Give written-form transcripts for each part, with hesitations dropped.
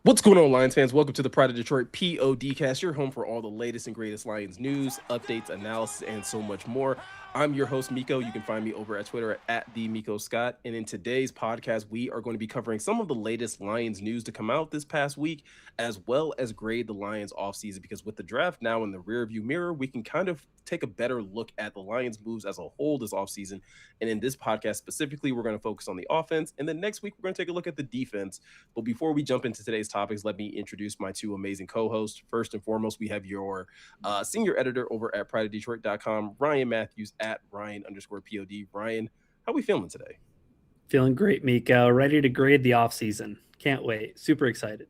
What's going on, Lions fans? Welcome to the Pride of Detroit PODcast, your home for all the latest and greatest Lions news, updates, analysis, and so much more. I'm your host, Miko. You can find me over at Twitter at the Miko Scott. And in today's podcast, we are going to be covering some of the latest Lions news to come out this past week, as well as grade the Lions offseason. Because with the draft now in the rearview mirror, we can kind of take a better look at the Lions' moves as a whole this offseason. And in this podcast specifically, we're going to focus on the offense. And then next week, we're going to take a look at the defense. But before we jump into today's topics, let me introduce my two amazing co-hosts. First and foremost, we have your senior editor over at prideofdetroit.com, Ryan Matthews at Ryan_POD. Ryan, how are we feeling today? Feeling great, Miko. Ready to grade the offseason. Can't wait. Super excited.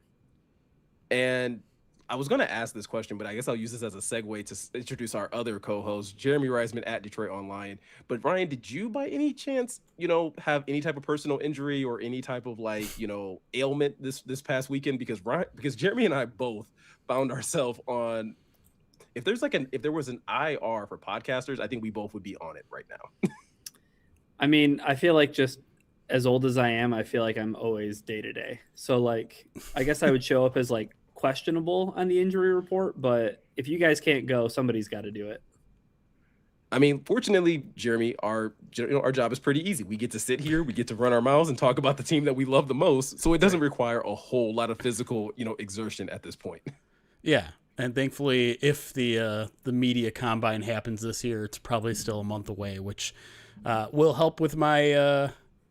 And I was going to ask this question, but I guess I'll use this as a segue to introduce our other co-host, Jeremy Reisman at Detroit Online. But Ryan, did you by any chance, have any type of personal injury or any type of ailment this past weekend? Because Jeremy and I both found ourselves on, if there was an IR for podcasters, I think we both would be on it right now. I mean, I feel like just as old as I am, I feel like I'm always day to day. So I guess I would show up as questionable on the injury report, but if you guys can't go, somebody's got to do it. I mean, fortunately, Jeremy, our job is pretty easy. We get to sit here, we get to run our mouths and talk about the team that we love the most. So it doesn't require a whole lot of physical, exertion at this point. Yeah, and thankfully, if the media combine happens this year, it's probably still a month away, which will help with my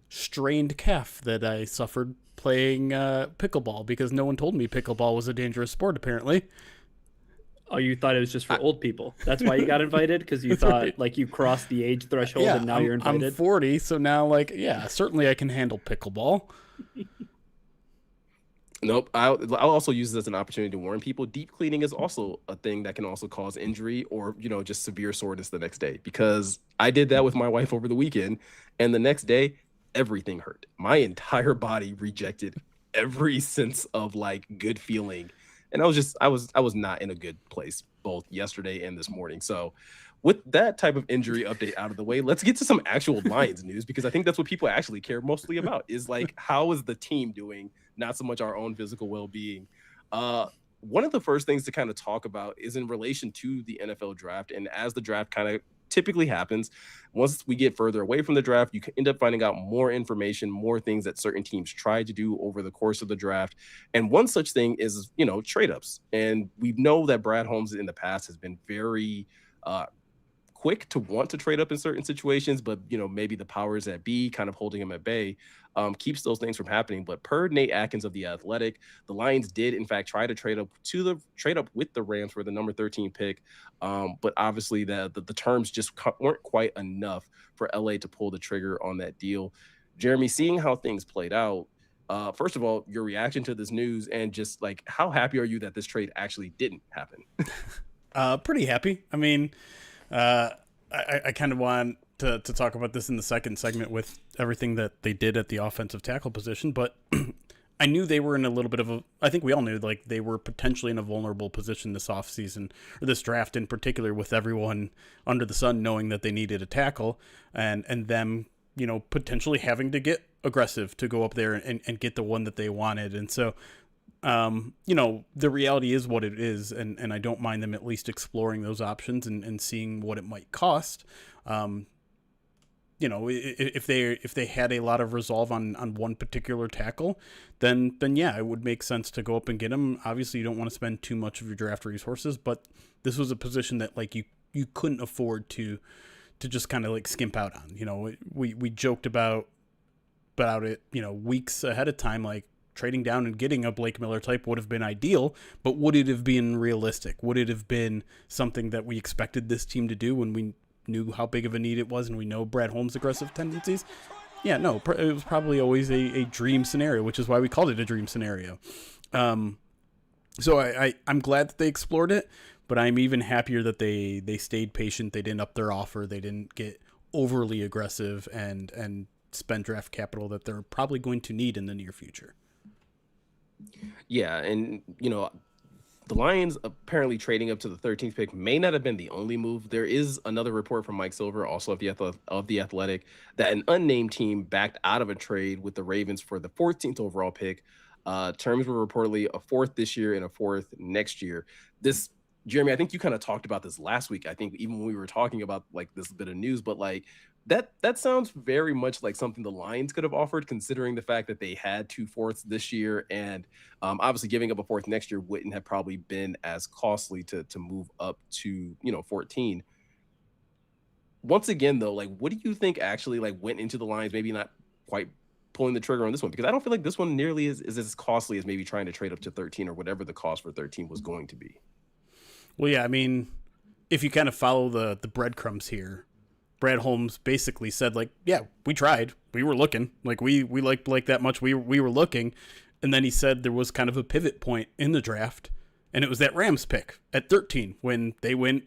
strained calf that I suffered playing pickleball, because no one told me pickleball was a dangerous sport, apparently. Oh, you thought it was just for old people. That's why you got invited? Because you thought you crossed the age threshold and now you're invited? I'm 40, so now certainly I can handle pickleball. Nope. I'll also use this as an opportunity to warn people. Deep cleaning is also a thing that can also cause injury or, just severe soreness the next day, because I did that with my wife over the weekend, and the next day, everything hurt. My entire body rejected every sense of good feeling. And I was not in a good place both yesterday and this morning. So with that type of injury update out of the way, let's get to some actual Lions news, because I think that's what people actually care mostly about is how is the team doing, not so much our own physical well-being. One of the first things to kind of talk about is in relation to the NFL draft. And as the draft kind of typically happens, once we get further away from the draft, you can end up finding out more information, more things that certain teams try to do over the course of the draft. And one such thing is, trade ups. And we know that Brad Holmes in the past has been very quick to want to trade up in certain situations, but maybe the powers that be kind of holding him at bay keeps those things from happening. But per Nate Atkins of The Athletic, the Lions did in fact try to trade up with the Rams for the number 13 pick, but obviously the terms just weren't quite enough for LA to pull the trigger on that deal. Jeremy, seeing how things played out, first of all, your reaction to this news, and just how happy are you that this trade actually didn't happen? Pretty happy. I mean, I kind of want to talk about this in the second segment with everything that they did at the offensive tackle position, but I knew they were in a little bit of I think we all knew they were potentially in a vulnerable position this offseason, or this draft in particular, with everyone under the sun knowing that they needed a tackle, and them, potentially having to get aggressive to go up there and get the one that they wanted. And so, the reality is what it is, and I don't mind them at least exploring those options and seeing what it might cost. If they had a lot of resolve on one particular tackle, then yeah, it would make sense to go up and get him. Obviously, you don't want to spend too much of your draft resources, but this was a position that you couldn't afford to just kind of skimp out on. We joked about it, weeks ahead of time, trading down and getting a Blake Miller type would have been ideal, but would it have been realistic? Would it have been something that we expected this team to do when we knew how big of a need it was and we know Brad Holmes' aggressive tendencies? Yeah, no, it was probably always a dream scenario, which is why we called it a dream scenario. So I'm glad that they explored it, but I'm even happier that they stayed patient. They didn't up their offer. They didn't get overly aggressive and spend draft capital that they're probably going to need in the near future. Yeah, and the Lions apparently trading up to the 13th pick may not have been the only move. There is another report from Mike Silver, also of the Athletic, that an unnamed team backed out of a trade with the Ravens for the 14th overall pick. Terms were reportedly a fourth this year and a fourth next year. This, Jeremy, I think you kind of talked about this last week. I think even when we were talking about like this bit of news, but like that sounds very much like something the Lions could have offered, considering the fact that they had 2/4 this year, and obviously giving up a fourth next year wouldn't have probably been as costly to move up to 14. Once again, though, like, what do you think actually like went into the Lions maybe not quite pulling the trigger on this one? Because I don't feel like this one nearly is as costly as maybe trying to trade up to 13 or whatever the cost for 13 was going to be. Well, yeah, I mean, if you kind of follow the breadcrumbs here, Brad Holmes basically said, like, yeah, we tried. We were looking. Like, we liked Blake that much. We were looking. And then he said there was kind of a pivot point in the draft, and it was that Rams pick at 13 when they went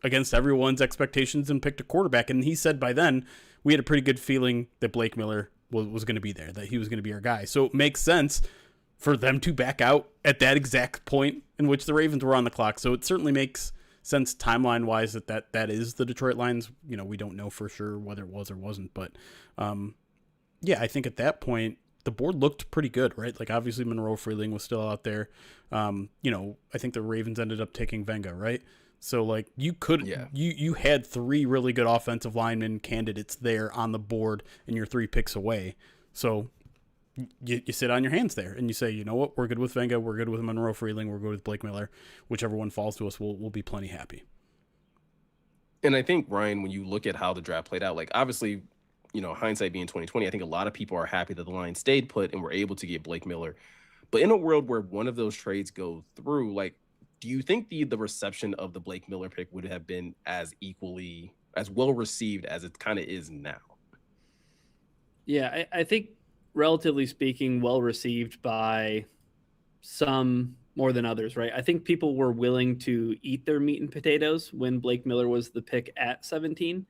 against everyone's expectations and picked a quarterback. And he said by then we had a pretty good feeling that Blake Miller was going to be there, that he was going to be our guy. So it makes sense for them to back out at that exact point in which the Ravens were on the clock. So it certainly makes sense timeline-wise that is the Detroit Lions. You know, we don't know for sure whether it was or wasn't. But, yeah, I think at that point, the board looked pretty good, right? Like, obviously, Monroe Freeling was still out there. You know, I think the Ravens ended up taking Venga, right? So, like, you had three really good offensive lineman candidates there on the board, and you're 3 picks away. So you sit on your hands there, and you say, you know what, we're good with Venga, we're good with Monroe Freeling, we're good with Blake Miller. Whichever one falls to us, we'll be plenty happy. And I think, Ryan, when you look at how the draft played out, like, obviously, you know, hindsight being 2020, I think a lot of people are happy that the Lions stayed put and were able to get Blake Miller. But in a world where one of those trades go through, like, do you think the reception of the Blake Miller pick would have been as well received as it kind of is now? Yeah, I think relatively speaking, well received by some more than others, right? I think people were willing to eat their meat and potatoes when Blake Miller was the pick at 17.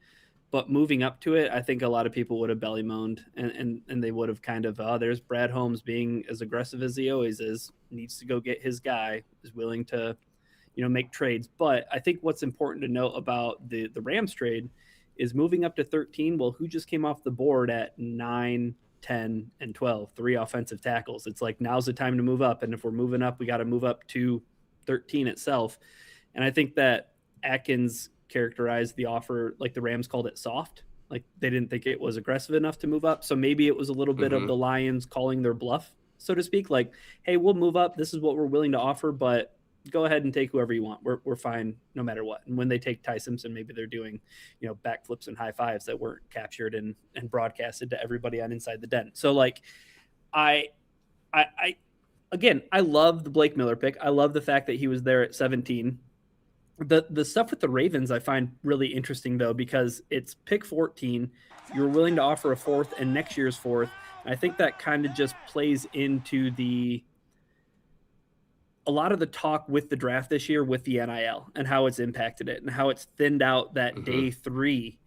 But moving up to it, I think a lot of people would have belly moaned and they would have kind of, there's Brad Holmes being as aggressive as he always is, needs to go get his guy, is willing to, you know, make trades. But I think what's important to note about the Rams trade is moving up to 13. Well, who just came off the board at 9, 10, and 12, 3 offensive tackles? It's like, now's the time to move up. And if we're moving up, we got to move up to 13 itself. And I think that Atkins characterized the offer, like the Rams called it soft. Like they didn't think it was aggressive enough to move up. So maybe it was a little bit of the Lions calling their bluff, so to speak. Like, hey, we'll move up. This is what we're willing to offer, but go ahead and take whoever you want. We're fine no matter what. And when they take Ty Simpson, maybe they're doing, you know, backflips and high fives that weren't captured and broadcasted to everybody on Inside the Den. So like, I love the Blake Miller pick. I love the fact that he was there at 17. The stuff with the Ravens I find really interesting, though, because it's pick 14. You're willing to offer a fourth and next year's fourth. And I think that kind of just plays into a lot of the talk with the draft this year with the NIL and how it's impacted it and how it's thinned out that day 3,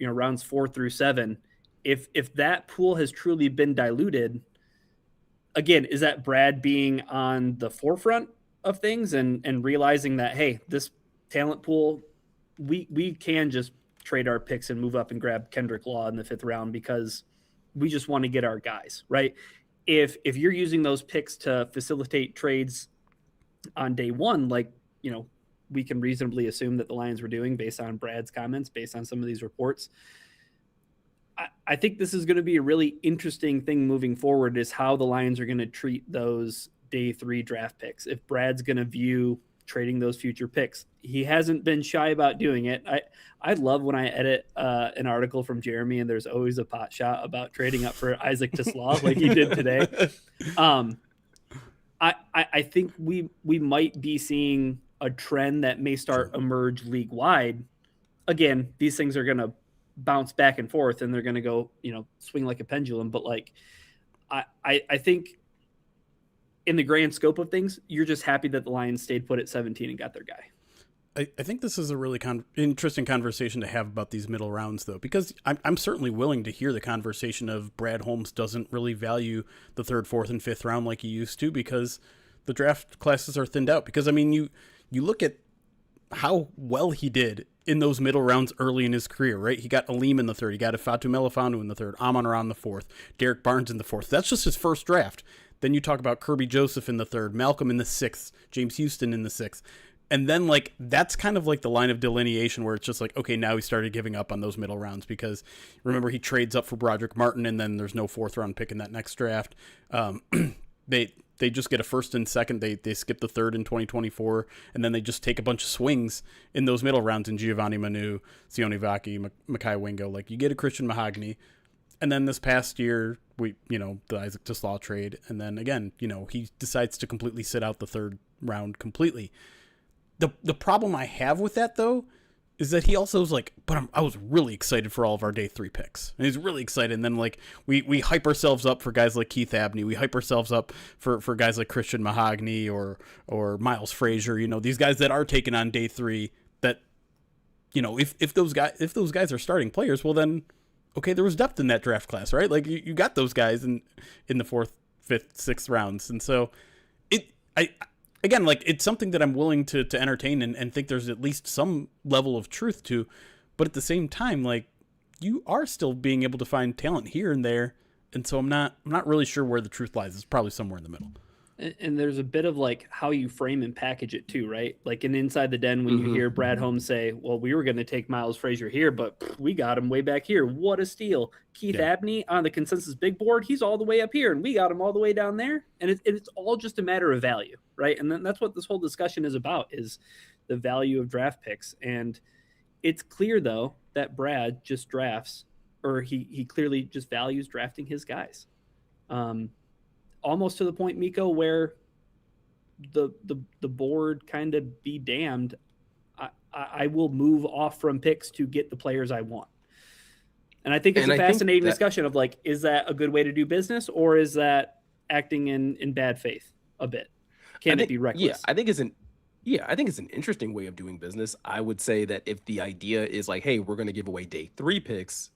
rounds 4 through 7. If that pool has truly been diluted, again, is that Brad being on the forefront of things and realizing that, hey, this talent pool, we can just trade our picks and move up and grab Kendrick Law in the 5th round because we just want to get our guys, right? If you're using those picks to facilitate trades on day 1, like, you know, we can reasonably assume that the Lions were doing based on Brad's comments, based on some of these reports. I think this is going to be a really interesting thing moving forward, is how the Lions are going to treat those day 3 draft picks. If Brad's going to view trading those future picks, he hasn't been shy about doing it. I love when I edit an article from Jeremy and there's always a pot shot about trading up for Isaac Tisslaw like he did today. I think we might be seeing a trend that may start emerge league wide. Again, these things are going to bounce back and forth and they're going to go, you know, swing like a pendulum. But like, I think in the grand scope of things, you're just happy that the Lions stayed put at 17 and got their guy. I think this is a really interesting conversation to have about these middle rounds, though, because I'm certainly willing to hear the conversation of Brad Holmes doesn't really value the 3rd, 4th, and 5th round like he used to because the draft classes are thinned out. Because, I mean, you look at how well he did in those middle rounds early in his career, right? He got Aleem in the 3rd. He got Ifeatu Melifonwu in the 3rd. Amon-Ra in the 4th. Derek Barnes in the 4th. That's just his first draft. Then you talk about Kirby Joseph in the 3rd, Malcolm in the 6th, James Houston in the 6th. And then, like, that's kind of like the line of delineation where it's just like, okay, now he started giving up on those middle rounds because, remember, he trades up for Broderick Martin, and then there's no 4th-round pick in that next draft. They just get a 1st and 2nd. They skip the 3rd in 2024, and then they just take a bunch of swings in those middle rounds in Giovanni Manu, Sione Vaki, Makai Wingo. Like, you get a Christian Mahogany. And then this past year, the Isaac Toslaw trade. And then, again, he decides to completely sit out the 3rd round completely. The problem I have with that, though, is that he also was like, but I was really excited for all of our day 3 picks. And he's really excited. And then, like, we hype ourselves up for guys like Keith Abney. We hype ourselves up for guys like Christian Mahogany or Miles Frazier. These guys that are taken on day 3 that, if those guys are starting players, well, then, okay, there was depth in that draft class, right? Like, you got those guys in the 4th, 5th, 6th rounds. And so again, like, it's something that I'm willing to entertain and think there's at least some level of truth to, but at the same time, like, you are still being able to find talent here and there, and so I'm not really sure where the truth lies. It's probably somewhere in the middle. And there's a bit of like how you frame and package it too, right? Like in Inside the Den, when you hear Brad Holmes say, well, we were going to take Miles Frazier here, but we got him way back here. What a steal. Keith Abney on the consensus big board, he's all the way up here, and we got him all the way down there. And it's all just a matter of value, right? And then that's what this whole discussion is about, is the value of draft picks. And it's clear, though, that Brad just drafts, or he clearly just values drafting his guys. Almost to the point, Miko, where the board kind of be damned. I will move off from picks to get the players I want. And I think it's a fascinating discussion of, like, is that a good way to do business, or is that acting in bad faith a bit? Can it be reckless? Yeah, I think it's an interesting way of doing business. I would say that if the idea is like, hey, we're going to give away day 3 picks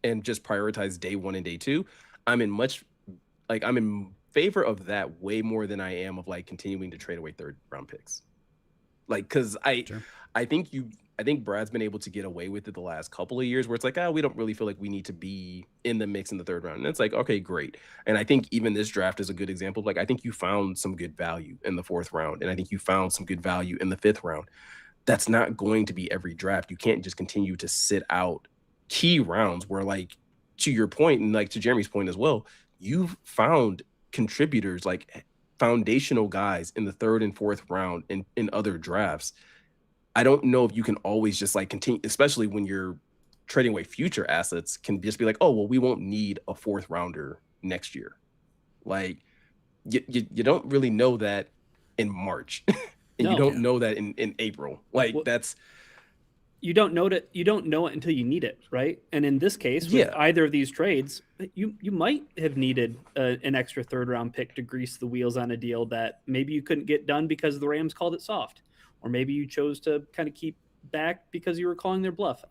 and just prioritize day 1 and day 2, I'm in favor of that way more than I am of, like, continuing to trade away 3rd round picks. Like, because I think Brad's been able to get away with it the last couple of years where it's like, we don't really feel like we need to be in the mix in the 3rd round. And it's like, okay, great. And I think even this draft is a good example. Like, I think you found some good value in the 4th round, and I think you found some good value in the 5th round. That's not going to be every draft. You can't just continue to sit out key rounds where, like, to your point, and like to Jeremy's point as well, you've found contributors, like foundational guys in the 3rd and 4th round in other drafts. I don't know if you can always just, like, continue, especially when you're trading away future assets, can just be like, oh, well, we won't need a 4th rounder next year. Like, you don't really know that in March, and you don't know that in April. Like, that's... You don't know it until you need it, right? And in this case, with either of these trades, you might have needed an extra 3rd round pick to grease the wheels on a deal that maybe you couldn't get done because the Rams called it soft, or maybe you chose to kind of keep back because you were calling their bluff.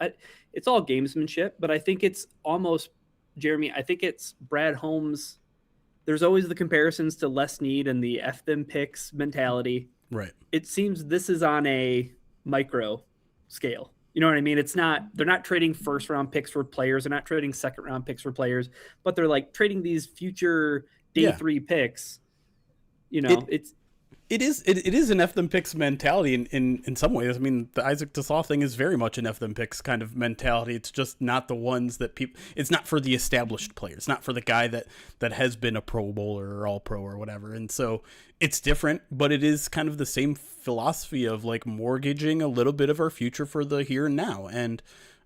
It's all gamesmanship, but I think it's almost, Jeremy, I think it's Brad Holmes. There's always the comparisons to Les Need and the F them picks mentality. Right. It seems this is on a micro scale. You know what I mean? They're not trading 1st round picks for players. They're not trading 2nd round picks for players, but they're, like, trading these future day 3 picks. It is an F them picks mentality in some ways. I mean, the Isaac Toslaw thing is very much an F them picks kind of mentality. It's just not the ones that it's not for the established players. It's not for the guy that has been a Pro Bowler or All Pro or whatever. And so it's different, but it is kind of the same philosophy of, like, mortgaging a little bit of our future for the here and now. And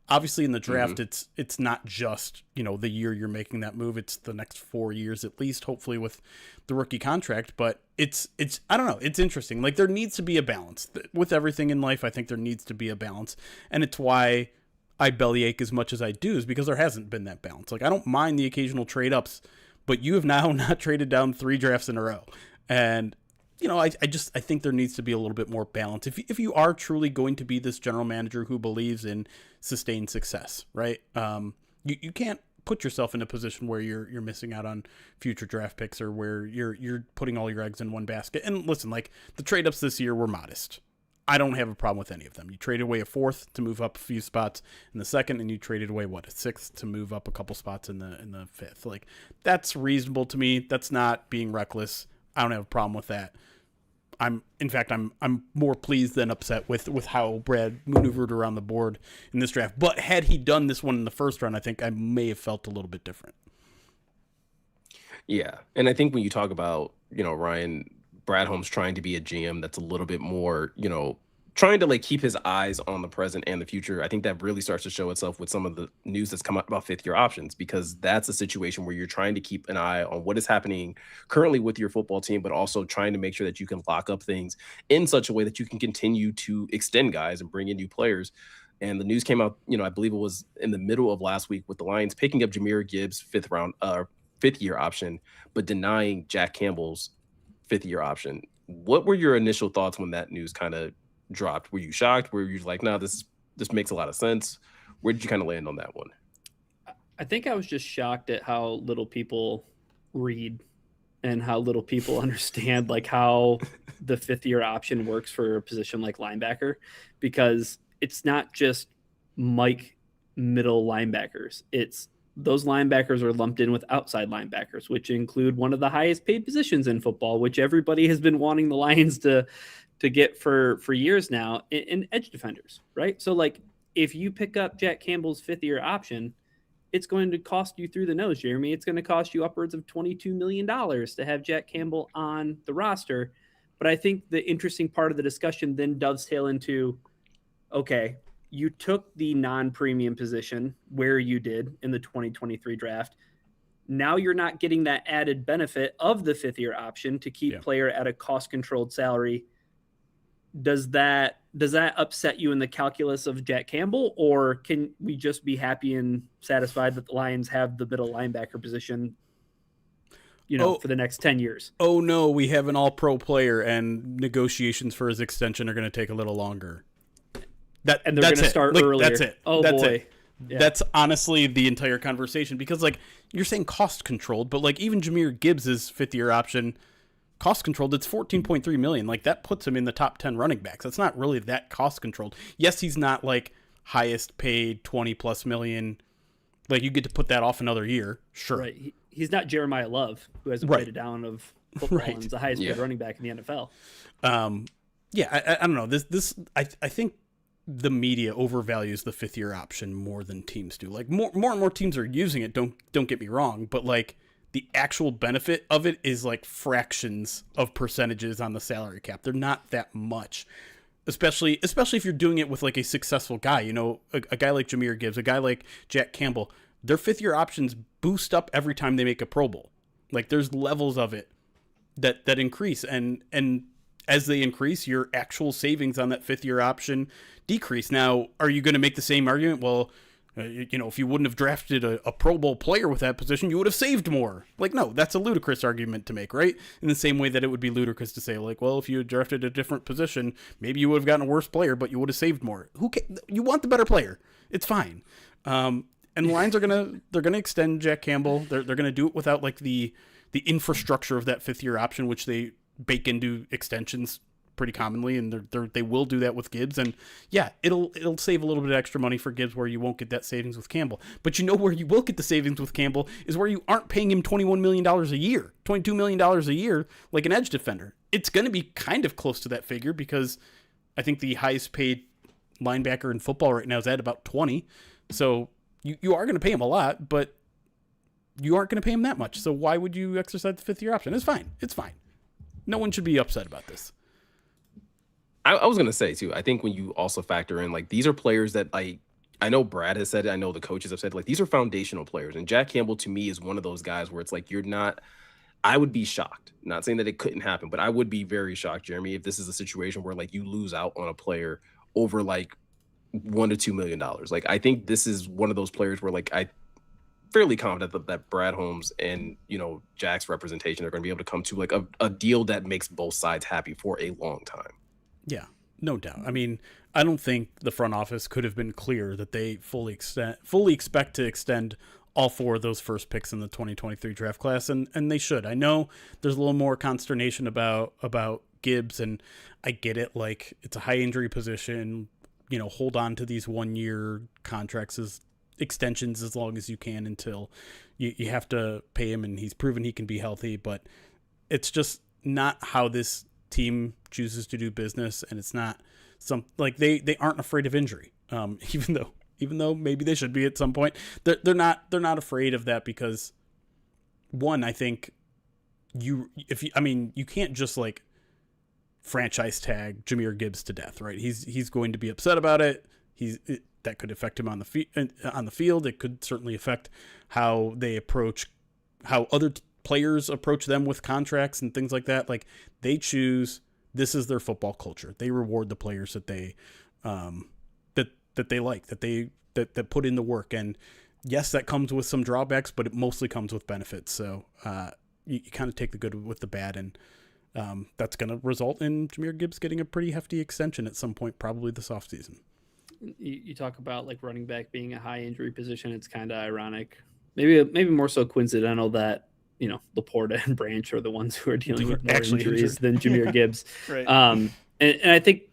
obviously in the draft, it's not just, the year you're making that move. It's the next 4 years at least, hopefully with the rookie contract. But it's I don't know. It's interesting. Like, there needs to be a balance with everything in life. I think there needs to be a balance, and it's why I bellyache as much as I do, is because there hasn't been that balance. Like, I don't mind the occasional trade ups, but you have now not traded down 3 drafts in a row, and I think there needs to be a little bit more balance. If you are truly going to be this general manager who believes in sustained success, right? You can't put yourself in a position where you're missing out on future draft picks, or where you're putting all your eggs in one basket. And listen, like, the trade ups this year were modest. I don't have a problem with any of them. You traded away a 4th to move up a few spots in the 2nd, and you traded away a 6th to move up a couple spots in the 5th. Like, that's reasonable to me. That's not being reckless. I don't have a problem with that. I'm more pleased than upset with how Brad maneuvered around the board in this draft. But had he done this one in the first round, I think I may have felt a little bit different. Yeah, and I think when you talk about, Ryan Bradholm's trying to be a GM that's a little bit more, trying to like keep his eyes on the present and the future, I think that really starts to show itself with some of the news that's come out about 5th-year options, because that's a situation where you're trying to keep an eye on what is happening currently with your football team, but also trying to make sure that you can lock up things in such a way that you can continue to extend guys and bring in new players. And the news came out, I believe it was in the middle of last week, with the Lions picking up Jahmyr Gibbs' 5th-year option, but denying Jack Campbell's 5th-year option. What were your initial thoughts when that news kind of dropped? Were you shocked? Were you like, no, this makes a lot of sense? Where did you kind of land on that one? I think I was just shocked at how little people read and how little people understand like how the 5th-year option works for a position like linebacker, because it's not just Mike middle linebackers. It's those linebackers are lumped in with outside linebackers, which include one of the highest paid positions in football, which everybody has been wanting the Lions to get for years now, in edge defenders, right? So like, if you pick up Jack Campbell's 5th-year option, it's going to cost you through the nose, Jeremy. It's going to cost you upwards of $22 million to have Jack Campbell on the roster. But I think the interesting part of the discussion then dovetail into, okay, you took the non-premium position where you did in the 2023 draft. Now you're not getting that added benefit of the 5th-year option to keep player at a cost-controlled salary. Does that upset you in the calculus of Jack Campbell, or can we just be happy and satisfied that the Lions have the middle linebacker position, for the next 10 years? Oh no, we have an all-pro player, and negotiations for his extension are going to take a little longer. And they're going to start earlier. That's it. Oh, that's boy. It. Yeah. That's honestly the entire conversation, because like, you're saying cost controlled, but like, even Jahmyr Gibbs' 5th-year option, cost controlled, it's $14.3 million. Like, that puts him in the top 10 running backs. That's not really that cost controlled. Yes, he's not like highest paid 20+ million. Like, you get to put that off another year. Sure. Right. He's not Jeremiah Love, who hasn't played a down of football and is the highest paid running back in the NFL. I don't know. I think the media overvalues the 5th-year option more than teams do. Like, more and more teams are using it. Don't get me wrong, but like, the actual benefit of it is like fractions of percentages on the salary cap. They're not that much, especially if you're doing it with like a successful guy. A guy like Jahmyr Gibbs, a guy like Jack Campbell. Their 5th-year options boost up every time they make a Pro Bowl. Like, there's levels of it that increase, and as they increase, your actual savings on that 5th-year option decrease. Now, are you going to make the same argument? Well, if you wouldn't have drafted a Pro Bowl player with that position, you would have saved more. Like, no, that's a ludicrous argument to make, right? In the same way that it would be ludicrous to say, like, well, if you had drafted a different position, maybe you would have gotten a worse player, but you would have saved more. You want the better player. It's fine. And the Lions they're gonna extend Jack Campbell. They're gonna do it without like the infrastructure of that 5th-year option, which they bake into extensions pretty commonly, and they will do that with Gibbs. And yeah, it'll save a little bit of extra money for Gibbs, where you won't get that savings with Campbell. But where you will get the savings with Campbell is where you aren't paying him $21 million a year, $22 million a year, like an edge defender. It's going to be kind of close to that figure, because I think the highest paid linebacker in football right now is at about 20. So you are going to pay him a lot, but you aren't going to pay him that much. So why would you exercise the 5th-year option? It's fine. It's fine. No one should be upset about this. I was going to say, too, I think when you also factor in, like, these are players that, like, I know Brad has said it, I know the coaches have said, like, these are foundational players. And Jack Campbell, to me, is one of those guys where it's like, I would be shocked. Not saying that it couldn't happen, but I would be very shocked, Jeremy, if this is a situation where, like, you lose out on a player over, like, $1 to $2 million. Like, I think this is one of those players where, like, I fairly confident that Brad Holmes and, Jack's representation are going to be able to come to, like, a deal that makes both sides happy for a long time. Yeah, no doubt. I mean, I don't think the front office could have been clearer that they fully expect to extend all 4 of those first picks in the 2023 draft class, and they should. I know there's a little more consternation about Gibbs, and I get it. Like, it's a high injury position, hold on to these 1-year contracts as extensions as long as you can until you have to pay him and he's proven he can be healthy. But it's just not how this team chooses to do business, and it's not they aren't afraid of injury, even though maybe they should be at some point. They're not afraid of that because, one, I think you can't just like franchise tag Jahmyr Gibbs to death, right? He's going to be upset about it. That could affect him on the field. It could certainly affect how other players approach them with contracts and things like that. Like, they choose, this is their football culture. They reward the players that they that they like, that put in the work. And yes, that comes with some drawbacks, but it mostly comes with benefits. So you kind of take the good with the bad, and that's going to result in Jahmyr Gibbs getting a pretty hefty extension at some point, probably this offseason. You talk about like running back being a high injury position. It's kind of ironic, maybe more so coincidental that Laporta and Branch are the ones who are dealing with more injuries than Jahmyr Gibbs. Right. And I think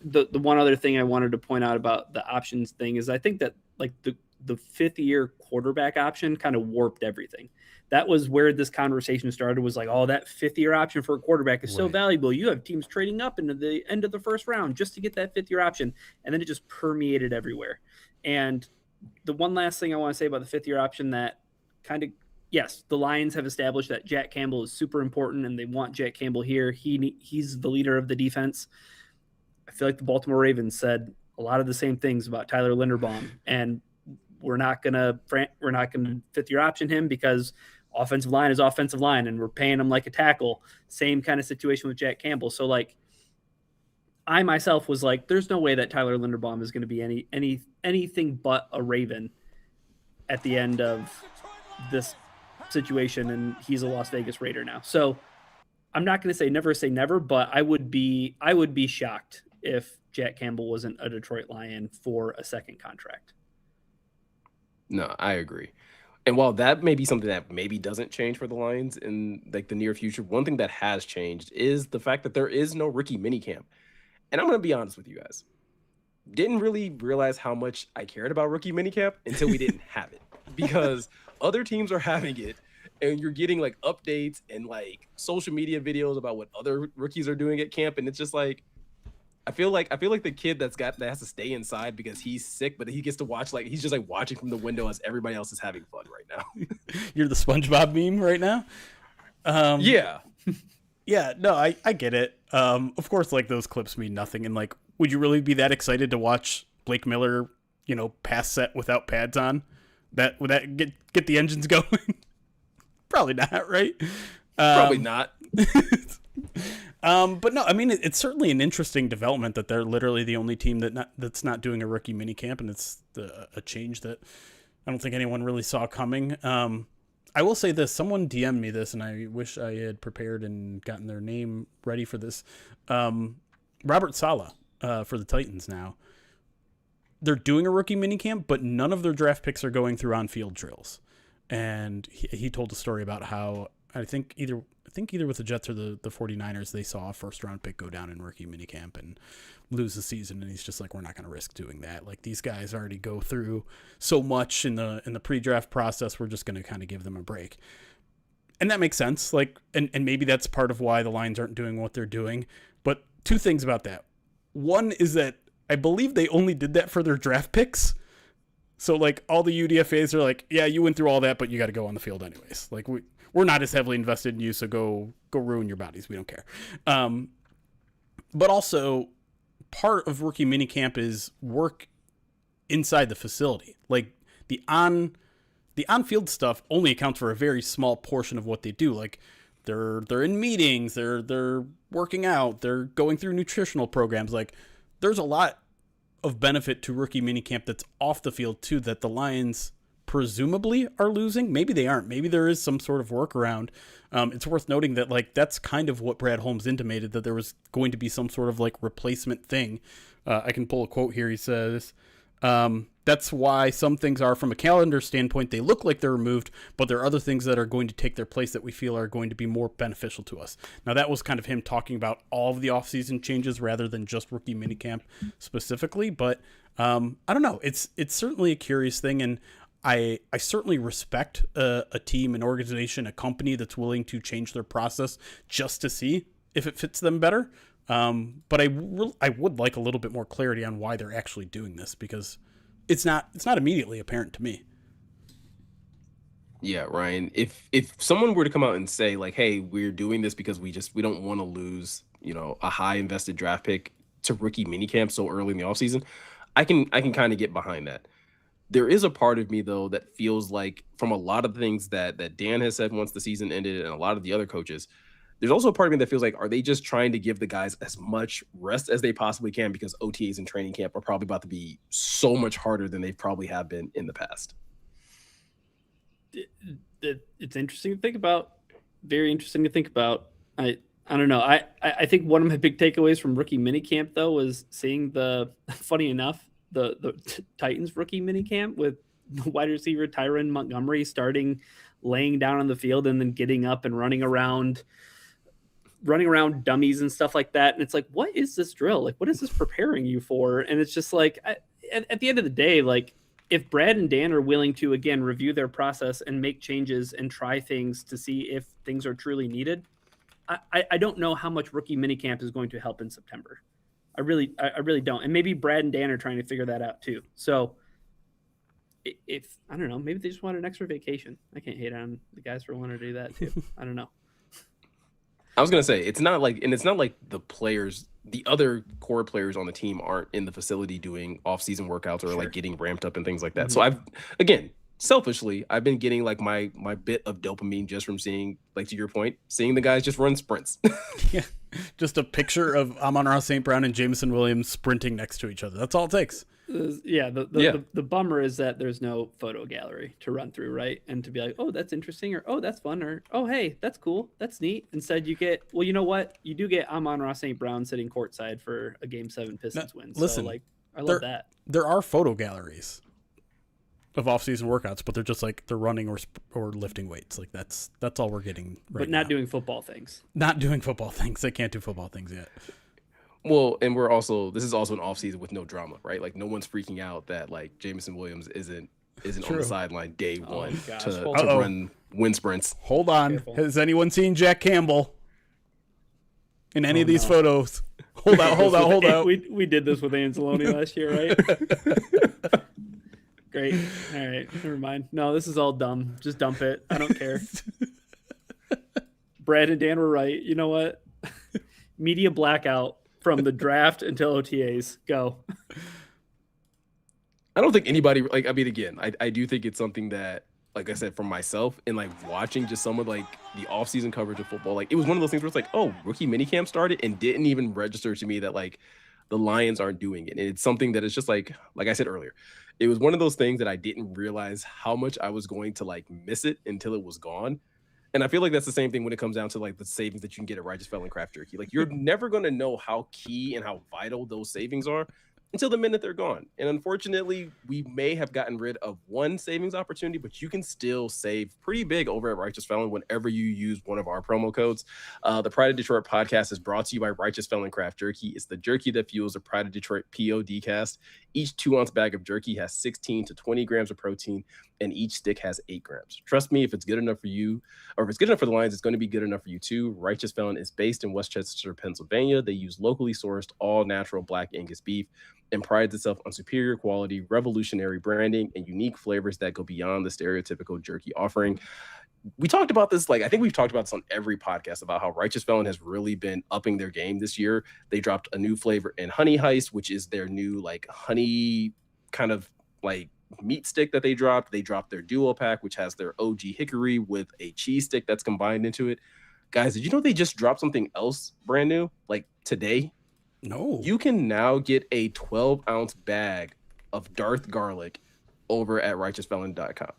the one other thing I wanted to point out about the options thing is I think that like the fifth-year quarterback option kind of warped everything. That was where this conversation started, was like, oh, that fifth-year option for a quarterback is so valuable. You have teams trading up into the end of the first round just to get that fifth-year option. And then it just permeated everywhere. And the one last thing I want to say about the fifth-year option, that kind of, yes, the Lions have established that Jack Campbell is super important, and they want Jack Campbell here. He's the leader of the defense. I feel like the Baltimore Ravens said a lot of the same things about Tyler Linderbaum, and we're not gonna fifth-year option him because offensive line is offensive line, and we're paying him like a tackle. Same kind of situation with Jack Campbell. So like, I myself was like, there's no way that Tyler Linderbaum is going to be anything but a Raven at the end of this situation, and he's a Las Vegas Raider now. So I'm not going to say never, but I would be shocked if Jack Campbell wasn't a Detroit Lion for a second contract. No, I agree. And while that may be something that maybe doesn't change for the Lions in like the near future, one thing that has changed is the fact that there is no rookie minicamp. And I'm going to be honest with you guys. Didn't really realize how much I cared about rookie minicamp until we didn't have it, because other teams are having it, and you're getting like updates and like social media videos about what other rookies are doing at camp. And it's just like, I feel like the kid that has to stay inside because he's sick, but he gets to watch, like, he's just like watching from the window as everybody else is having fun right now. You're the SpongeBob meme right now. Yeah. Yeah, no, I get it. Of course, like, those clips mean nothing. And like, would you really be that excited to watch Blake Miller, pass set without pads on? Would that get the engines going? Probably not, right? Probably not. But no, I mean, it's certainly an interesting development that they're literally the only team that's not doing a rookie minicamp, and it's a change that I don't think anyone really saw coming. I will say this: someone DM'd me this, and I wish I had prepared and gotten their name ready for this. Robert Saleh for the Titans now. They're doing a rookie minicamp, but none of their draft picks are going through on-field drills. And he told a story about how I think either with the Jets or the 49ers, they saw a first-round pick go down in rookie minicamp and lose the season, and he's just like, we're not going to risk doing that. Like, these guys already go through so much in the pre-draft process. We're just going to kind of give them a break. And that makes sense. Like, and maybe that's part of why the Lions aren't doing what they're doing. But two things about that. One is that I believe they only did that for their draft picks. So, like, all the UDFAs are like, yeah, you went through all that, but you got to go on the field anyways. Like, we're not as heavily invested in you, so go ruin your bodies. We don't care. But also, part of rookie minicamp is work inside the facility. Like, the on-field stuff only accounts for a very small portion of what they do. Like, they're in meetings, they're working out, they're going through nutritional programs. Like, there's a lot of benefit to rookie minicamp that's off the field too, that the Lions presumably are losing. Maybe they aren't. Maybe there is some sort of workaround. It's worth noting that, like, that's kind of what Brad Holmes intimated, that there was going to be some sort of like replacement thing. I can pull a quote here. He says, That's why some things are, from a calendar standpoint, they look like they're removed, but there are other things that are going to take their place that we feel are going to be more beneficial to us. Now, that was kind of him talking about all of the offseason changes rather than just rookie minicamp specifically. But I don't know. It's certainly a curious thing, and I certainly respect a team, an organization, a company that's willing to change their process just to see if it fits them better. But I would like a little bit more clarity on why they're actually doing this, because it's not immediately apparent to me. Yeah, Ryan, if someone were to come out and say like, hey, we're doing this because we don't want to lose, a high invested draft pick to rookie minicamp so early in the offseason, I can kind of get behind that. There is a part of me though that feels like, from a lot of things that Dan has said once the season ended and a lot of the other coaches, there's also a part of me that feels like, are they just trying to give the guys as much rest as they possibly can, because OTAs and training camp are probably about to be so much harder than they probably have been in the past? It's interesting to think about. Very interesting to think about. I don't know. I think one of my big takeaways from rookie minicamp though was seeing funny enough, the Titans rookie minicamp with the wide receiver Tyron Montgomery starting laying down on the field and then getting up and running around dummies and stuff like that. And it's like, what is this drill? Like, what is this preparing you for? And it's just like, at the end of the day, like, if Brad and Dan are willing to, again, review their process and make changes and try things to see if things are truly needed, I don't know how much rookie minicamp is going to help in September. I really don't. And maybe Brad and Dan are trying to figure that out too. So if I don't know, maybe they just want an extra vacation. I can't hate on the guys for wanting to do that too. I don't know. I was gonna say, it's not like the players, the other core players on the team aren't in the facility doing off-season workouts or like getting ramped up and things like that. Mm-hmm. So selfishly, I've been getting like my bit of dopamine just from seeing, like, to your point, seeing the guys just run sprints. Yeah, just a picture of Amon-Ra St. Brown and Jameson Williams sprinting next to each other. That's all it takes. Yeah, the bummer is that there's no photo gallery to run through, right? And to be like, oh, that's interesting, or oh, that's fun, or oh, hey, that's cool, that's neat. Instead, you get, well, you know what? You do get Amon-Ra St. Brown sitting courtside for a Game 7 Pistons win. Listen, so, like, I love that. There are photo galleries of off-season workouts, but they're just like they're running or lifting weights. Like that's all we're getting right But not now. doing football things. Not doing football things. They can't do football things yet. Well, and this is also an offseason with no drama, right? Like, no one's freaking out that like Jameson Williams isn't on the sideline day one to run wind sprints. Hold on. Careful. Has anyone seen Jack Campbell in any of these photos? Hold out. We did this with Anzalone last year, right? Great. All right. Never mind. No, this is all dumb. Just dump it. I don't care. Brad and Dan were right. You know what? Media blackout from the draft until OTAs. Go. I don't think anybody, like, I mean, again, I do think it's something that, like I said, for myself and like watching just some of like the offseason coverage of football, like it was one of those things where it's like, oh, rookie minicamp started and didn't even register to me that like the Lions aren't doing it. And it's something that is just like I said earlier, it was one of those things that I didn't realize how much I was going to like miss it until it was gone. And I feel like that's the same thing when it comes down to like the savings that you can get at Righteous Felon Craft Jerky. Like, you're never going to know how key and how vital those savings are until the minute they're gone. And unfortunately, we may have gotten rid of one savings opportunity, but you can still save pretty big over at Righteous Felon whenever you use one of our promo codes. The Pride of Detroit podcast is brought to you by Righteous Felon Craft Jerky. It's the jerky that fuels the Pride of Detroit POD. Each 2-ounce bag of jerky has 16 to 20 grams of protein, and each stick has 8 grams. Trust me, if it's good enough for you, or if it's good enough for the Lions, it's going to be good enough for you too. Righteous Felon is based in Westchester, Pennsylvania. They use locally sourced, all natural Black Angus beef and prides itself on superior quality, revolutionary branding, and unique flavors that go beyond the stereotypical jerky offering. We talked about this, I think we've talked about this on every podcast about how Righteous Felon has really been upping their game this year. They dropped a new flavor in Honey Heist, which is their new honey kind of meat stick that they dropped. They dropped their duo pack, which has their OG hickory with a cheese stick that's combined into it. Guys, did you know they just dropped something else brand new today? No. You can now get a 12-ounce bag of Darth garlic over at righteousfelon.com.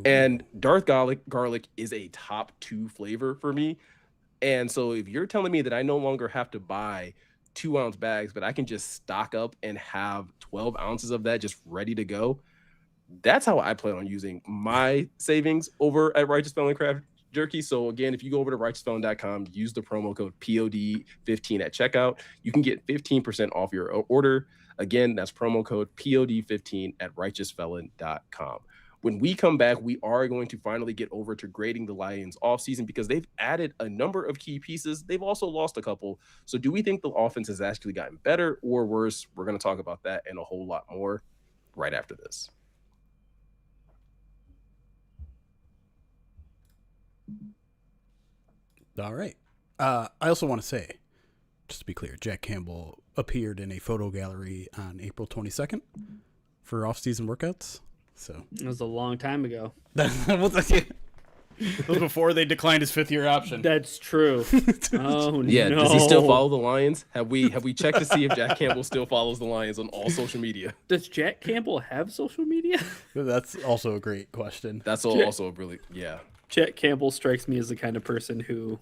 And Darth garlic is a top 2 flavor for me. And so if you're telling me that I no longer have to buy 2-ounce bags, but I can just stock up and have 12 ounces of that just ready to go. That's how I plan on using my savings over at Righteous Felon Craft Jerky. So again, if you go over to righteousfelon.com, use the promo code POD15 at checkout, you can get 15% off your order. Again, that's promo code POD15 at righteousfelon.com. When we come back, we are going to finally get over to grading the Lions offseason because they've added a number of key pieces. They've also lost a couple. So do we think the offense has actually gotten better or worse? We're going to talk about that and a whole lot more right after this. All right. I also want to say, just to be clear, Jack Campbell appeared in a photo gallery on April 22nd for offseason workouts. So It was a long time ago. that was before they declined his 5th-year option. That's true. Oh, Yeah, no. does he still follow the Lions? Have we checked to see if Jack Campbell still follows the Lions on all social media? Does Jack Campbell have social media? That's also a great question. That's also really, yeah. Jack Campbell strikes me as the kind of person who...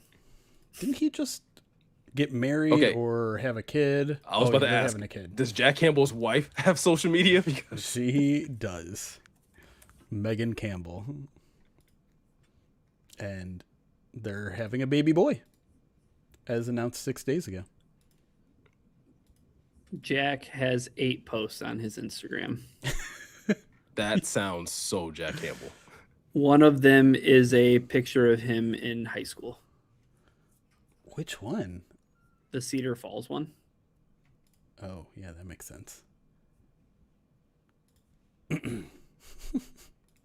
Didn't he just get married or have a kid? I was about to ask, having a kid. Does Jack Campbell's wife have social media? Because She does. Megan Campbell. And they're having a baby boy, as announced 6 days ago. Jack has 8 posts on his Instagram. that sounds so Jack Campbell. One of them is a picture of him in high school. Which one? The Cedar Falls one. Oh, yeah, that makes sense.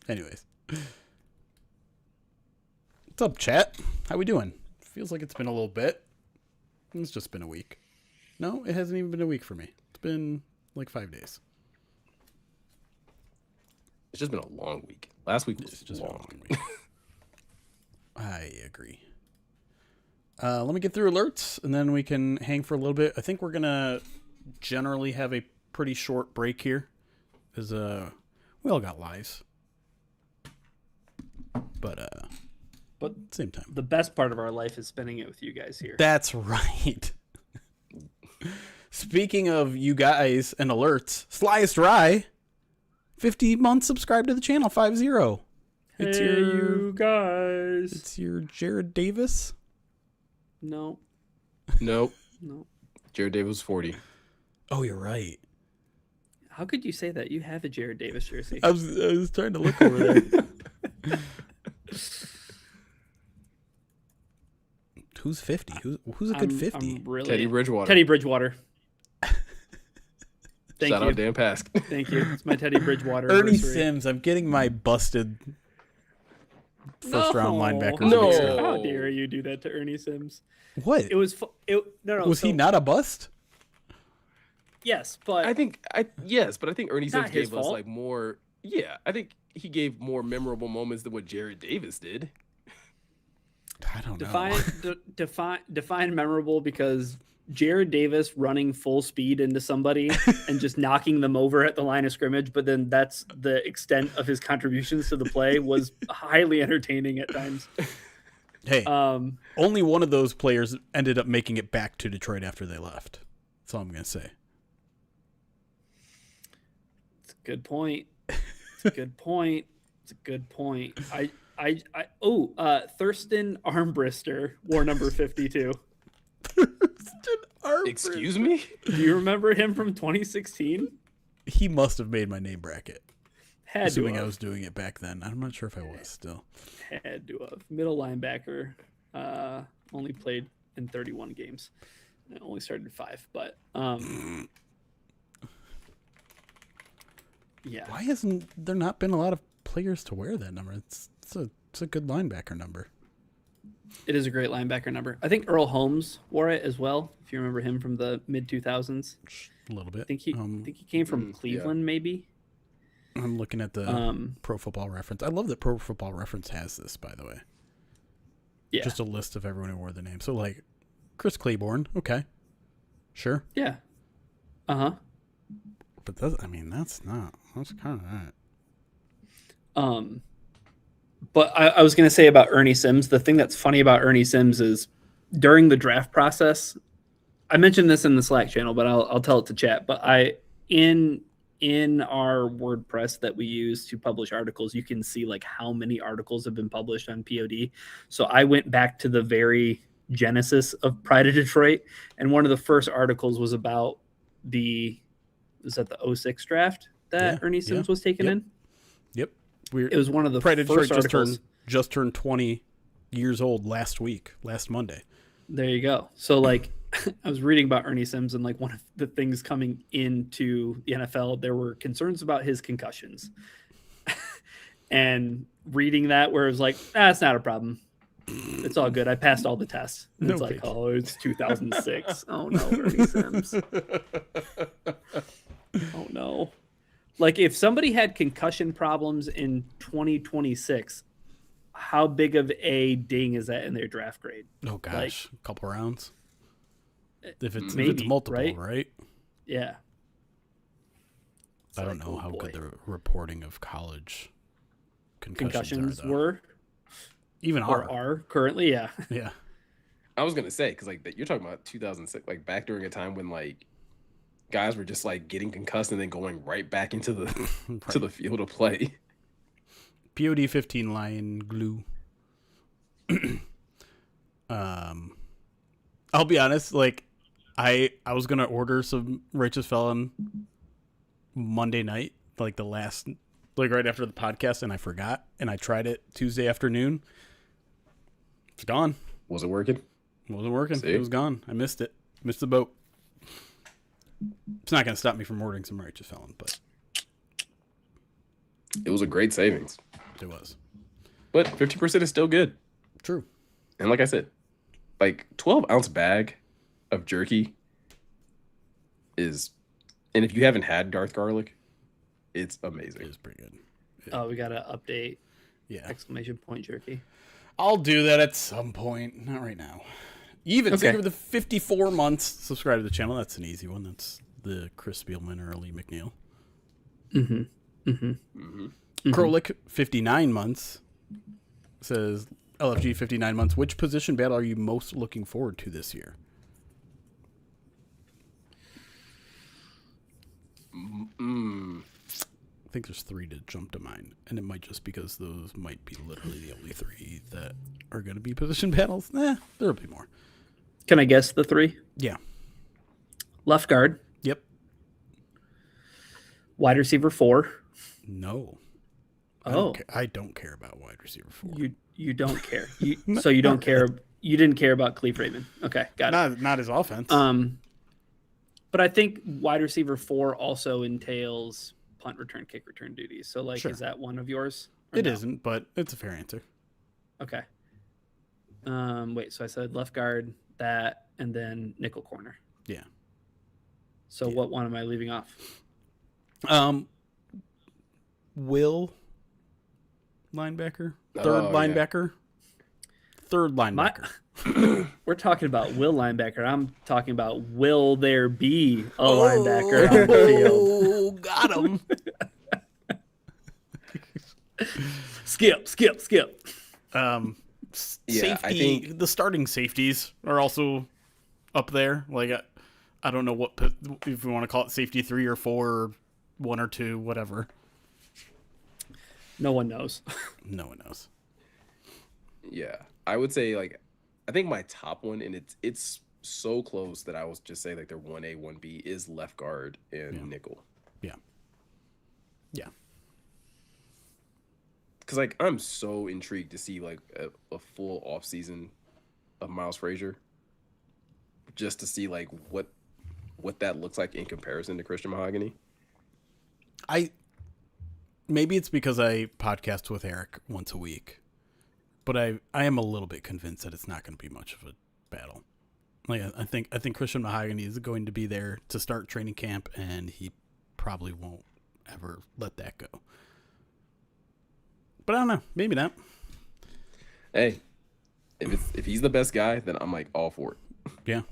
Anyways. What's up, chat? How we doing? Feels like it's been a little bit. It's just been a week. No, it hasn't even been a week for me. It's been like 5 days. It's just been a long week. Last week was Just long. been a long week. I agree. Let me get through alerts, and then we can hang for a little bit. I think we're going to generally have a pretty short break here, because we all got lives. But same time. The best part of our life is spending it with you guys here. That's right. Speaking of you guys and alerts, Slyest Rye, 50 months subscribed to the channel, 50. It's you guys. It's your Jared Davis. No. Nope. No. Jared Davis was 40. Oh, you're right. How could you say that? You have a Jared Davis jersey. I was trying to look over there. Who's 50? Who's a good 50? I'm really Teddy Bridgewater. Teddy Bridgewater. Thank Shout you. out Dan Pask. Thank you. It's my Teddy Bridgewater. Ernie anniversary. Sims. I'm getting my busted first round linebackers. No. mixed up. How dare you do that to Ernie Sims? What? It was no. Was he not a bust? Yes, but I think yes, but I think Ernie Not Sims his gave us fault. like more. Yeah, I think he gave more memorable moments than what Jared Davis did. I don't know. define memorable, because Jared Davis running full speed into somebody and just knocking them over at the line of scrimmage, but then that's the extent of his contributions to the play, was highly entertaining at times. Hey, only one of those players ended up making it back to Detroit after they left. That's all I'm going to say. It's a good point. It's a good point. It's a good point. Thurston Armbrister wore number 52. Excuse me? Do you remember him from 2016? He must have made my name bracket. Had Assuming to I have. was doing it back then. I'm not sure if I was still. Had to have. Middle linebacker. Only played in 31 games. I only started 5, but yeah. Why hasn't there not been a lot of players to wear that number? It's a good linebacker number. It is a great linebacker number. I think Earl Holmes wore it as well, if you remember him from the mid 2000s. A little bit. I think he came from Cleveland, maybe. I'm looking at the Pro Football Reference. I love that Pro Football Reference has this, by the way. Yeah. Just a list of everyone who wore the name. So, like, Chris Claiborne. Okay. Sure. Yeah. Uh-huh. But that's kind of that. But I was going to say about Ernie Sims, the thing that's funny about Ernie Sims is during the draft process, I mentioned this in the Slack channel, but I'll tell it to chat. But in our WordPress that we use to publish articles, you can see like how many articles have been published on POD. So I went back to the very genesis of Pride of Detroit, and one of the first articles was about the 06 draft that Ernie Sims was taken in. Yep. It was one of the Pride of first Detroit articles. just turned 20 years old last Monday. There you go. So like I was reading about Ernie Sims, and like one of the things coming into the NFL, there were concerns about his concussions. And reading that where it was like, it's not a problem. It's all good. I passed all the tests. And it's like, oh, it's 2006. Oh no, Ernie Sims. Oh no. Like if somebody had concussion problems in 2026, how big of a ding is that in their draft grade? Oh gosh, like, a couple rounds. If it's maybe, multiple, right? Yeah. I don't know how good the reporting of college concussions were. Even are currently, yeah. Yeah. I was gonna say, because like you're talking about 2006, like back during a time when like guys were just like getting concussed and then going right back into the to the field of play. POD 15 Lion Glue. I'll be honest, like I was gonna order some Righteous Felon Monday night, like the last, like right after the podcast, and I forgot, and I tried it Tuesday afternoon. It's gone. Was it working? Wasn't working. See? It was gone. I missed it. Missed the boat. It's not gonna stop me from ordering some Righteous Felon, but it was a great savings. It was. But 50% is still good. True. And like I said, like 12-ounce bag of jerky is, and if you haven't had Darth garlic, it's amazing. It is pretty good. Oh, we got to update. Yeah. Exclamation point jerky. I'll do that at some point. Not right now. Thank you for the 54 months. Subscribe to the channel. That's an easy one. That's the Chris Spielman or Lee McNeil. Krolik, 59 months. Says LFG 59 months. Which position battle are you most looking forward to this year? I think there's 3 to jump to mind, and it might just because those might be literally the only 3 that are going to be position battles. There'll be more. Can I guess the 3? Yeah. Left guard. Yep. Wide receiver 4. No. Oh. I don't care about wide receiver 4. You don't care. So you don't care. You didn't care about Cleve Raymond. Okay, got it. Not his offense. But I think wide receiver 4 also entails punt return, kick return duties. So like, Sure. Is that one of yours? It isn't, but it's a fair answer. Okay. Wait. So I said left guard, that, and then nickel corner. Yeah. So what one am I leaving off? Will linebacker, third linebacker. We're talking about will linebacker. I'm talking about will there be a linebacker on the field? Oh, got him. Skip. Safety. I think the starting safeties are also up there. Like, I don't know what if we want to call it safety 3 or 4 or 1 or 2, whatever. No one knows. No one knows. Yeah, I would say like, I think my top one, and it's so close that I will just say like they're 1A, 1B is left guard and nickel. Yeah. Because like I'm so intrigued to see like a full off season of Miles Frazier, just to see like what that looks like in comparison to Christian Mahogany. Maybe it's because I podcast with Eric once a week, but I am a little bit convinced that it's not going to be much of a battle. Like I think Christian Mahogany is going to be there to start training camp, and he probably won't ever let that go. But I don't know. Maybe not. Hey, if he's the best guy, then I'm like all for it. Yeah.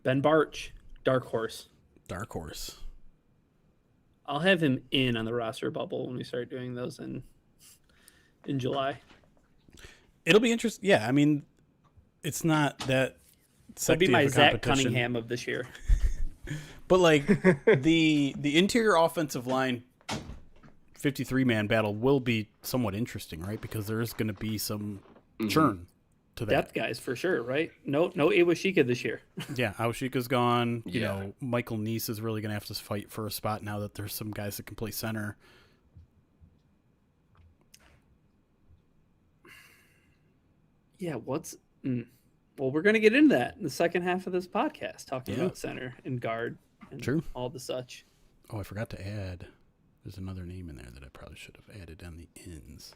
Ben Barch, dark horse. Dark horse. I'll have him in on the roster bubble when we start doing those in July. It'll be interesting. Yeah, I mean, it's not that That'd be sexy my of a Zach competition. Cunningham of this year. But like the interior offensive line 53-man battle will be somewhat interesting, right? Because there is going to be some churn to that. Depth guys for sure, right? No Iwashika this year. Yeah, Awashika's gone. You Yeah. know, Michael Neese is really going to have to fight for a spot now that there's some guys that can play center. Yeah, well, we're going to get into that in the second half of this podcast, talking Yeah. about center and guard and True. all the such. Oh, I forgot to add. There's another name in there that I probably should have added on the ends.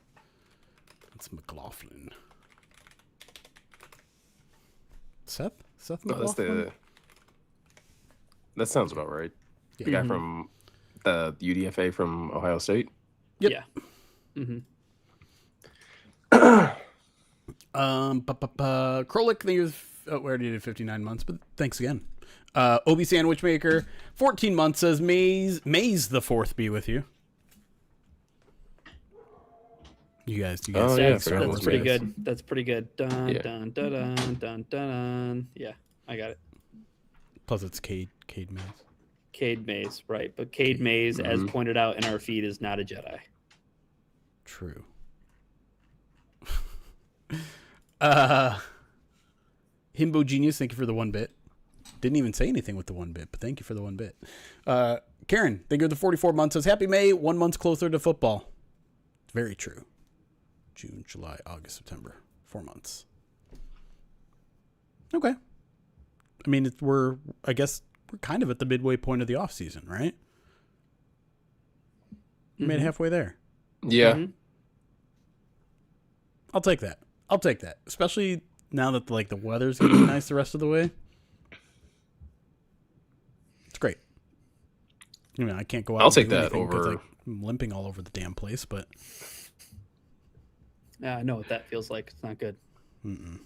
That's McLaughlin. Seth Oh, McLaughlin? That sounds about right. Yeah. The guy from the UDFA from Ohio State. Yep. Yeah. Mm-hmm. Krolik, I think it was, we already did 59 months, but thanks again. Obi Sandwich Maker, 14 months, says Maze the fourth be with you. You guys Oh, yeah, That's, I forgot that's those pretty guys. good. That's pretty good. Dun, Yeah. dun, dun, dun, dun, dun. Yeah, I got it. Plus it's Cade Maze. Cade Mays, right. But Cade Mays, as pointed out in our feed, is not a Jedi. True. Himbo Genius, thank you for the 1 bit. Didn't even say anything with the 1 bit, but thank you for the 1 bit. Karen, thank you for the 44 months, says Happy May, 1 month closer to football. Very true. June, July, August, September. 4 months. Okay. I mean, I guess we're kind of at the midway point of the offseason, right? We made it halfway there. Yeah. Mhm. I'll take that. Especially now that like the weather's gonna be nice the rest of the way. It's great. I mean, I can't go out. I'll and take do that anything 'cause, over- like, I'm limping all over the damn place, but Yeah, I know what that feels like. It's not good. Mm-mm.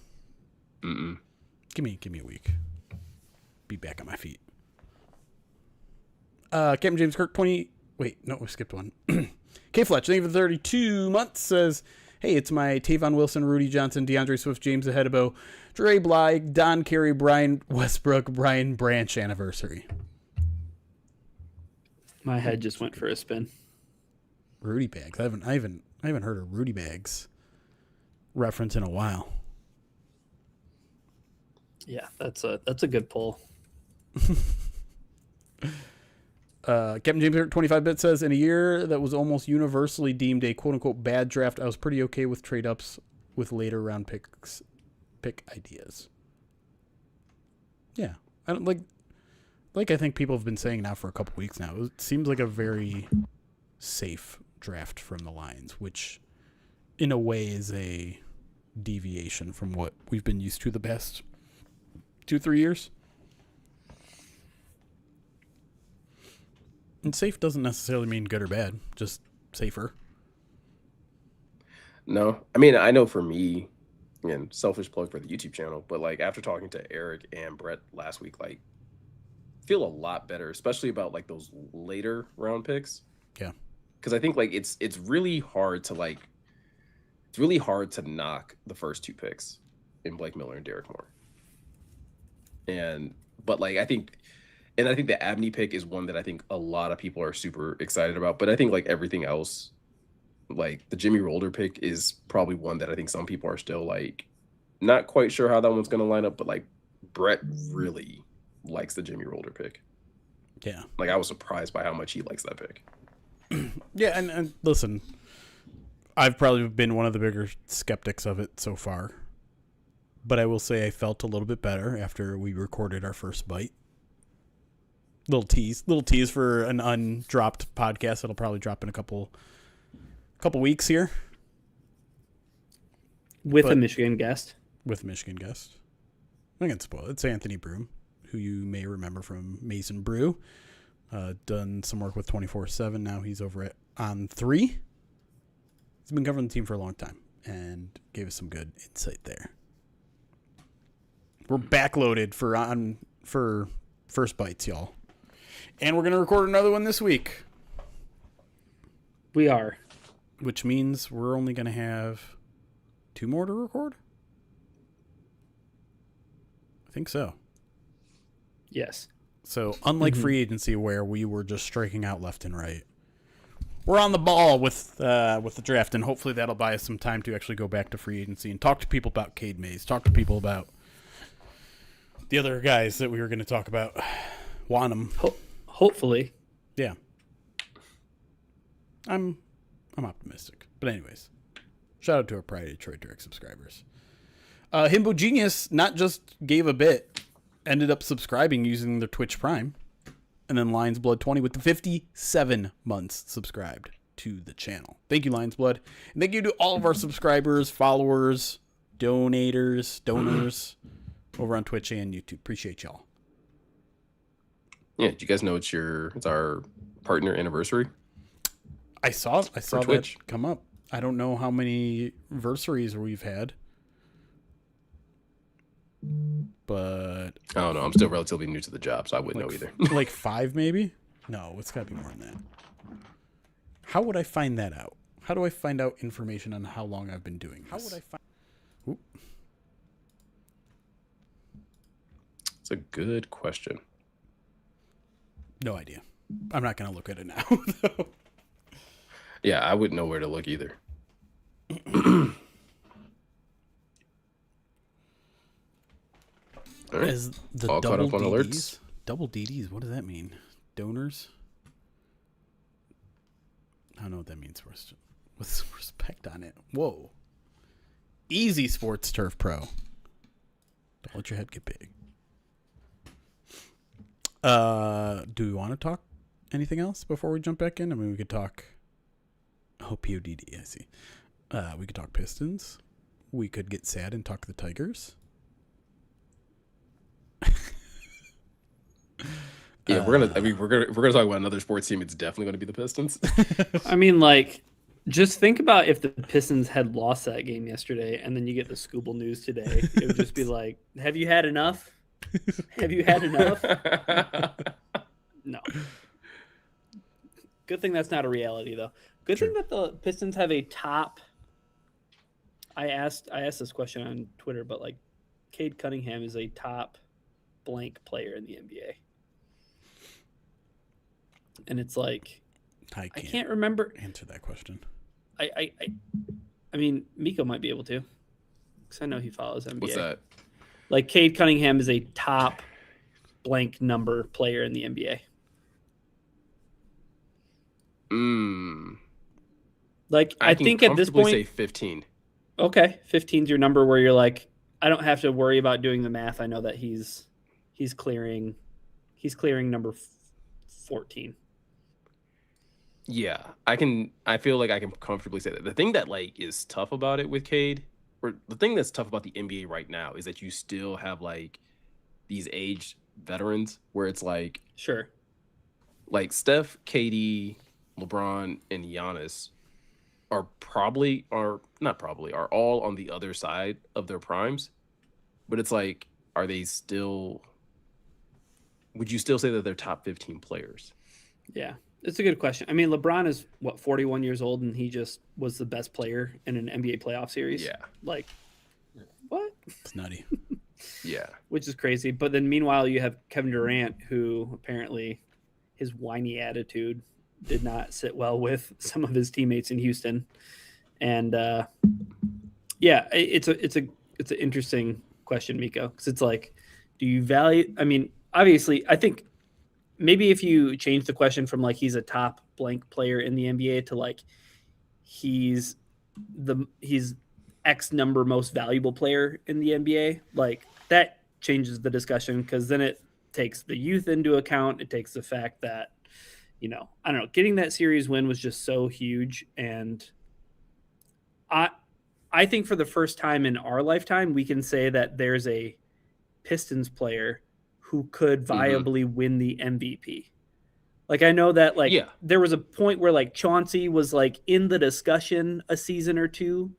give me a week. Be back on my feet. Captain James Kirk 20. Wait, no, we skipped one. K Fletch, thank you for 32 months. Says, hey, it's my Tavon Wilson, Rudy Johnson, DeAndre Swift, James Ahedebo, Dre Bly, Don Carey, Brian Westbrook, Brian Branch anniversary. My head just went for a spin. Rudy Bags. I haven't heard a Rudy Bags reference in a while. Yeah, that's a good pull. Captain James 25-bit says, in a year that was almost universally deemed a quote-unquote bad draft, I was pretty okay with trade-ups with later round pick ideas. Yeah. I don't like I think people have been saying now for a couple weeks now. It seems like a very safe draft from the Lions, which in a way is a deviation from what we've been used to the past 2-3 years. And safe doesn't necessarily mean good or bad, just safer. No, I mean, I know for me, again, selfish plug for the YouTube channel, but like after talking to Eric and Brett last week, like feel a lot better, especially about like those later round picks. Yeah. Because I think like it's really hard to knock the first 2 picks in Blake Miller and Derek Moore. But I think the Abney pick is one that I think a lot of people are super excited about. But I think like everything else, like the Jimmy Rolder pick is probably one that I think some people are still like not quite sure how that one's going to line up. But like Brett really likes the Jimmy Rolder pick. Yeah. Like I was surprised by how much he likes that pick. Yeah, and listen, I've probably been one of the bigger skeptics of it so far. But I will say I felt a little bit better after we recorded our first bite. Little tease for an undropped podcast that'll probably drop in a couple weeks here With a Michigan guest. with a Michigan guest. I can spoil it. It's Anthony Broom, who you may remember from Mason Brew. Done some work with 24/7. Now he's over at On3. He's been covering the team for a long time and gave us some good insight there. We're backloaded for first bites, y'all. And we're going to record another one this week. We are. Which means we're only going to have 2 more to record? I think so. Yes. So unlike free agency where we were just striking out left and right, we're on the ball with the draft, and hopefully that'll buy us some time to actually go back to free agency and talk to people about Cade Mays, talk to people about the other guys that we were going to talk about. Want them. Hopefully. Yeah. I'm optimistic. But anyways, shout out to our Pride Detroit Direct subscribers. Himbo Genius not just gave a bit, ended up subscribing using their Twitch Prime. And then Lions Blood 20 with the 57 months subscribed to the channel. Thank you, Lions Blood. And thank you to all of our subscribers, followers, donors over on Twitch and YouTube. Appreciate y'all. Yeah, do you guys know it's our partner anniversary? I saw that Twitch come up. I don't know how many anniversaries we've had. But I don't know. I'm still relatively new to the job, so I wouldn't know either. Like 5 maybe? No, it's got to be more than that. How would I find that out? How do I find out information on how long I've been doing this? How would I find... Oop. It's a good question. No idea. I'm not going to look at it now. Yeah, I wouldn't know where to look either. All right. As the All caught double up on DDs? alerts. Double DDs, what does that mean? Donors? I don't know what that means. With some respect on it. Whoa. Easy Sports Turf Pro. Don't let your head get big. Do we want to talk anything else before we jump back in? I mean, we could talk... Oh, PODD, I see. We could talk Pistons. We could get sad and talk the Tigers. Yeah, we're gonna talk about another sports team. It's definitely gonna be the Pistons. I mean, like, just think about if the Pistons had lost that game yesterday, and then you get the Scooble news today. It would just be like, "Have you had enough? Have you had enough?" No. Good thing that's not a reality, though. Good thing that the Pistons have a top. I asked this question on Twitter, but like, Cade Cunningham is a top blank player in the NBA. And it's like, I can't remember. Answer that question. I mean, Miko might be able to, because I know he follows NBA. What's that? Like, Cade Cunningham is a top blank number player in the NBA. Like, I think at this point, say 15. Okay, 15's your number where you're like, I don't have to worry about doing the math. I know that he's clearing number 14. Yeah, I feel like I can comfortably say that. The thing that like is tough about it with Cade, or the thing that's tough about the NBA right now, is that you still have like these aged veterans where it's like, sure, like Steph, KD, LeBron, and Giannis are all on the other side of their primes. But it's like, are they still? Would you still say that they're top 15 players? Yeah. It's a good question. I mean, LeBron is, 41 years old, and he just was the best player in an NBA playoff series? Yeah. Like, what? It's nutty. Yeah. Which is crazy. But then meanwhile, you have Kevin Durant, who apparently his whiny attitude did not sit well with some of his teammates in Houston. And, yeah, it's an interesting question, Miko, because it's like, do you value – I mean, obviously, I think – maybe if you change the question from like he's a top blank player in the NBA to like he's X number most valuable player in the NBA, like that changes the discussion, because then it takes the youth into account. It takes the fact that, I don't know, getting that series win was just so huge. And I think for the first time in our lifetime, we can say that there's a Pistons player who could viably win the MVP. Like, I know that there was a point where like Chauncey was like in the discussion a season or two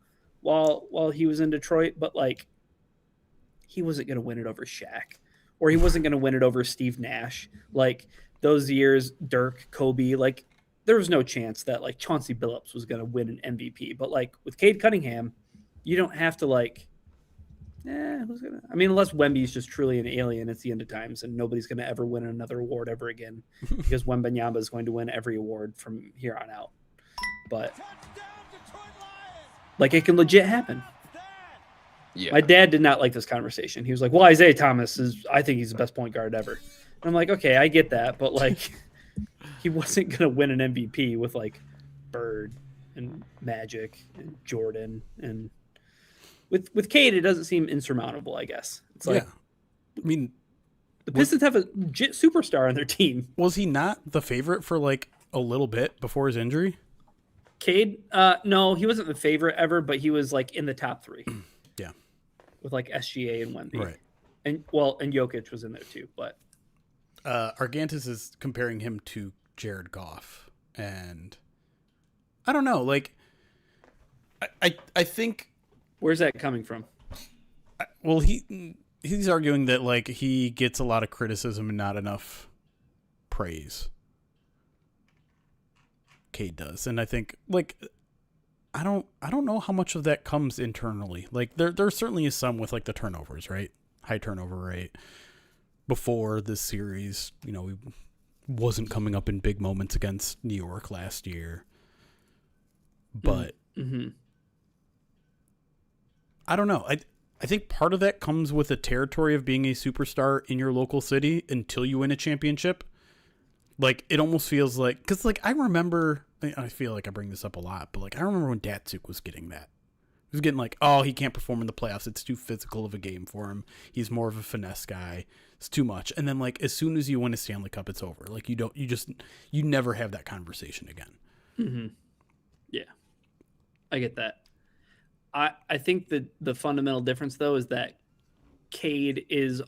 while he was in Detroit, but like he wasn't going to win it over Shaq, or he wasn't going to win it over Steve Nash. Like those years, Dirk, Kobe, like there was no chance that like Chauncey Billups was going to win an MVP. But like with Cade Cunningham, you don't have to like who's gonna? I mean, unless Wemby's just truly an alien, it's the end of times, and nobody's gonna ever win another award ever again because Wembanyama is going to win every award from here on out. But like, it can legit happen. Yeah. My dad did not like this conversation. He was like, "Well, Isaiah Thomas I think he's the best point guard ever." And I'm like, "Okay, I get that, but like, he wasn't gonna win an MVP with like Bird and Magic and Jordan and." With Cade, it doesn't seem insurmountable, I guess. It's like, I mean, the Pistons have a legit superstar on their team. Was he not the favorite for like a little bit before his injury? Cade, no, he wasn't the favorite ever, but he was like in the top 3. Yeah. With like SGA and Wemby. Right. And Jokic was in there too, but Argantis is comparing him to Jared Goff. And I don't know, like I think, where's that coming from? well, he's arguing that like he gets a lot of criticism and not enough praise. Cade does, and I think like I don't know how much of that comes internally. Like there certainly is some with like the turnovers, right? High turnover rate. Before this series, he wasn't coming up in big moments against New York last year. But I don't know. I think part of that comes with the territory of being a superstar in your local city until you win a championship. Like, it almost feels like, because like I feel like I bring this up a lot, but like I remember when Datsuk was getting that. He was getting like, oh, he can't perform in the playoffs. It's too physical of a game for him. He's more of a finesse guy. It's too much. And then like as soon as you win a Stanley Cup, it's over. Like you never have that conversation again. Mm-hmm. Yeah, I get that. I think that the fundamental difference, though, is that Cade is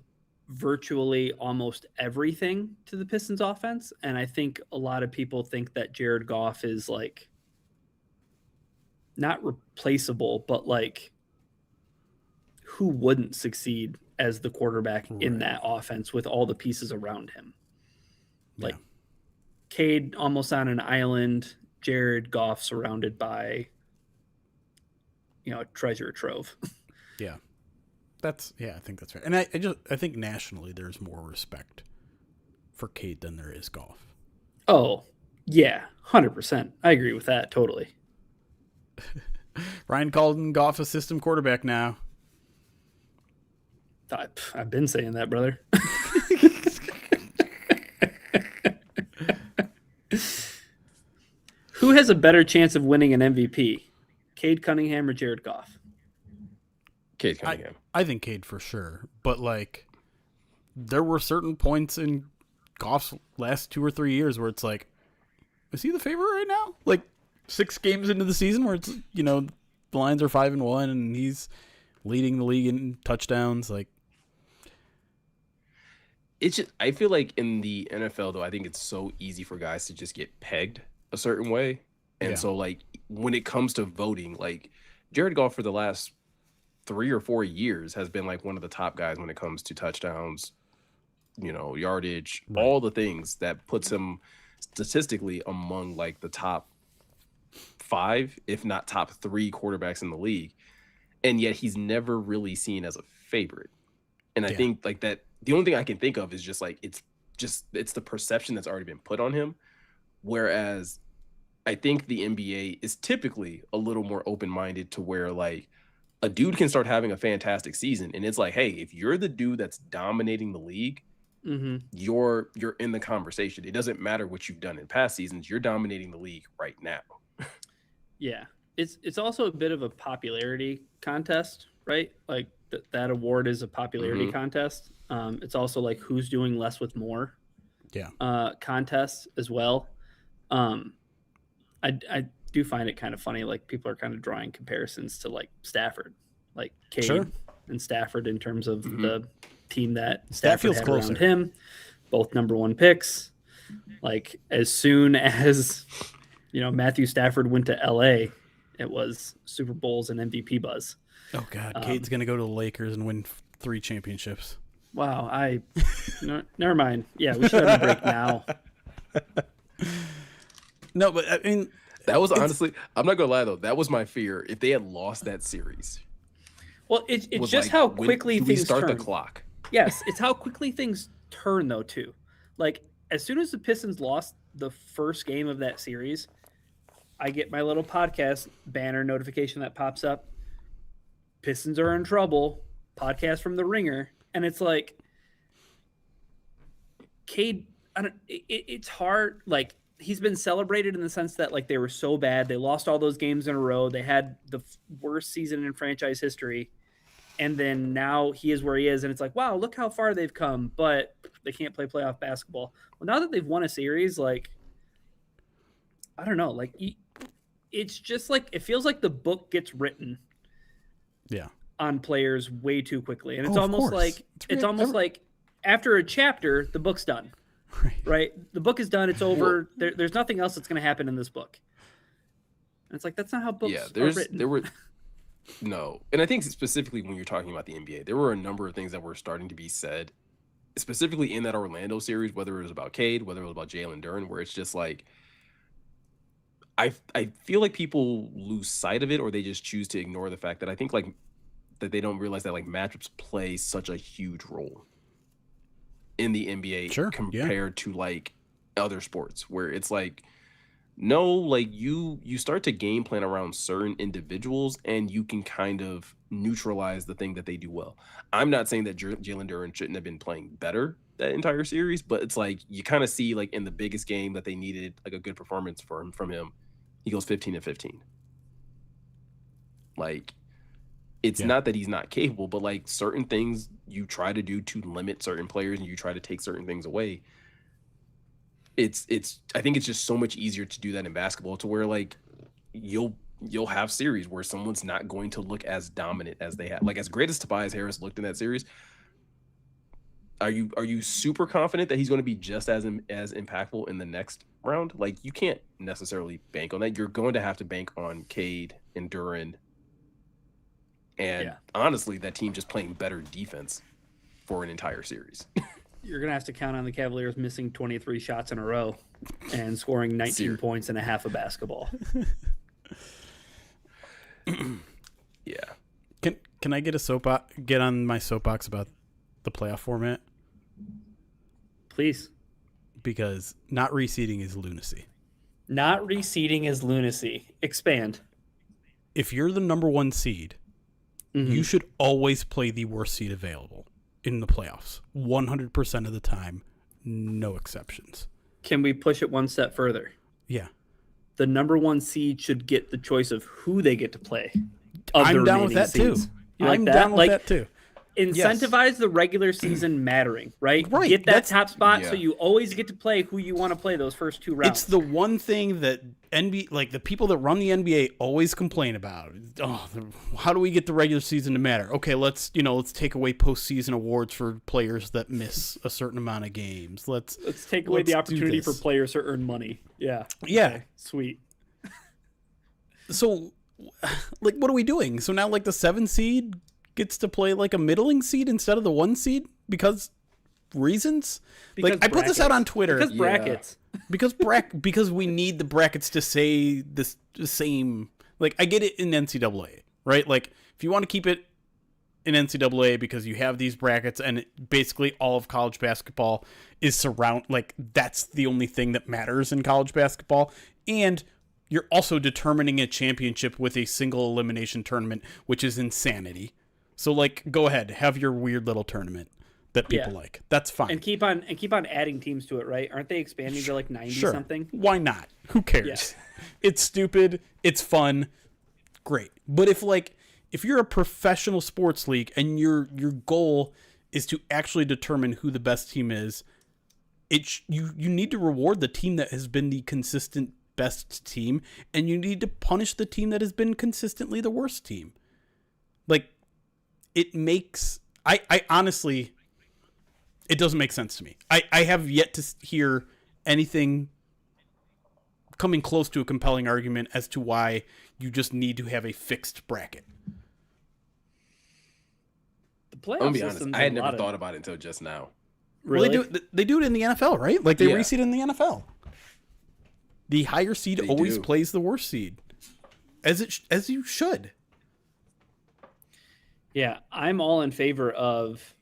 virtually almost everything to the Pistons offense. And I think a lot of people think that Jared Goff is like not replaceable, but like who wouldn't succeed as the quarterback in that offense with all the pieces around him? Like Cade almost on an island, Jared Goff surrounded by a treasure trove. Yeah. I think that's fair. And I think nationally there's more respect for Cade than there is Goff. Oh, yeah, 100%. I agree with that totally. Ryan called Goff a system quarterback now. I've been saying that, brother. Who has a better chance of winning an MVP? Cade Cunningham or Jared Goff? Cade Cunningham. I think Cade for sure. But like there were certain points in Goff's last 2 or 3 years where it's like, is he the favorite right now? Like 6 games into the season where it's, the Lions are 5-1 and he's leading the league in touchdowns. Like, it's just, I feel like in the NFL though, I think it's so easy for guys to just get pegged a certain way. And so like when it comes to voting, like Jared Goff for the last 3 or 4 years has been like one of the top guys when it comes to touchdowns, yardage, all the things that puts him statistically among like the top 5, if not top 3 quarterbacks in the league. And yet he's never really seen as a favorite. And I think like that, the only thing I can think of is just like, it's the perception that's already been put on him. Whereas I think the NBA is typically a little more open-minded to where like a dude can start having a fantastic season. And it's like, hey, if you're the dude that's dominating the league, you're in the conversation. It doesn't matter what you've done in past seasons. You're dominating the league right now. Yeah. It's also a bit of a popularity contest, right? Like that award is a popularity contest. It's also like who's doing less with more contest as well. I do find it kind of funny. Like people are kind of drawing comparisons to like Stafford, like Cade and Stafford in terms of the team that Stafford had around him, both number 1 picks. Like as soon as, Matthew Stafford went to LA, it was Super Bowls and MVP buzz. Oh God. Cade's going to go to the Lakers and win 3 championships. Wow. Never mind. Yeah. We should have a break now. No, but I mean, that was honestly, I'm not gonna lie though, that was my fear if they had lost that series. Well, it's was just like, how when quickly do we things start turn. the clock? Yes, it's how quickly things turn though too. Like as soon as the Pistons lost the first game of that series, I get my little podcast banner notification that pops up. Pistons are in trouble. Podcast from the Ringer, and it's like, Cade. It's hard. Like he's been celebrated in the sense that like they were so bad, they lost all those games in a row. They had the worst season in franchise history, and then now he is where he is, and it's like, wow, look how far they've come, but they can't play playoff basketball. Well, now that they've won a series, like I don't know, like it's just like it feels like the book gets written. Yeah. On players way too quickly, and it's of almost course. like like after a chapter, the book's done. Right? The book is done. It's over. There's nothing else that's going to happen in this book. And it's like that's not how books are written. No, and I think specifically when you're talking about the NBA, there were a number of things that were starting to be said, specifically in that Orlando series, whether it was about Cade, whether it was about Jalen Duren, where it's just like I feel like people lose sight of it, or they just choose to ignore the fact that I think like that they don't realize that like matchups play such a huge role in the NBA compared to like other sports, where it's like, no, like you start to game plan around certain individuals and you can kind of neutralize the thing that they do well. I'm not saying that Jalen Duren shouldn't have been playing better that entire series, but it's like you kind of see like in the biggest game that they needed like a good performance from him, he goes 15-15. Like it's not that he's not capable, but like certain things you try to do to limit certain players and you try to take certain things away. It's I think it's just so much easier to do that in basketball, to where like you'll have series where someone's not going to look as dominant as they have. Like as great as Tobias Harris looked in that series, are you super confident that he's going to be just as impactful in the next round? Like you can't necessarily bank on that. You're going to have to bank on Cade and Duren. And honestly, that team just playing better defense for an entire series. You're going to have to count on the Cavaliers missing 23 shots in a row and scoring 19 points in a half of basketball. Yeah. Can I get on my soapbox about the playoff format? Please. Because not reseeding is lunacy. Not reseeding is lunacy. Expand. If you're the number one seed, you should always play the worst seed available in the playoffs. 100% of the time, no exceptions. Can we push it one step further? Yeah. The number one seed should get the choice of who they get to play. I'm down with that seeds. too. I'm down with that too. Incentivize the regular season mattering, right? Right. Get that top spot so you always get to play who you want to play those first two rounds. It's the one thing that NBA, like the people that run the NBA, always complain about. Oh, how do we get the regular season to matter? Okay, let's take away postseason awards for players that miss a certain amount of games. Let's take away the opportunity for players to earn money. Yeah. Yeah. Okay. Sweet. So, like, what are we doing? So now, like, the 7 seed gets to play like a middling seed instead of the 1 seed because reasons? Because like, I put this out on Twitter. Because brackets. Because we need the brackets to say the same. Like, I get it in NCAA, right? Like, if you want to keep it in NCAA because you have these brackets and basically all of college basketball is like, that's the only thing that matters in college basketball. And you're also determining a championship with a single elimination tournament, which is insanity. So, like, go ahead, have your weird little tournament that people like. That's fine. And keep on adding teams to it, right? Aren't they expanding to like 90 something? Why not? Who cares? Yeah. It's stupid. It's fun. Great. But if you're a professional sports league and your goal is to actually determine who the best team is, you need to reward the team that has been the consistent best team, and you need to punish the team that has been consistently the worst team. Like, it makes I honestly, it doesn't make sense to me. I have yet to hear anything coming close to a compelling argument as to why you just need to have a fixed bracket. The playoff I'm gonna be honest, I had never thought about it until just now. Really? Well, they do it in the NFL, right? Like, they reseed in the NFL. The higher seed always plays the worst seed, as you should. Yeah, I'm all in favor of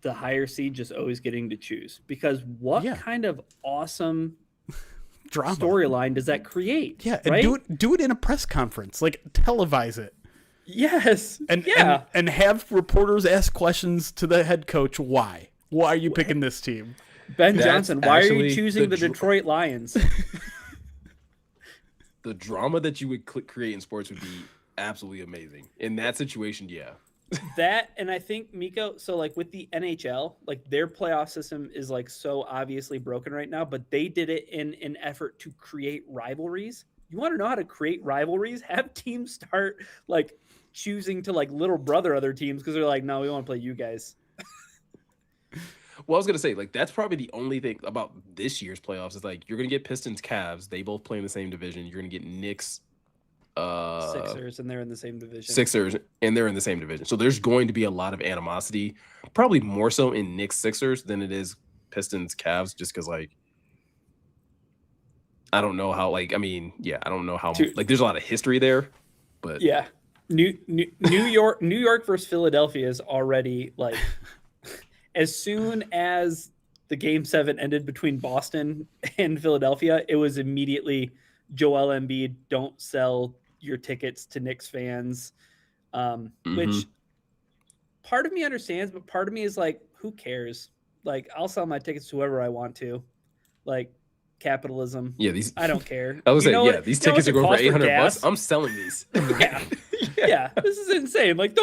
the higher seed just always getting to choose, because what kind of awesome drama storyline does that create? Yeah, and right? do it in a press conference, like televise it. Yes. And have reporters ask questions to the head coach. Why are you picking this team? Ben Johnson, why are you choosing the Detroit Lions? The drama that you would create in sports would be absolutely amazing. In that situation, yeah. That, and I think, Miko, so like with the NHL, like their playoff system is like so obviously broken right now, but they did it in an effort to create rivalries. You want to know how to create rivalries? Have teams start like choosing to like little brother other teams because they're like, no, we want to play you guys. Well, I was gonna say, like, that's probably the only thing about this year's playoffs is like you're gonna get Pistons, Cavs. They both play in the same division. You're gonna get Knicks, Sixers, and they're in the same division. Sixers, and they're in the same division. So there's going to be a lot of animosity, probably more so in Knicks Sixers than it is Pistons Cavs, just because like I don't know how I don't know how like there's a lot of history there, but yeah, New York versus Philadelphia is already like as soon as the Game 7 ended between Boston and Philadelphia, it was immediately Joel Embiid, don't sell your tickets to Knicks fans, which part of me understands, but part of me is like, who cares? Like, I'll sell my tickets to whoever I want to. Like, capitalism. Yeah, I don't care. I was saying, yeah, these tickets are going for $800. I'm selling these. yeah, this is insane. Like,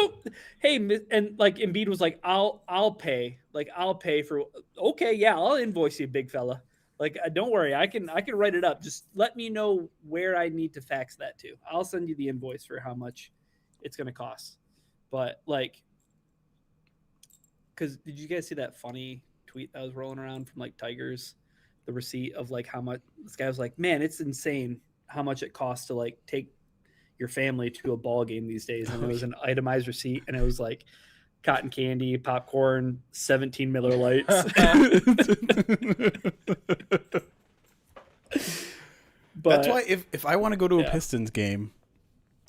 and like Embiid was like, I'll pay. Like, I'll pay for. Okay, yeah, I'll invoice you, big fella. Like, don't worry, I can write it up. Just let me know where I need to fax that to. I'll send you the invoice for how much it's going to cost. But like, because did you guys see that funny tweet that was rolling around from like Tigers? The receipt of like how much this guy was like, man, it's insane how much it costs to like take your family to a ball game these days. And it was an itemized receipt, and it was like cotton candy, popcorn, 17 Miller Lights. But that's why if I want to go to a Pistons game,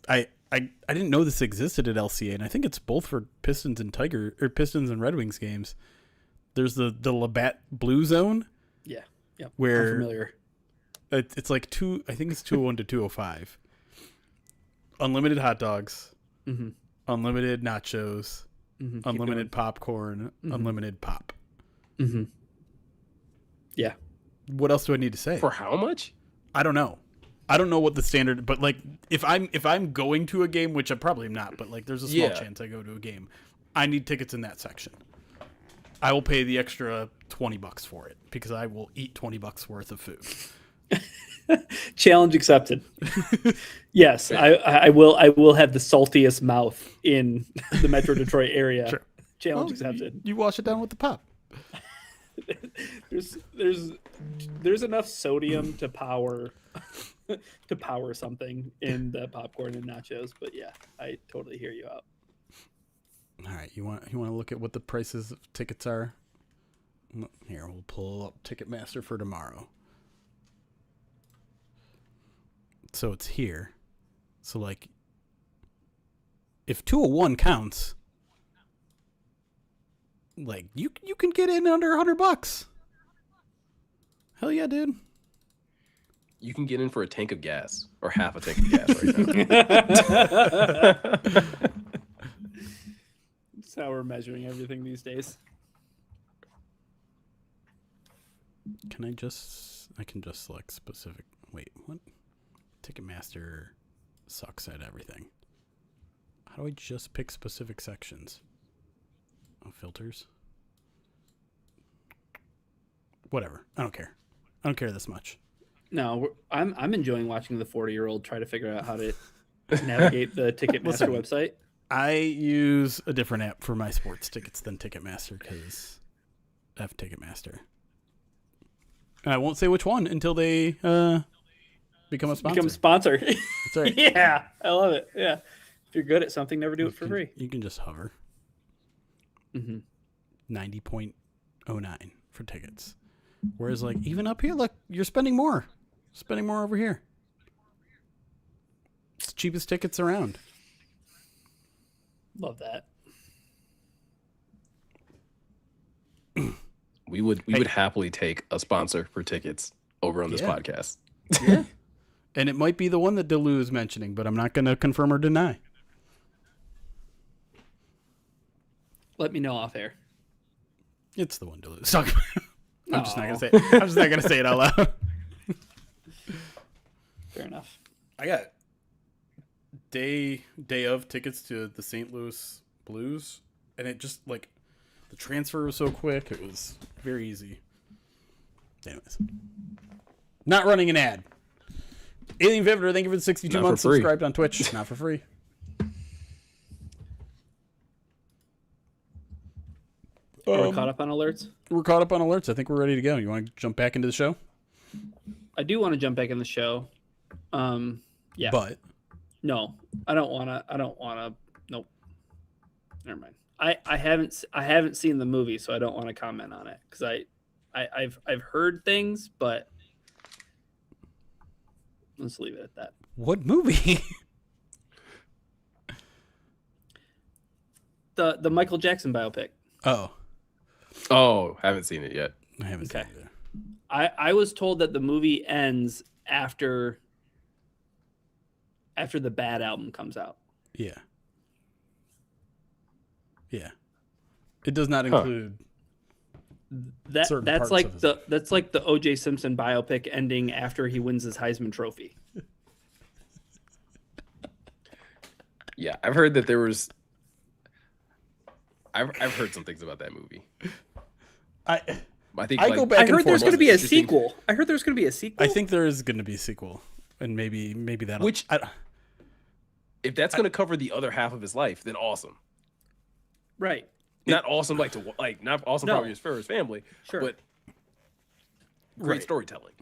I didn't know this existed at LCA, and I think it's both for Pistons and Pistons and Red Wings games. There's the Labatt Blue Zone. Yeah. Yep. Where I'm familiar. It's like I think it's 201 to 205. Unlimited hot dogs, unlimited nachos, unlimited popcorn, unlimited pop. Yeah. What else do I need to say? For how much? I don't know. I don't know what the standard, but like if I'm going to a game, which I probably am not, but like there's a small chance I go to a game, I need tickets in that section. I will pay the extra $20 for it because I will eat $20 worth of food. Challenge accepted. Yes, I will have the saltiest mouth in the Metro Detroit area. Sure. Challenge accepted. You wash it down with the pop. There's enough sodium to power something in the popcorn and nachos, but yeah, I totally hear you out. All right, you want to look at what the prices of tickets are? Here, we'll pull up Ticketmaster for tomorrow. So it's here. So like, if 201 counts, like you can get in under $100. Hell yeah, dude. You can get in for a tank of gas or half a tank of gas right now. That's how we're measuring everything these days. I can just select specific. Wait, what? Ticketmaster sucks at everything. How do I just pick specific sections? Oh, filters. Whatever. I don't care. I don't care this much. No, I'm enjoying watching the 40-year-old try to figure out how to navigate the Ticketmaster website. I use a different app for my sports tickets than Ticketmaster because I have Ticketmaster. And I won't say which one until they become a sponsor. That's right. Yeah, I love it. Yeah. If you're good at something, never do it for free. You can just hover. 90.09 for tickets. Whereas, like, even up here, look, you're spending more. Spending more over here. It's the cheapest tickets around. Love that. We would happily take a sponsor for tickets over on this podcast. Yeah. And it might be the one that Delu is mentioning, but I'm not going to confirm or deny. Let me know off air. It's the one Delu is talking about. I'm just not going to say it. I'm just not going to say it out loud. Fair enough. I got day of tickets to the St. Louis Blues, and it just like the transfer was so quick. It was very easy. Anyways, not running an ad. Alien Vivitor, thank you for the 62 months subscribed on Twitch. Not for free. We're caught up on alerts. We're caught up on alerts. I think we're ready to go. You want to jump back into the show? I do want to jump back in the show. Yeah. But no, I don't want to. Nope. Never mind. I haven't seen the movie, so I don't want to comment on it because I've heard things, but let's leave it at that. What movie? The Michael Jackson biopic. Oh, haven't seen it yet. I haven't seen it either. I was told that the movie ends after the Bad album comes out. Yeah. Yeah. It does not include that's like the O.J. Simpson biopic ending after he wins his Heisman Trophy. Yeah, I've heard that there was. I've heard some things about that movie. I think I go back. I heard there's going to be a sequel. I heard there's going to be a sequel. I think there is going to be a sequel, and maybe that'll. If that's going to cover the other half of his life, then awesome. Right. Not awesome, not awesome probably for his family. Sure. But great storytelling.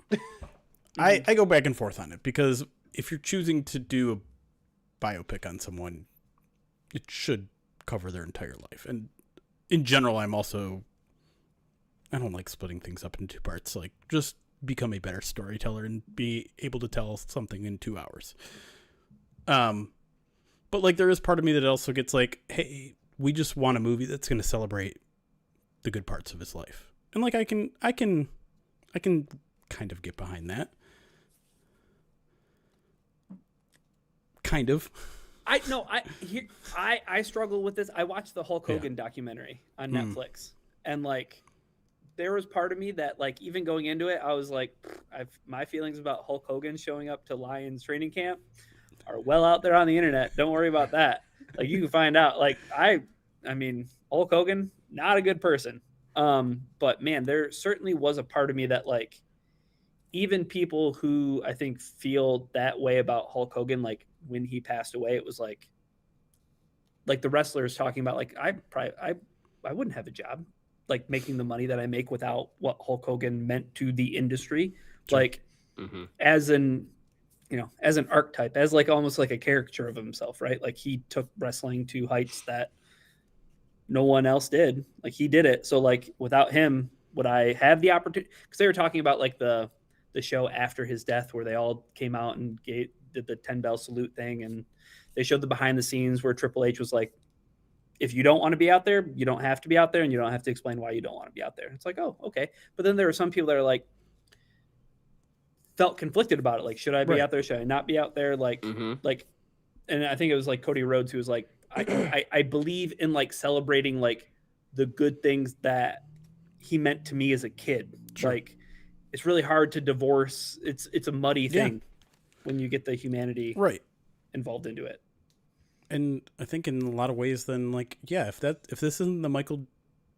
I go back and forth on it because if you're choosing to do a biopic on someone, it should cover their entire life. And in general, I don't like splitting things up into two parts. Like, just become a better storyteller and be able to tell something in 2 hours. But like, there is part of me that also gets like, hey, we just want a movie that's going to celebrate the good parts of his life. And like, I can kind of get behind that. Kind of. I struggle with this. I watched the Hulk Hogan documentary on Netflix, and like, there was part of me that like, even going into it, I was like, my feelings about Hulk Hogan showing up to Lions training camp are well out there on the internet. Don't worry about that. Like, you can find out. Like, I mean, Hulk Hogan, not a good person. But man, there certainly was a part of me that like, even people who I think feel that way about Hulk Hogan, like when he passed away, it was like the wrestlers talking about like, I wouldn't have a job like making the money that I make without what Hulk Hogan meant to the industry. Sure. Like as an archetype, as like almost like a caricature of himself, right? Like, he took wrestling to heights that no one else did. Like, he did it. So like, without him, would I have the opportunity? Because they were talking about like the show after his death where they all came out and did the 10 bell salute thing, and they showed the behind the scenes where Triple H was like, if you don't want to be out there, you don't have to be out there, and you don't have to explain why you don't want to be out there. It's like, oh, okay. But then there were some people that are like, felt conflicted about it. Like, should I be out there? Should I not be out there? Like, like, and I think it was like Cody Rhodes who was like, I believe in like celebrating like the good things that he meant to me as a kid. Sure. Like, it's really hard to divorce. It's a muddy thing when you get the humanity involved into it. And I think in a lot of ways, then like, yeah, if this isn't the Michael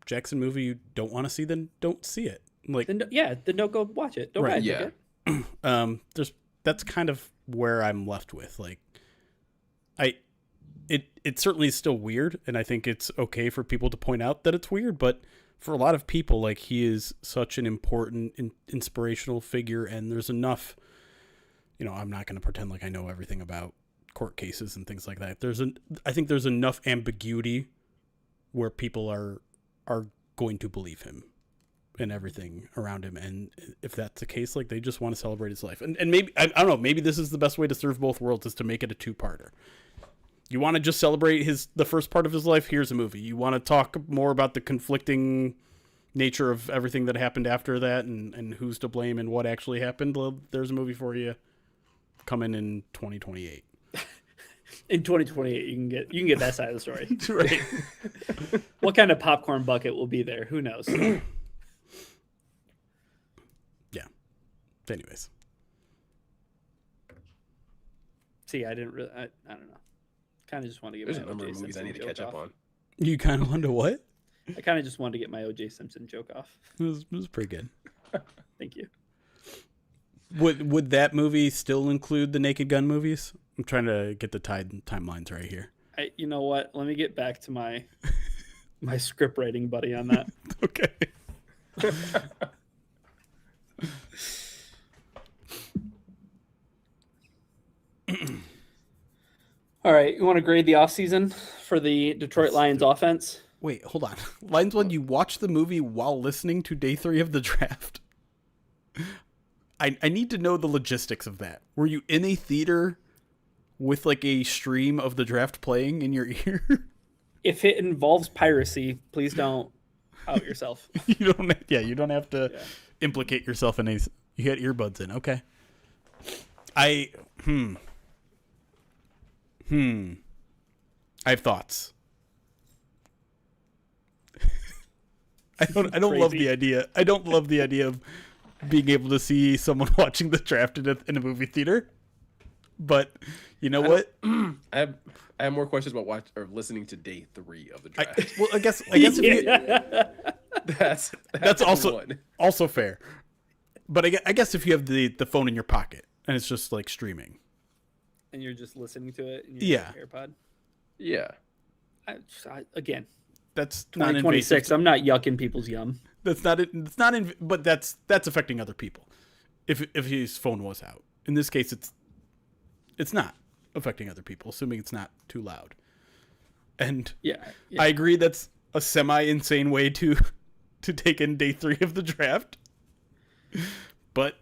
Jackson movie you don't want to see, then don't see it. Like, then don't go watch it. Don't buy a ticket. That's kind of where I'm left with. Like, it certainly is still weird, and I think it's okay for people to point out that it's weird, but for a lot of people, like, he is such an important, inspirational figure, and there's enough, I'm not going to pretend like I know everything about court cases and things like that. I think there's enough ambiguity where people are going to believe him and everything around him, and if that's the case, like, they just want to celebrate his life, and maybe I don't know, maybe this is the best way to serve both worlds, is to make it a two-parter. You want to just celebrate the first part of his life? Here's a movie. You want to talk more about the conflicting nature of everything that happened after that and who's to blame and what actually happened? Well, there's a movie for you coming in 2028. In 2028, you can get that side of the story. Right. What kind of popcorn bucket will be there? Who knows? Yeah. Anyways. See, I didn't really. I don't know. Kind of just want to get There's my a number O.J. of movies I Simpson need to joke catch up off. on. You kind of wonder what? I kind of just wanted to get my O.J. Simpson joke off. It was pretty good. Thank you. Would that movie still include the Naked Gun movies? I'm trying to get the timelines right here. You know what? Let me get back to my script writing buddy on that. Okay. All right, you want to grade the offseason for the Detroit Lions offense? Wait, hold on. Lines one, you watched the movie while listening to day 3 of the draft. I need to know the logistics of that. Were you in a theater with like a stream of the draft playing in your ear? If it involves piracy, please don't out yourself. You don't have to implicate yourself in any. You had earbuds in. Okay. I have thoughts. I don't love the idea. I don't love the idea of being able to see someone watching the draft in a movie theater. But you know what? I have more questions about listening to day 3 of the draft. I guess if you, that's also fair. But I guess if you have the phone in your pocket and it's just like streaming, and you're just listening to it in your AirPod. Yeah. Again, that's 2026. I'm not yucking people's yum. But that's affecting other people. If his phone was out, in this case, it's not affecting other people, assuming it's not too loud. And I agree that's a semi-insane way to take in day 3 of the draft. But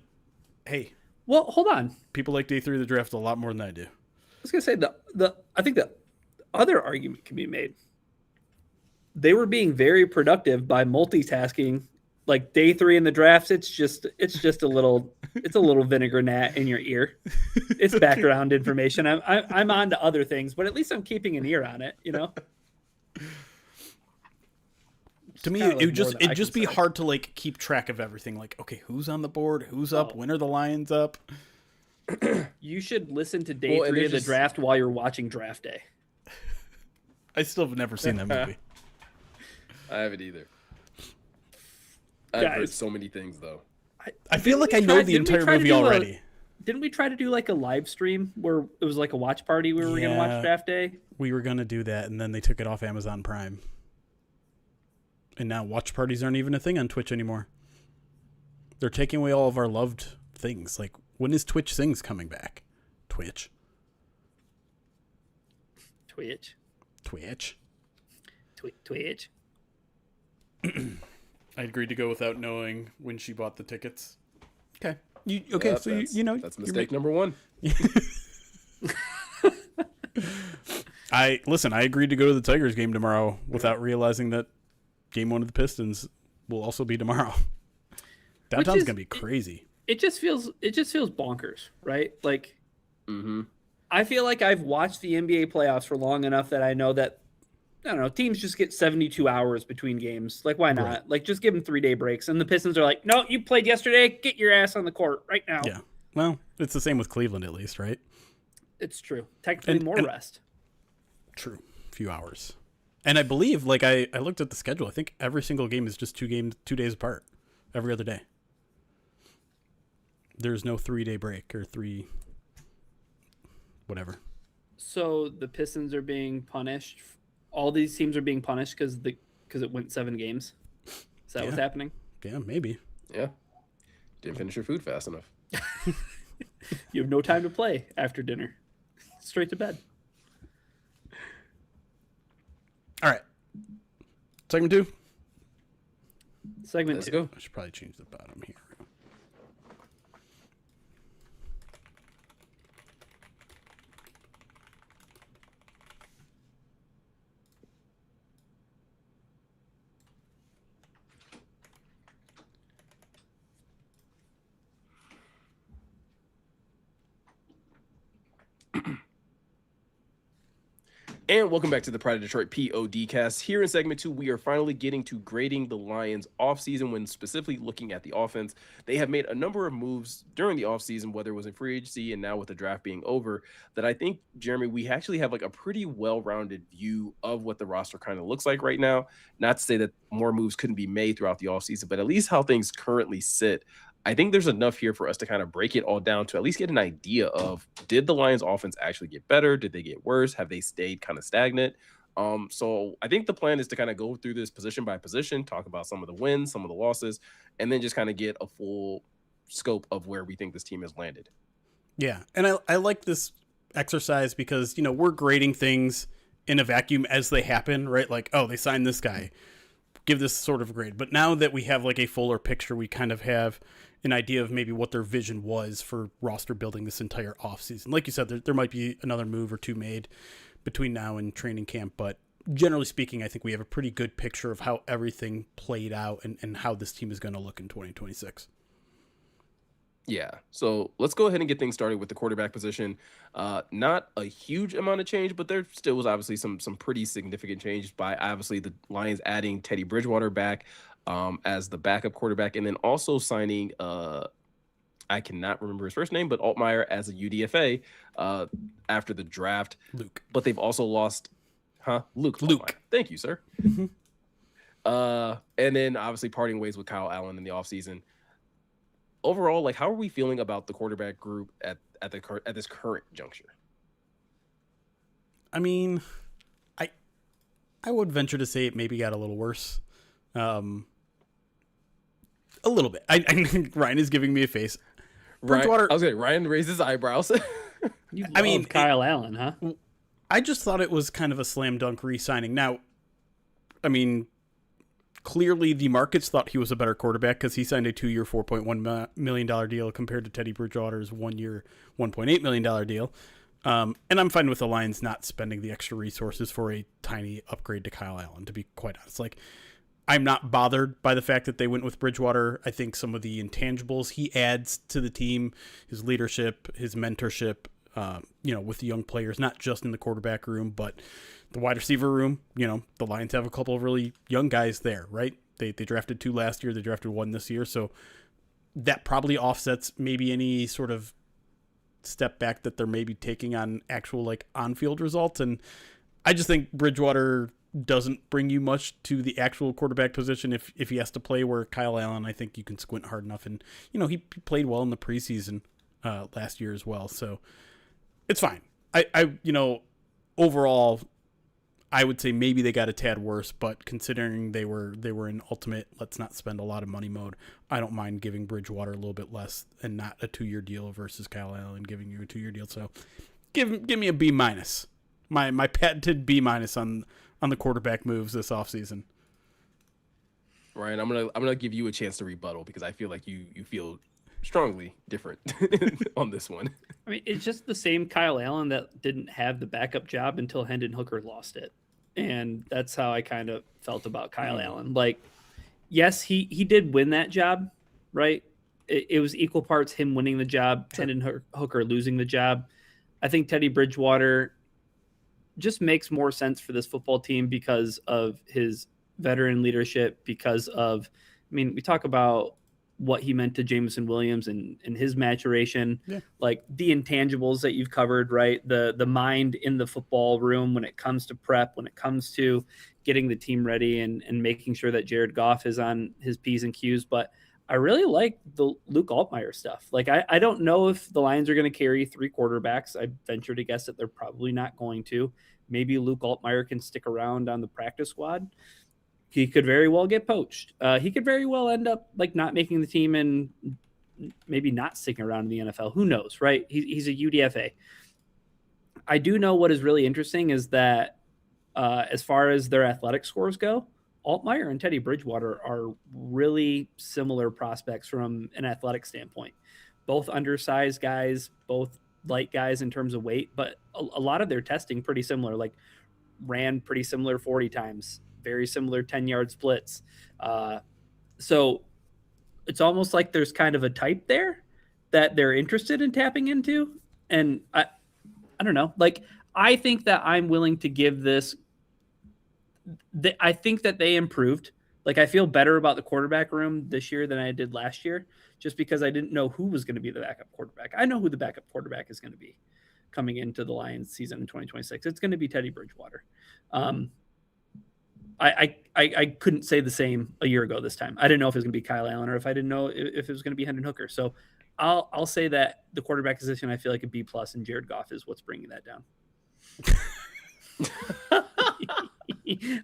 hey, well, hold on. People like day 3 of the draft a lot more than I do. I was gonna say I think the other argument can be made. They were being very productive by multitasking. Like day 3 in the drafts, it's just a little vinegar gnat in your ear. It's background information. I'm on to other things, but at least I'm keeping an ear on it. You know. To me, it'd just be hard to like keep track of everything. Like, okay, who's on the board? Who's up? When are the Lions up? You should listen to day 3 of the draft while you're watching draft day. I still have never seen that movie. I haven't either. I've heard so many things though. I feel like I know the entire movie already. Didn't we try to do like a live stream where it was like a watch party where we were going to watch draft day? We were going to do that, and then they took it off Amazon Prime. And now watch parties aren't even a thing on Twitch anymore. They're taking away all of our loved things. Like, when is Twitch Sings coming back? Twitch. I agreed to go without knowing when she bought the tickets. Okay. You know. That's mistake number 1. I agreed to go to the Tigers game tomorrow without realizing that game 1 of the Pistons will also be tomorrow. Downtown's going to be crazy. It just feels bonkers, right? Like, I feel like I've watched the NBA playoffs for long enough that I know that, I don't know, teams just get 72 hours between games. Like, why not? Right. Like, just give them 3-day breaks. And the Pistons are like, no, you played yesterday. Get your ass on the court right now. Yeah. Well, it's the same with Cleveland, at least, right? It's true. Technically more rest. True. A few hours. And I believe, like, I looked at the schedule. I think every single game is just 2 days apart. Every other day. There's no 3-day break or 3 whatever. So the Pistons are being punished. All these teams are being punished because it went 7 games. Is that what's happening? Yeah, maybe. Yeah. Didn't finish your food fast enough. You have no time to play after dinner. Straight to bed. All right. Segment 2. Let's go. I should probably change the bottom here. And welcome back to the Pride of Detroit PODcast. Here in segment 2, we are finally getting to grading the Lions offseason when specifically looking at the offense. They have made a number of moves during the offseason, whether it was in free agency and now with the draft being over, that I think, Jeremy, we actually have like a pretty well-rounded view of what the roster kind of looks like right now. Not to say that more moves couldn't be made throughout the offseason, but at least how things currently sit. I think there's enough here for us to kind of break it all down to at least get an idea of, did the Lions offense actually get better? Did they get worse? Have they stayed kind of stagnant? So I think the plan is to kind of go through this position by position, talk about some of the wins, some of the losses, and then just kind of get a full scope of where we think this team has landed. Yeah. And I like this exercise because, we're grading things in a vacuum as they happen, right? Like, oh, they signed this guy, give this sort of grade. But now that we have like a fuller picture, we kind of have an idea of maybe what their vision was for roster building this entire offseason. Like you said, there might be another move or two made between now and training camp, but generally speaking, I think we have a pretty good picture of how everything played out and how this team is going to look in 2026. Yeah, so let's go ahead and get things started with the quarterback position. Not a huge amount of change, but there still was obviously some pretty significant change by obviously the Lions adding Teddy Bridgewater back as the backup quarterback, and then also signing I cannot remember his first name, but Altmaier as a UDFA after the draft. Luke. But they've also lost, Luke. Altmaier. Thank you, sir. Mm-hmm. And then obviously parting ways with Kyle Allen in the offseason. Overall, like, how are we feeling about the quarterback group at this current juncture? I mean, I would venture to say it maybe got a little worse. A little bit. Ryan is giving me a face. Bridgewater. I was saying Ryan raised his eyebrows. I mean, Kyle Allen, huh? I just thought it was kind of a slam dunk re-signing. Now, I mean, clearly the markets thought he was a better quarterback because he signed a 2-year, $4.1 million deal compared to Teddy Bridgewater's 1-year, $1.8 million deal. And I'm fine with the Lions not spending the extra resources for a tiny upgrade to Kyle Allen, to be quite honest. Like, I'm not bothered by the fact that they went with Bridgewater. I think some of the intangibles he adds to the team, his leadership, his mentorship, with the young players, not just in the quarterback room, but the wide receiver room. The Lions have a couple of really young guys there, right? They drafted 2 last year. They drafted 1 this year. So that probably offsets maybe any sort of step back that they're maybe taking on actual like on-field results. And I just think Bridgewater doesn't bring you much to the actual quarterback position if he has to play, where Kyle Allen, I think you can squint hard enough. And, he played well in the preseason last year as well. So it's fine. Overall, I would say maybe they got a tad worse, but considering they were in ultimate let's not spend a lot of money mode, I don't mind giving Bridgewater a little bit less and not a 2-year deal versus Kyle Allen giving you a 2-year deal. So give me a B-. My patented B- on the quarterback moves this offseason. Ryan, I'm gonna give you a chance to rebuttal because I feel like you feel strongly different on this one. I mean, it's just the same Kyle Allen that didn't have the backup job until Hendon Hooker lost it. And that's how I kind of felt about Kyle Allen. Like, yes, he did win that job, right? It was equal parts him winning the job, sure. Hendon Hooker losing the job. I think Teddy Bridgewater just makes more sense for this football team because of his veteran leadership, because of, we talk about what he meant to Jameson Williams and his maturation, like the intangibles that you've covered, right? The mind in the football room when it comes to prep, when it comes to getting the team ready and making sure that Jared Goff is on his P's and Q's. But I really like the Luke Altmaier stuff. Like, I don't know if the Lions are going to carry 3 quarterbacks. I venture to guess that they're probably not going to. Maybe Luke Altmaier can stick around on the practice squad. He could very well get poached. He could very well end up like not making the team and maybe not sticking around in the NFL. Who knows, right? He's a UDFA. I do know what is really interesting is that as far as their athletic scores go, Altmaier and Teddy Bridgewater are really similar prospects from an athletic standpoint. Both undersized guys, both light guys in terms of weight, but a lot of their testing pretty similar, like ran pretty similar 40 times, very similar 10-yard splits. So it's almost like there's kind of a type there that they're interested in tapping into. And I don't know, like I think that I'm willing to give this. I think that they improved. Like, I feel better about the quarterback room this year than I did last year, just because I didn't know who was going to be the backup quarterback. I know who the backup quarterback is going to be coming into the Lions season in 2026. It's going to be Teddy Bridgewater. I couldn't say the same a year ago this time. I didn't know if it was going to be Kyle Allen or if I didn't know if it was going to be Hendon Hooker. So I'll say that the quarterback position, I feel like a B+, and Jared Goff is what's bringing that down.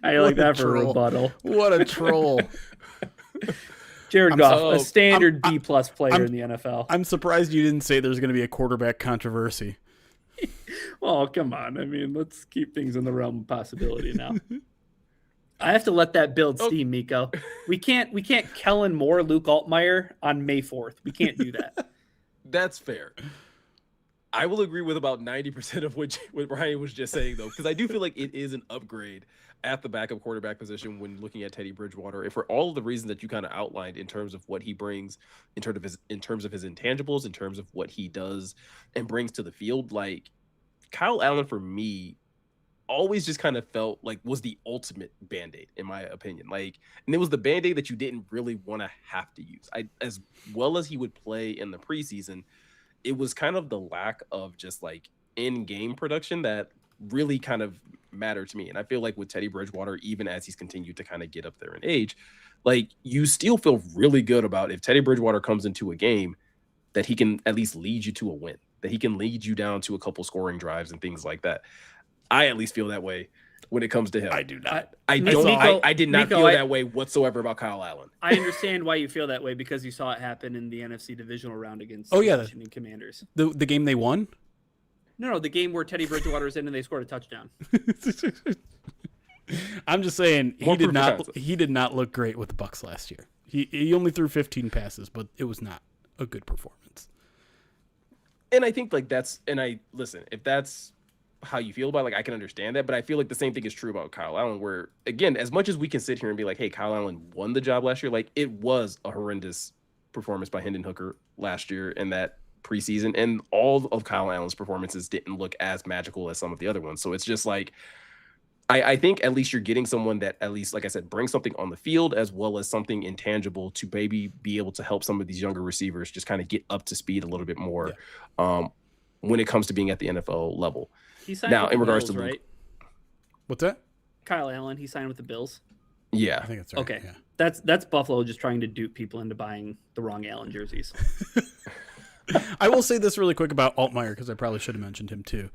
I like that for a rebuttal. What a troll. Jared Goff, a standard B+ player in the NFL. I'm surprised you didn't say there's going to be a quarterback controversy. Oh, come on. I mean, let's keep things in the realm of possibility now. I have to let that build steam, Miko. We can't Kellen Moore Luke Altmaier on May 4th. We can't do that. That's fair. I will agree with about 90% of what Ryan was just saying, though, because I do feel like it is an upgrade at the backup quarterback position when looking at Teddy Bridgewater. And for all of the reasons that you kind of outlined in terms of what he brings, in terms of his intangibles, in terms of what he does and brings to the field, like Kyle Allen for me always just kind of felt like was the ultimate Band-Aid, in my opinion. Like, and it was the Band-Aid that you didn't really want to have to use. As well as he would play in the preseason, it was kind of the lack of just like in-game production that really kind of mattered to me. And I feel like with Teddy Bridgewater, even as he's continued to kind of get up there in age, like you still feel really good about if Teddy Bridgewater comes into a game that he can at least lead you to a win, that he can lead you down to a couple scoring drives and things like that. I at least feel that way when it comes to him. I do not. I did not feel that way whatsoever about Kyle Allen. I understand why you feel that way because you saw it happen in the NFC divisional round against the Washington Commanders. The game they won? No, the game where Teddy Bridgewater was in and they scored a touchdown. I'm just saying he did not look great with the Bucs last year. He only threw 15 passes, but it was not a good performance. And I think like if that's how you feel about it, like I can understand that, but I feel like the same thing is true about Kyle Allen, where again, as much as we can sit here and be like, hey, Kyle Allen won the job last year, like it was a horrendous performance by Hendon Hooker last year in that preseason, and all of Kyle Allen's performances didn't look as magical as some of the other ones. So it's just like I think at least you're getting someone that at least, like I said, brings something on the field as well as something intangible to maybe be able to help some of these younger receivers just kind of get up to speed a little bit more when it comes to being at the NFL level. He signed now, with in the regards Bills, to right? What's that? Kyle Allen, he signed with the Bills. Yeah, I think that's right. Okay, yeah. That's Buffalo just trying to dupe people into buying the wrong Allen jerseys. I will say this really quick about Altmaier because I probably should have mentioned him too.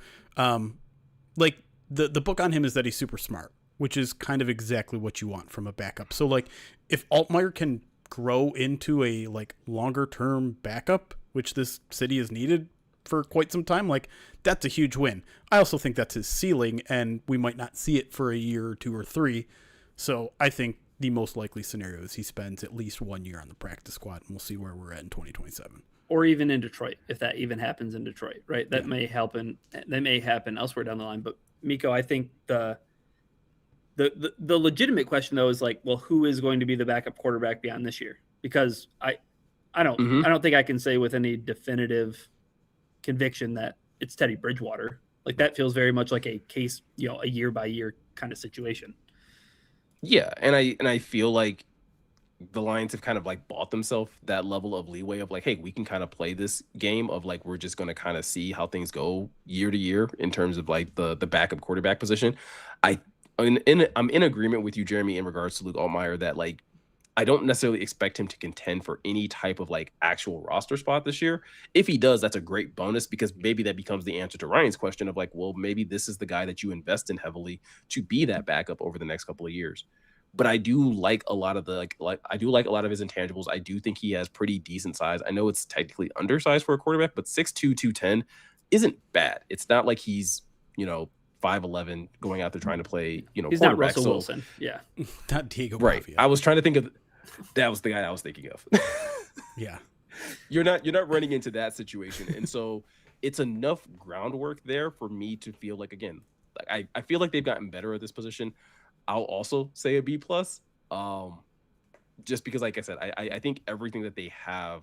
Like the book on him is that he's super smart, which is kind of exactly what you want from a backup. So like if Altmaier can grow into a like longer term backup, which this city has needed for quite some time, like that's a huge win. I also think that's his ceiling, and we might not see it for a year or 2 or 3. So I think the most likely scenario is he spends at least 1 year on the practice squad, and we'll see where we're at in 2027. Or even in Detroit, if that even happens in Detroit, right? That may happen. That may happen elsewhere down the line. But Miko, I think the legitimate question though is like, well, who is going to be the backup quarterback beyond this year? Because I don't think I can say with any definitive conviction that it's Teddy Bridgewater. Like that feels very much like a case, a year by year kind of situation. Yeah, and I feel like the Lions have kind of like bought themselves that level of leeway of like, hey, we can kind of play this game of like we're just going to kind of see how things go year to year in terms of like the backup quarterback position. I'm in agreement with you, Jeremy, in regards to Luke Altmaier that like I don't necessarily expect him to contend for any type of like actual roster spot this year. If he does, that's a great bonus because maybe that becomes the answer to Ryan's question of like, well, maybe this is the guy that you invest in heavily to be that backup over the next couple of years. But I do like a lot of the I do like a lot of his intangibles. I do think he has pretty decent size. I know it's technically undersized for a quarterback, but 6'2", 210 isn't bad. It's not like he's 5'11" going out there trying to play he's not Russell Wilson. Yeah, not Diego. Right. Mafia. I was trying to think of that was the guy I was thinking of. Yeah, you're not running into that situation, and so it's enough groundwork there for me to feel like again, like I feel like they've gotten better at this position. I'll also say a B+, just because, like I said, I think everything that they have,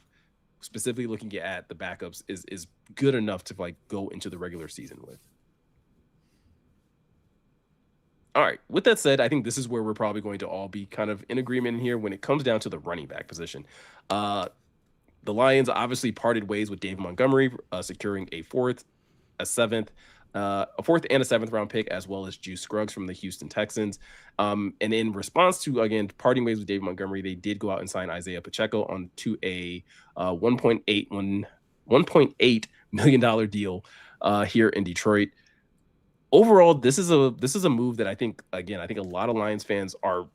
specifically looking at the backups, is good enough to like go into the regular season with. All right. With that said, I think this is where we're probably going to all be kind of in agreement here when it comes down to the running back position. Uh, the Lions obviously parted ways with David Montgomery, securing a fourth and a seventh round pick, as well as Juice Scruggs from the Houston Texans. And in response to, again, parting ways with David Montgomery, they did go out and sign Isaiah Pacheco onto a $1.8 million deal here in Detroit. Overall, this is a move that I think a lot of Lions fans are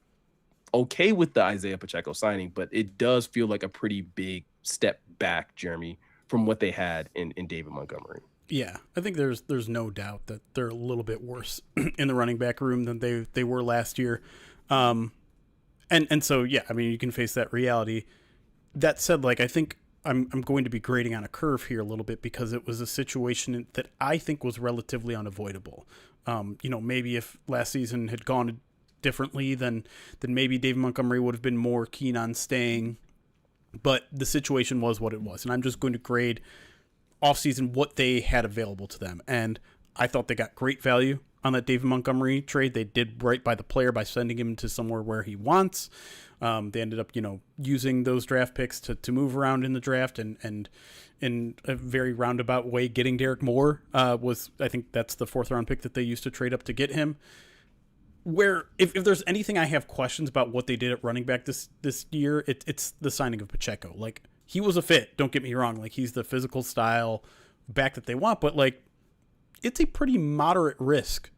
okay with the Isaiah Pacheco signing, but it does feel like a pretty big step back, Jeremy, from what they had in David Montgomery. Yeah, I think there's no doubt that they're a little bit worse in the running back room than they were last year. And so, yeah, I mean, you can face that reality. That said, like, I think I'm going to be grading on a curve here a little bit because it was a situation that I think was relatively unavoidable. Maybe if last season had gone differently, then maybe David Montgomery would have been more keen on staying. But the situation was what it was. And I'm just going to grade offseason what they had available to them. And I thought they got great value on that David Montgomery trade. They did right by the player by sending him to somewhere where he wants. They ended up, using those draft picks to move around in the draft and in a very roundabout way, getting Derek Moore was, I think that's the fourth round pick that they used to trade up to get him. Where if there's anything I have questions about what they did at running back this year, it's the signing of Pacheco. Like, he was a fit, don't get me wrong. Like, he's the physical style back that they want, but like, it's a pretty moderate risk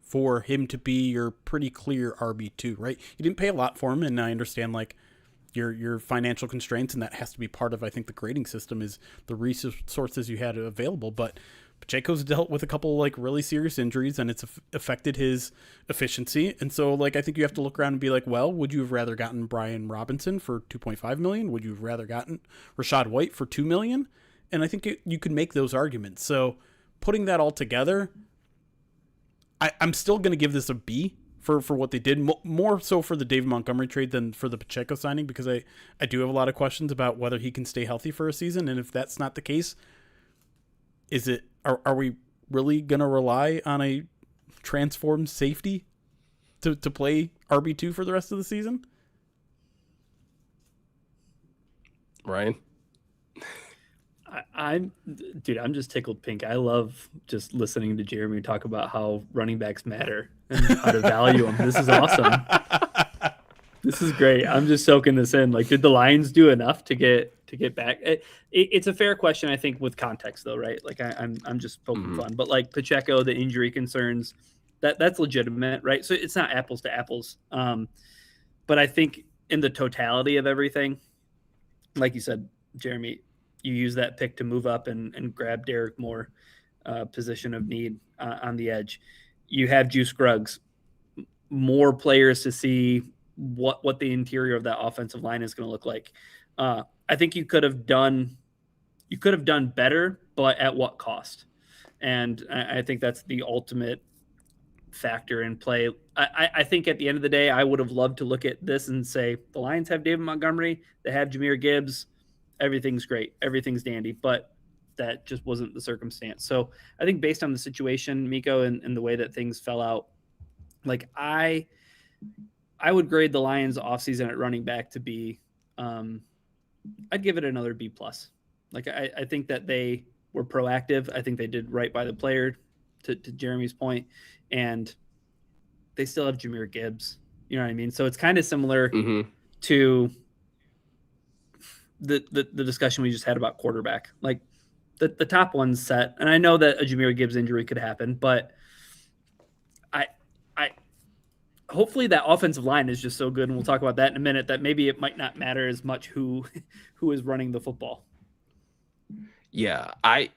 for him to be your pretty clear RB2, right? You didn't pay a lot for him, and I understand like your financial constraints, and that has to be part of, I think, the grading system is the resources you had available. But Pacheco's dealt with a couple like really serious injuries, and it's affected his efficiency. And so like, I think you have to look around and be like, well, would you have rather gotten Brian Robinson for $2.5 million? Would you have rather gotten Rachaad White for $2 million? And I think you could make those arguments. So putting that all together, I'm still going to give this a B for what they did, more so for the David Montgomery trade than for the Pacheco signing, because I do have a lot of questions about whether he can stay healthy for a season. And if that's not the case, are we really going to rely on a transformed safety to play RB2 for the rest of the season? Ryan? I'm just tickled pink. I love just listening to Jeremy talk about how running backs matter and how to value them. This is awesome. This is great. I'm just soaking this in. Like, did the Lions do enough to get back? It's a fair question, I think, with context, though, right? Like, I'm just poking fun, but like Pacheco, the injury concerns, that's legitimate, right? So it's not apples to apples. But I think in the totality of everything, like you said, Jeremy, you use that pick to move up and grab Derek Moore, position of need on the edge. You have Juice Scruggs, more players to see what the interior of that offensive line is going to look like. I think you could have done better, but at what cost? And I think that's the ultimate factor in play. I think at the end of the day, I would have loved to look at this and say the Lions have David Montgomery, they have Jahmyr Gibbs, everything's great, everything's dandy, but that just wasn't the circumstance. So I think based on the situation, Miko, and the way that things fell out, like I would grade the Lions offseason at running back to be, I'd give it another B+. Like I think that they were proactive. I think they did right by the player, to Jeremy's point, and they still have Jahmyr Gibbs. You know what I mean? So it's kind of similar to the discussion we just had about quarterback. Like the top one's set, and I know that a Jahmyr Gibbs injury could happen, but I hopefully that offensive line is just so good, and we'll talk about that in a minute, that maybe it might not matter as much who is running the football. Yeah, I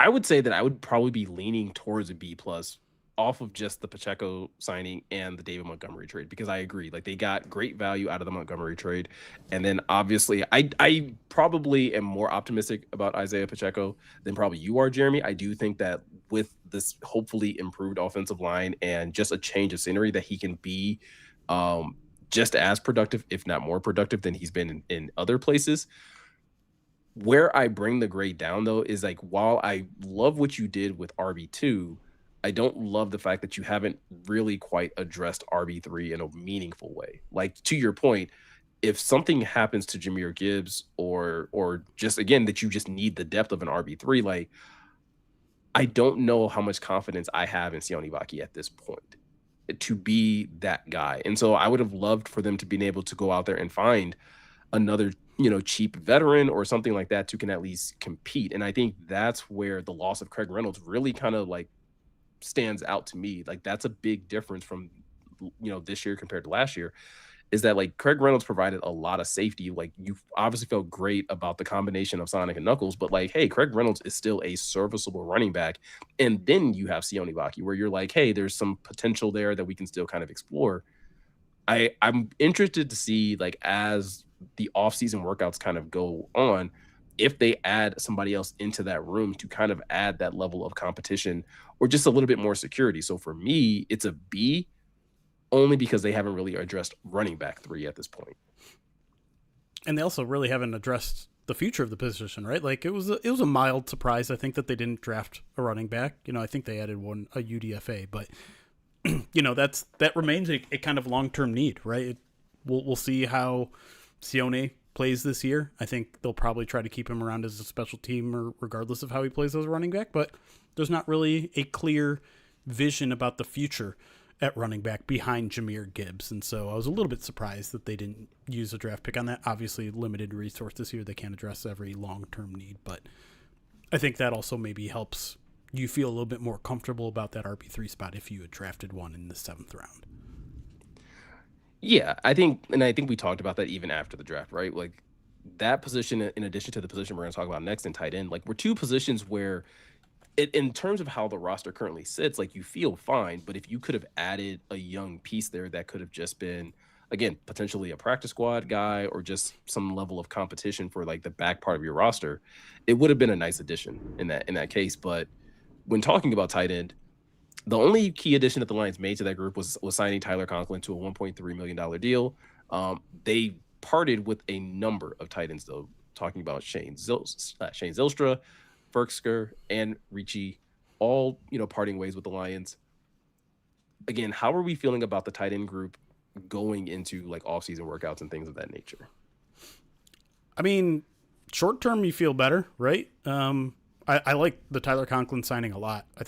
would say that I would probably be leaning towards a B+ off of just the Pacheco signing and the David Montgomery trade, because I agree, like they got great value out of the Montgomery trade. And then obviously I probably am more optimistic about Isaiah Pacheco than probably you are, Jeremy. I do think that with this hopefully improved offensive line and just a change of scenery, that he can be just as productive, if not more productive, than he's been in other places. Where I bring the grade down, though, is like, while I love what you did with RB2, I don't love the fact that you haven't really quite addressed RB3 in a meaningful way. Like, to your point, if something happens to Jahmyr Gibbs, or just again that you just need the depth of an RB3, like I don't know how much confidence I have in Sione Vaki at this point to be that guy. And so I would have loved for them to be able to go out there and find another, cheap veteran or something like that, to can at least compete. And I think that's where the loss of Craig Reynolds really kind of like stands out to me. Like, that's a big difference from this year compared to last year, is that like Craig Reynolds provided a lot of safety. Like, you obviously felt great about the combination of Sonic and Knuckles, but like, hey, Craig Reynolds is still a serviceable running back. And then you have Sione Vaki, where you're like, hey, there's some potential there that we can still kind of explore. I'm interested to see, like, as the offseason workouts kind of go on, if they add somebody else into that room to kind of add that level of competition or just a little bit more security. So for me, it's a B, only because they haven't really addressed running back 3 at this point. And they also really haven't addressed the future of the position, right? Like, it was a mild surprise, I think, that they didn't draft a running back. I think they added a UDFA, but that remains a kind of long-term need, right? We'll see how Sione plays this year. I think they'll probably try to keep him around as a special teamer regardless of how he plays as a running back, but there's not really a clear vision about the future at running back behind Jahmyr Gibbs. And so I was a little bit surprised that they didn't use a draft pick on that. Obviously, limited resource this year. They can't address every long-term need, but I think that also maybe helps you feel a little bit more comfortable about that RB3 spot if you had drafted one in the 7th round. Yeah, I think we talked about that even after the draft, right? Like, that position, in addition to the position we're going to talk about next in tight end, like, were two positions where, in terms of how the roster currently sits, like, you feel fine. But if you could have added a young piece there that could have just been, again, potentially a practice squad guy or just some level of competition for like the back part of your roster, it would have been a nice addition in that case. But when talking about tight end, the only key addition that the Lions made to that group was signing Tyler Conklin to a $1.3 million deal. They parted with a number of tight ends, though, talking about Shane Zylstra, Ferksker, and Ricci, all, parting ways with the Lions. Again, how are we feeling about the tight end group going into like off-season workouts and things of that nature? I mean, short term, you feel better, right? I like the Tyler Conklin signing a lot. I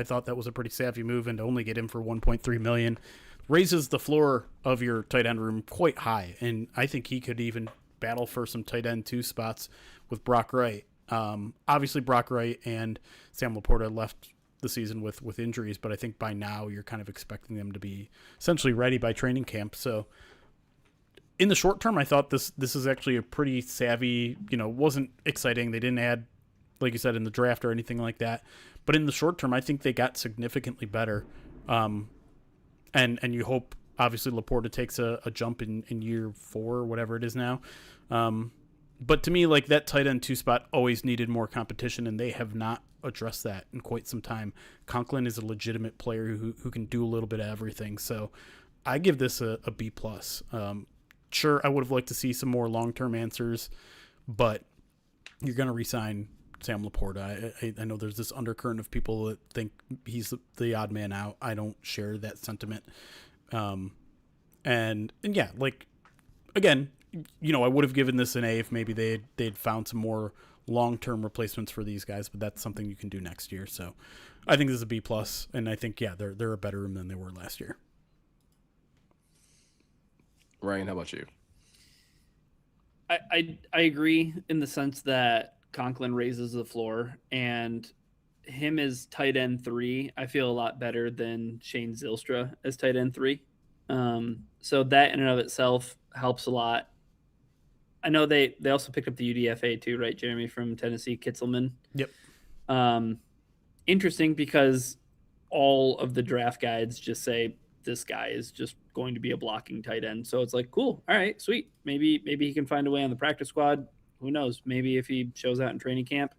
thought that was a pretty savvy move, and to only get him for $1.3 million raises the floor of your tight end room quite high. And I think he could even battle for some tight end 2 spots with Brock Wright. Obviously, Brock Wright and Sam Laporta left the season with injuries, but I think by now you're kind of expecting them to be essentially ready by training camp. So in the short term, I thought this is actually a pretty savvy, wasn't exciting. They didn't add, like you said, in the draft or anything like that. But in the short term, I think they got significantly better. And you hope, obviously, Laporta takes a jump in year 4 or whatever it is now. But to me, like, that tight end 2 spot always needed more competition, and they have not addressed that in quite some time. Conklin is a legitimate player who can do a little bit of everything. So I give this a B+. Sure, I would have liked to see some more long-term answers, but you're going to re-sign Sam Laporta. I know there's this undercurrent of people that think he's the odd man out. I don't share that sentiment. And yeah, like, again, I would have given this an A if maybe they'd found some more long-term replacements for these guys, but that's something you can do next year. So I think this is a B+, and I think, yeah, they're a better room than they were last year. Ryan, how about you? I agree in the sense that Conklin raises the floor, and him as tight end 3, I feel a lot better than Shane Zylstra as tight end 3. So that in and of itself helps a lot. I know they also picked up the UDFA too, right, Jeremy, from Tennessee, Kitzelman? Yep. Interesting, because all of the draft guides just say this guy is just going to be a blocking tight end. So it's like, cool. All right, sweet. Maybe he can find a way on the practice squad. Who knows? Maybe if he shows out in training camp,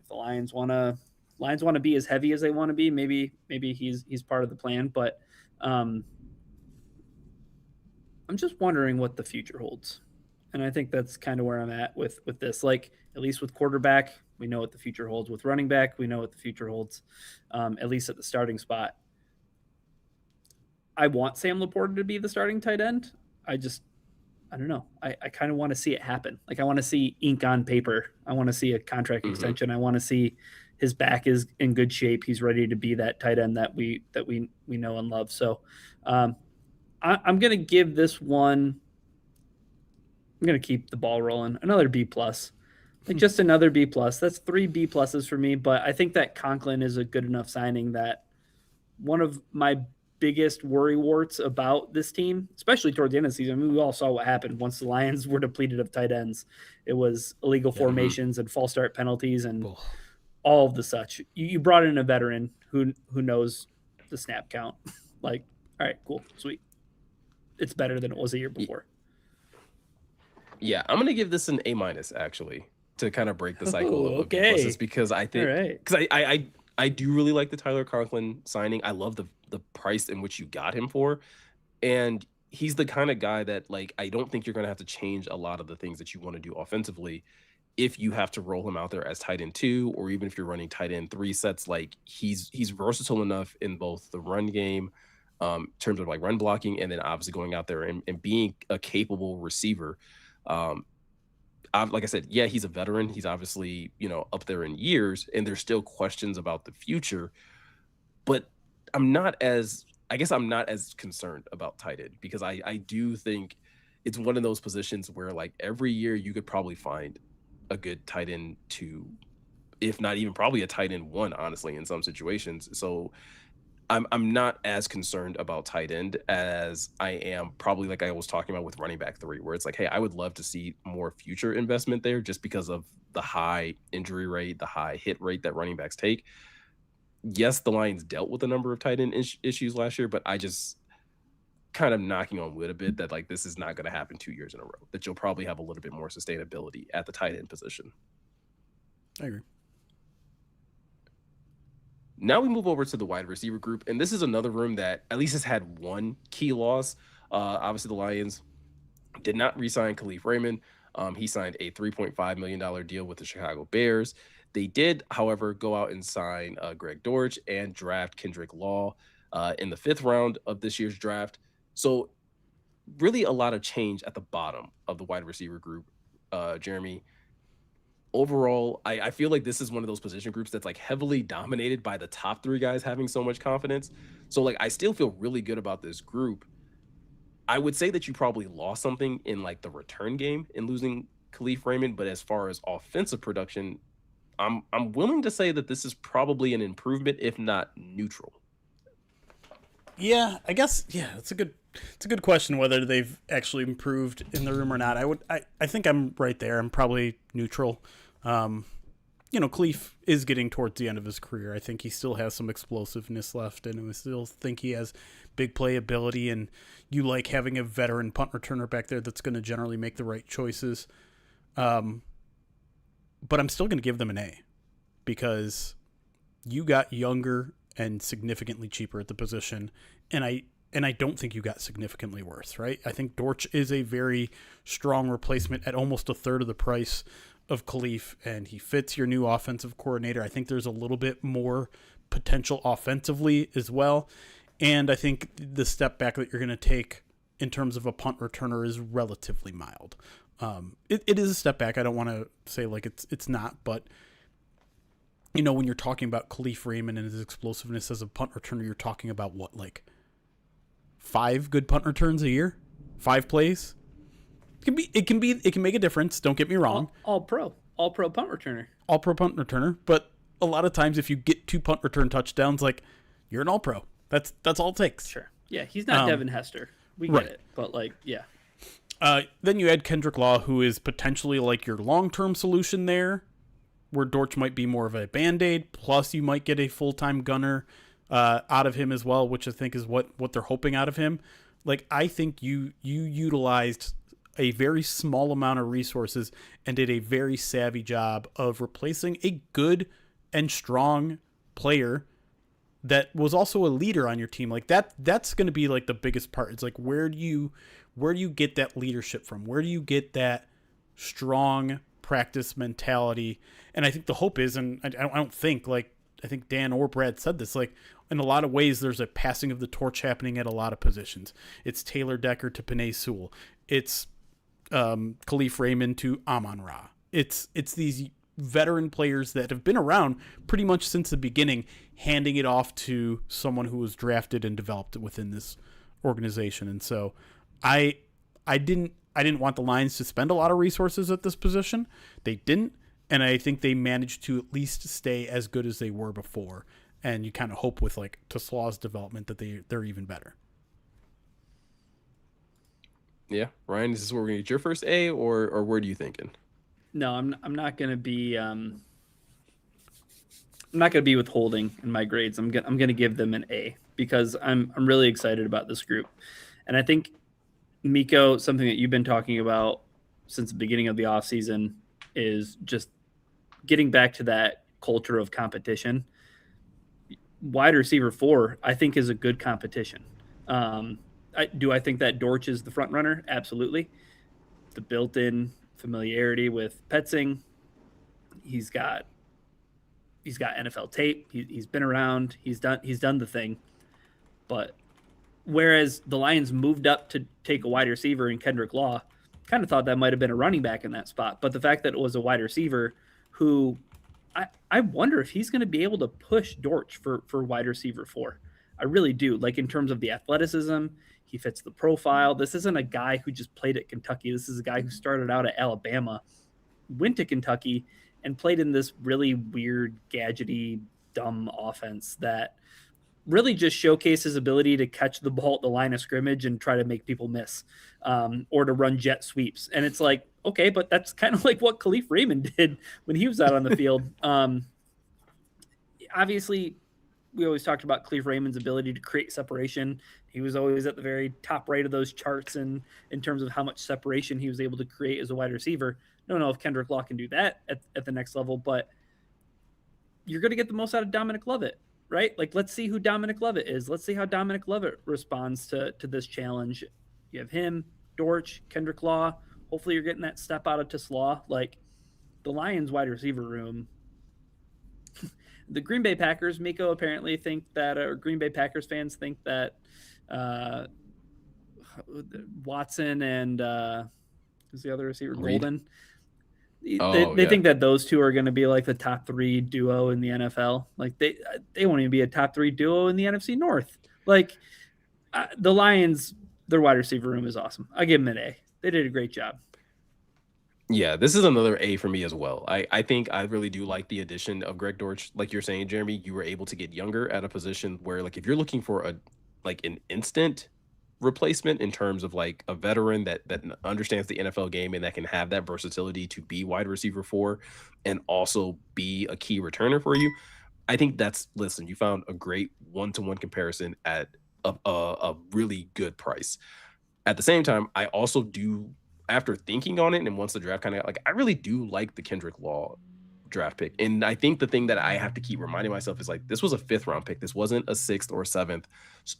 if the Lions want to be as heavy as they want to be, maybe he's part of the plan. But I'm just wondering what the future holds. And I think that's kind of where I'm at with this. Like, at least with quarterback, We know what the future holds with running back. We know what the future holds, at least at the starting spot. I want Sam Laporta to be the starting tight end. I don't know. I kind of want to see it happen. Like, I want to see ink on paper. I want to see a contract extension. I want to see his back is in good shape. He's ready to be that tight end that we know and love. So I'm going to give this one. I'm going to keep the ball rolling. Another B plus, like just another B plus. That's 3 B pluses for me. But I think that Conklin is a good enough signing that one of my biggest worry warts about this team, especially toward the end of the season. I mean, we all saw what happened once the Lions were depleted of tight ends. It was illegal formations and false start penalties and all of the such. You brought in a veteran who knows the snap count. Like, all right, cool, sweet. It's better than it was a year before. Yeah, I'm gonna give this an A- actually, to kind of break the cycle of B+, because I think because I do really like the Tyler Conklin signing. I love the price in which you got him for, and he's the kind of guy that, like, I don't think you're gonna have to change a lot of the things that you want to do offensively if you have to roll him out there as tight end 2, or even if you're running tight end 3 sets. Like, he's versatile enough in both the run game, in terms of like run blocking, and then obviously going out there and being a capable receiver. Like I said, yeah, he's a veteran. He's obviously, up there in years, and there's still questions about the future. But I'm not as concerned about tight end, because I do think it's one of those positions where, like, every year you could probably find a good tight end 2, if not even probably a tight end 1, honestly, in some situations. So I'm not as concerned about tight end as I am probably, like I was talking about with running back 3, where it's like, hey, I would love to see more future investment there just because of the high injury rate, the high hit rate that running backs take. Yes, the Lions dealt with a number of tight end issues last year, but I just kind of knocking on wood a bit that, like, this is not going to happen 2 years in a row, that you'll probably have a little bit more sustainability at the tight end position. I agree. Now we move over to the wide receiver group, and this is another room that at least has had one key loss. Obviously, the Lions did not re-sign Khalif Raymond. He signed a $3.5 million deal with the Chicago Bears. They did, however, go out and sign Greg Dortch and draft Kendrick Law in the 5th round of this year's draft. So really a lot of change at the bottom of the wide receiver group, Jeremy. Overall, I feel like this is one of those position groups that's, like, heavily dominated by the top 3 guys having so much confidence. So, like, I still feel really good about this group. I would say that you probably lost something in, like, the return game in losing Khalif Raymond, but as far as offensive production, I'm willing to say that this is probably an improvement, if not neutral. Yeah, I guess. Yeah, it's a good question whether they've actually improved in the room or not. I think I'm right there. I'm probably neutral. Khalif is getting towards the end of his career. I think he still has some explosiveness left, and I still think he has big playability, and you like having a veteran punt returner back there that's going to generally make the right choices. But I'm still going to give them an A, because you got younger and significantly cheaper at the position, and I don't think you got significantly worse, right? I think Dortch is a very strong replacement at almost a third of the price of Khalif, and he fits your new offensive coordinator. I think there's a little bit more potential offensively as well, and I think the step back that you're going to take in terms of a punt returner is relatively mild. It is a step back. I don't want to say like it's not, but when you're talking about Khalif Raymond and his explosiveness as a punt returner, you're talking about what, like 5 good punt returns a year, 5 plays. It can make a difference. Don't get me wrong. All pro punt returner. But a lot of times, if you get 2 punt return touchdowns, like, you're an all pro. That's all it takes. Sure. Yeah, he's not Devin Hester. We get it. But, like, yeah. Then you add Kendrick Law, who is potentially like your long-term solution there, where Dortch might be more of a Band-Aid. Plus, you might get a full-time gunner out of him as well, which I think is what they're hoping out of him. Like, I think you utilized a very small amount of resources and did a very savvy job of replacing a good and strong player that was also a leader on your team. Like, that's going to be like the biggest part. It's like, where do you get that leadership from? Where do you get that strong practice mentality. And I think the hope is, and I don't think, like, I think Dan or Brad said this, like, in a lot of ways, there's a passing of the torch happening at a lot of positions. It's Taylor Decker to Penei Sewell. It's Khalif Raymond to Amon-Ra. It's these veteran players that have been around pretty much since the beginning, handing it off to someone who was drafted and developed within this organization. And so I didn't want the Lions to spend a lot of resources at this position. They didn't, and I think they managed to at least stay as good as they were before. And you kind of hope with like Teslaw's development that they're even better. Yeah, Ryan, is this where we're gonna get your first A, or where are you thinking? No, I'm not gonna be withholding in my grades. I'm gonna give them an A because I'm really excited about this group, and I think Miko, something that you've been talking about since the beginning of the offseason is just getting back to that culture of competition. Wide receiver 4, I think, is a good competition. I think that Dortch is the front runner? Absolutely. The built-in familiarity with Petzing. He's got NFL tape. He's been around. He's done the thing. But whereas the Lions moved up to take a wide receiver in Kendrick Law, kind of thought that might have been a running back in that spot. But the fact that it was a wide receiver who I wonder if he's going to be able to push Dortch for wide receiver 4. I really do. Like, in terms of the athleticism, he fits the profile. This isn't a guy who just played at Kentucky. This is a guy who started out at Alabama, went to Kentucky, and played in this really weird, gadgety, dumb offense that really just showcased his ability to catch the ball at the line of scrimmage and try to make people miss, or to run jet sweeps. And it's like, okay, but that's kind of like what Khalif Raymond did when he was out on the field. Obviously, we always talked about Khalif Raymond's ability to create separation. He was always at the very top right of those charts in terms of how much separation he was able to create as a wide receiver. I don't know if Kendrick Law can do that at the next level, but you're going to get the most out of Dominic Lovett, right? Like, let's see who Dominic Lovett is. Let's see how Dominic Lovett responds to this challenge. You have him, Dortch, Kendrick Law. Hopefully you're getting that step out of Teslaw. Like, the Lions wide receiver room. The Green Bay Packers, Miko, apparently think that, or Green Bay Packers fans think that Watson and who's the other receiver? Reed. Golden. They think that those two are going to be like the top 3 duo in the NFL. Like, they won't even be a top 3 duo in the NFC North. Like, the Lions, their wide receiver room is awesome. I give them an A. They did a great job. Yeah, this is another A for me as well. I think I really do like the addition of Greg Dortch. Like you're saying, Jeremy, you were able to get younger at a position where, like, if you're looking for an instant replacement in terms of like a veteran that understands the NFL game and that can have that versatility to be wide receiver 4 and also be a key returner for you, I think listen, you found a great one-to-one comparison at a really good price. At the same time, I also do, after thinking on it and once the draft kind of, like, I really do like the Kendrick Law draft pick. And I think the thing that I have to keep reminding myself is, like, this was a 5th round pick. This wasn't a 6th or 7th.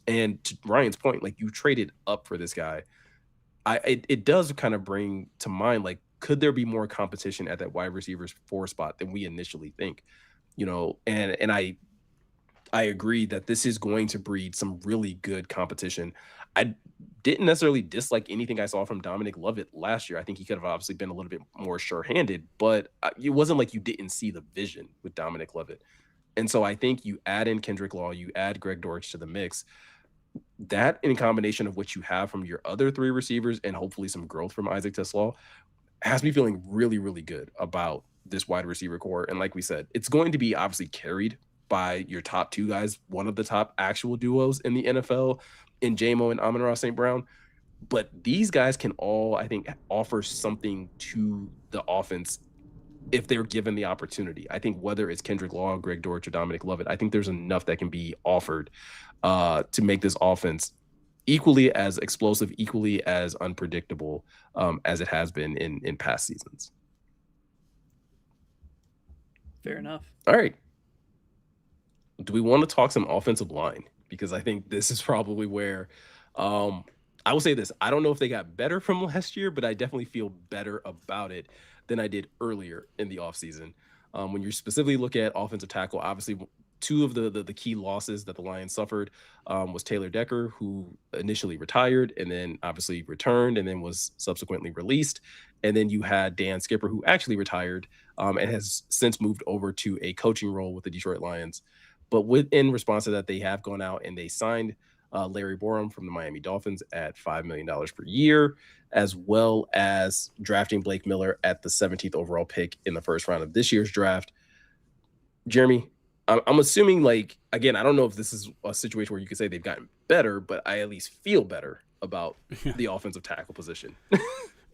And to Ryan's point, like, you traded up for this guy. It does kind of bring to mind, like, could there be more competition at that wide receivers 4 spot than we initially think? You know, and I agree that this is going to breed some really good competition. I didn't necessarily dislike anything I saw from Dominic Lovett last year. I think he could have obviously been a little bit more sure-handed, but it wasn't like you didn't see the vision with Dominic Lovett. And so I think you add in Kendrick Law, you add Greg Dortch to the mix. That, in combination of what you have from your other 3 receivers and hopefully some growth from Isaac Teslaw, has me feeling really, really good about this wide receiver core. And like we said, it's going to be obviously carried by your top 2 guys, one of the top actual duos in the NFL, in Jamo and Amon-Ra St. Brown. But these guys can all, I think, offer something to the offense if they're given the opportunity. I think whether it's Kendrick Law, Greg Dortch, or Dominic Lovett, I think there's enough that can be offered to make this offense equally as explosive, equally as unpredictable as it has been in past seasons. Fair enough. All right. Do we want to talk some offensive line? Because I think this is probably where I will say this. I don't know if they got better from last year, but I definitely feel better about it than I did earlier in the offseason. When you specifically look at offensive tackle, obviously two of the key losses that the Lions suffered was Taylor Decker, who initially retired and then obviously returned and then was subsequently released. And then you had Dan Skipper, who actually retired and has since moved over to a coaching role with the Detroit Lions. But in response to that, they have gone out and they signed Larry Borum from the Miami Dolphins at $5 million per year, as well as drafting Blake Miller at the 17th overall pick in the first round of this year's draft. Jeremy, I'm assuming, like, again, I don't know if this is a situation where you could say they've gotten better, but I at least feel better about the offensive tackle position.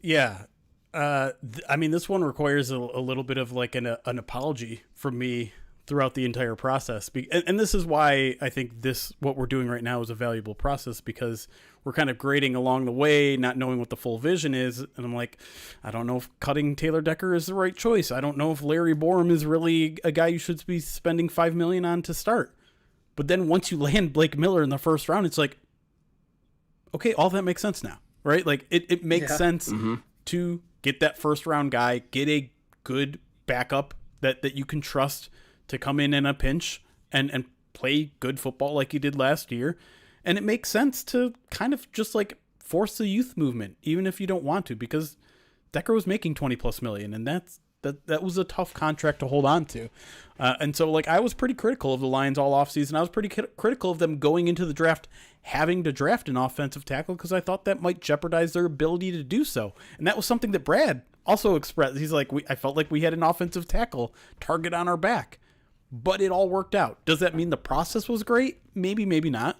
Yeah. I mean, this one requires a little bit of like an apology from me throughout the entire process. And this is why I think what we're doing right now is a valuable process, because we're kind of grading along the way, not knowing what the full vision is. And I'm like, I don't know if cutting Taylor Decker is the right choice. I don't know if Larry Borum is really a guy you should be spending $5 million on to start. But then once you land Blake Miller in the first round, it's like, okay, all that makes sense now, right? Like it makes sense to get that first round guy, get a good backup that you can trust to come in a pinch and play good football like he did last year. And it makes sense to kind of just like force the youth movement, even if you don't want to, because Decker was making 20 plus million, and that was a tough contract to hold on to. And so like I was pretty critical of the Lions all offseason. I was pretty critical of them going into the draft having to draft an offensive tackle, because I thought that might jeopardize their ability to do so. And that was something that Brad also expressed. He's like, I felt like we had an offensive tackle target on our back, but it all worked out. Does that mean the process was great? Maybe, maybe not.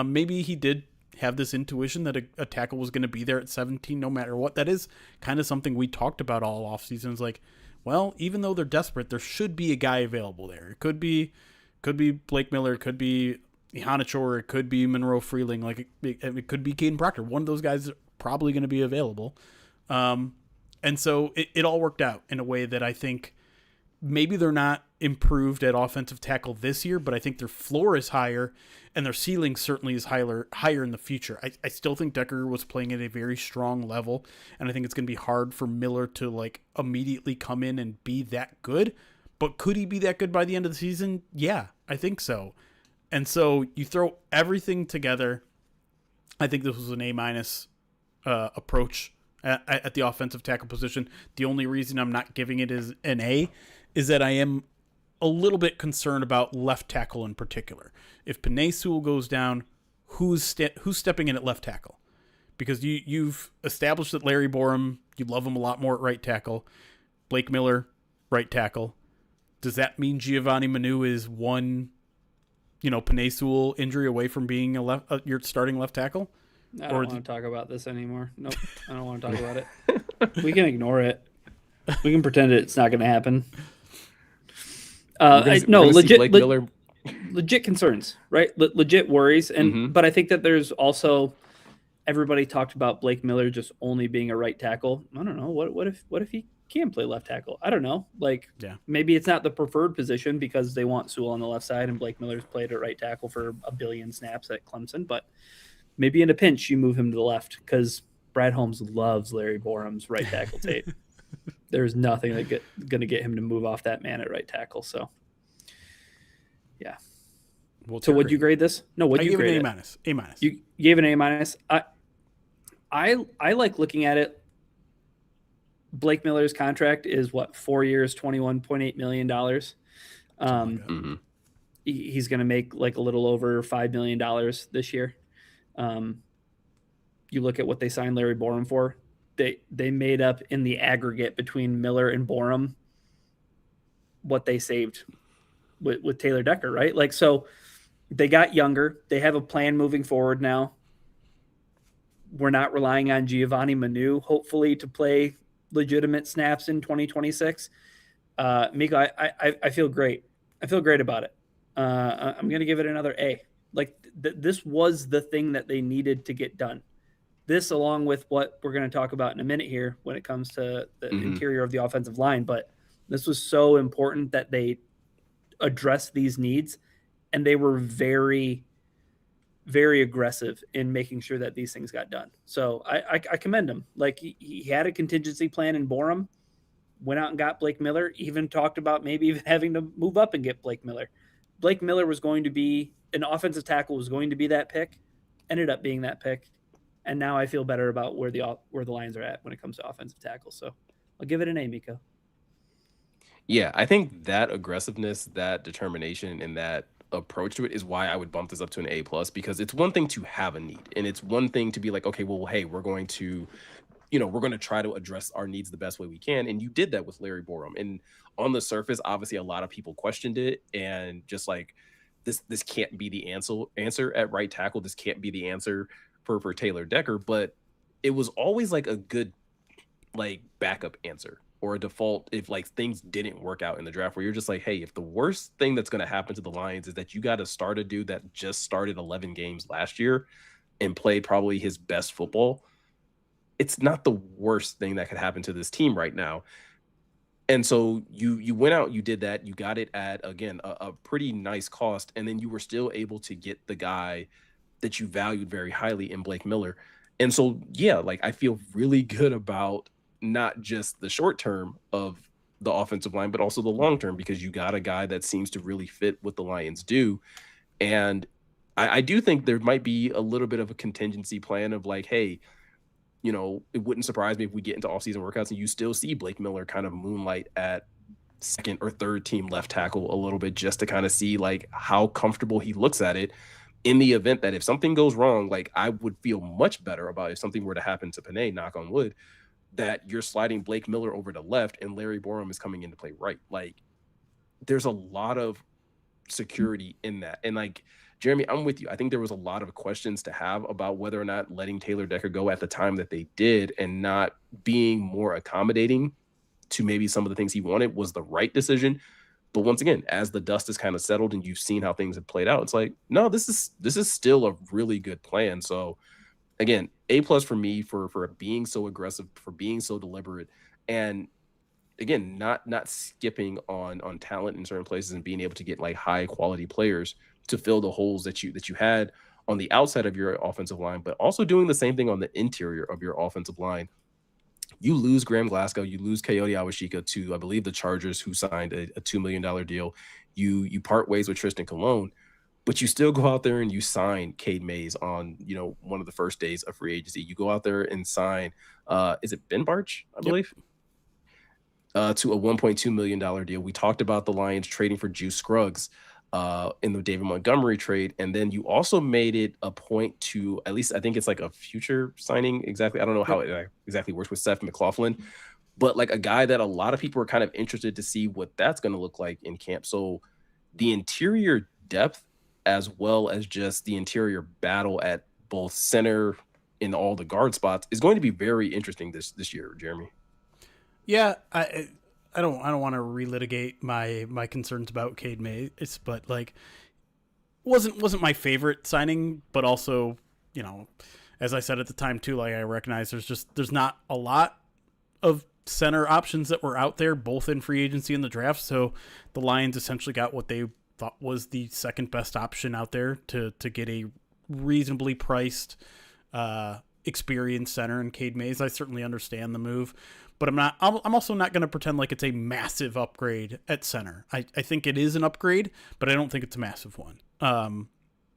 Maybe he did have this intuition that a tackle was going to be there at 17 no matter what. That is kind of something we talked about all offseason. It's like, well, even though they're desperate, there should be a guy available there. It could be Blake Miller, it could be Ihanacho, it could be Monroe Freeling, like it could be Caden Proctor. One of those guys is probably going to be available. And so it all worked out in a way that I think maybe they're not improved at offensive tackle this year, but I think their floor is higher and their ceiling certainly is higher in the future. I still think Decker was playing at a very strong level, and I think it's going to be hard for Miller to like immediately come in and be that good. But could he be that good by the end of the season? Yeah, I think so. And so you throw everything together. I think this was an A- approach at the offensive tackle position. The only reason I'm not giving it is an A is that I am a little bit concerned about left tackle in particular. If Penei Sewell goes down, who's stepping in at left tackle? Because you've established that Larry Borum, you love him a lot more at right tackle. Blake Miller, right tackle. Does that mean Giovanni Manu is one, Penei Sewell injury away from being your starting left tackle? I don't want to talk about this anymore. Nope, I don't want to talk about it. We can ignore it. We can pretend it's not going to happen. Legit concerns, right? Legit worries, but I think that there's also everybody talked about Blake Miller just only being a right tackle. I don't know. What if he can play left tackle? I don't know. Maybe it's not the preferred position because they want Sewell on the left side and Blake Miller's played at right tackle for a billion snaps at Clemson. But maybe in a pinch you move him to the left because Brad Holmes loves Larry Borum's right tackle tape. There's nothing going to get him to move off that man at right tackle. So, yeah. Well, so would you grade this? No, would you grade it? A minus. You gave an A-. I like looking at it. Blake Miller's contract is 4 years, $21.8 million. He's going to make like a little over $5 million this year. You look at what they signed Larry Borum for. They made up in the aggregate between Miller and Borum what they saved with Taylor Decker, right? Like, so they got younger. They have a plan moving forward now. We're not relying on Giovanni Manu, hopefully, to play legitimate snaps in 2026. Miko, I feel great. I feel great about it. I'm going to give it another A. Like, this was the thing that they needed to get done. This, along with what we're going to talk about in a minute here when it comes to the interior of the offensive line. But this was so important that they address these needs, and they were very, very aggressive in making sure that these things got done. So I commend him. Like he had a contingency plan in Borum, went out and got Blake Miller, even talked about maybe even having to move up and get Blake Miller. Blake Miller was going to be an offensive tackle, was going to be that pick, ended up being that pick. And now I feel better about where the Lions are at when it comes to offensive tackle. So I'll give it an A, Miko. Yeah, I think that aggressiveness, that determination, and that approach to it is why I would bump this up to an A plus, because it's one thing to have a need, and it's one thing to be like, okay, well, hey, we're going to try to address our needs the best way we can. And you did that with Larry Borum. And on the surface, obviously a lot of people questioned it and just like this can't be the answer at right tackle. This can't be the answer for Taylor Decker, but it was always like a good like backup answer or a default if like things didn't work out in the draft, where you're just like, hey, if the worst thing that's going to happen to the Lions is that you got to start a dude that just started 11 games last year and played probably his best football, it's not the worst thing that could happen to this team right now. And so you went out, you did that, you got it at, again, a pretty nice cost, and then you were still able to get the guy that you valued very highly in Blake Miller. And so, yeah, like I feel really good about not just the short term of the offensive line, but also the long term, because you got a guy that seems to really fit what the Lions do. And I do think there might be a little bit of a contingency plan of like, hey, it wouldn't surprise me if we get into off-season workouts and you still see Blake Miller kind of moonlight at second or third team left tackle a little bit, just to kind of see like how comfortable he looks at it, in the event that if something goes wrong, like I would feel much better about if something were to happen to Panay, knock on wood, that you're sliding Blake Miller over to left and Larry Borum is coming in to play right. Like there's a lot of security in that. And like, Jeremy, I'm with you. I think there was a lot of questions to have about whether or not letting Taylor Decker go at the time that they did and not being more accommodating to maybe some of the things he wanted was the right decision. But once again, as the dust has kind of settled and you've seen how things have played out, it's like, no, this is still a really good plan. So again, A plus for me for being so aggressive, for being so deliberate, and again, not skipping on talent in certain places and being able to get like high quality players to fill the holes that you had on the outside of your offensive line, but also doing the same thing on the interior of your offensive line. You lose Graham Glasgow, you lose Coyote Awashika to, I believe, the Chargers, who signed a $2 million deal. You part ways with Tristan Colon, but you still go out there and you sign Cade Mays on, one of the first days of free agency. You go out there and sign, is it Ben Barch, I believe? Yep. To a $1.2 million deal. We talked about the Lions trading for Juice Scruggs in the David Montgomery trade. And then you also made it a point to, at least I think it's like a future signing. Exactly. I don't know how it exactly works with Seth McLaughlin, but like a guy that a lot of people are kind of interested to see what that's going to look like in camp. So the interior depth, as well as just the interior battle at both center in all the guard spots, is going to be very interesting this year, Jeremy. Yeah, I don't want to relitigate my concerns about Cade Mays, but like wasn't my favorite signing, but also, as I said at the time too, like I recognize there's not a lot of center options that were out there, both in free agency and the draft. So the Lions essentially got what they thought was the second best option out there to get a reasonably priced experienced center in Cade Mays. I certainly understand the move, but I'm also not going to pretend like it's a massive upgrade at center. I think it is an upgrade, but I don't think it's a massive one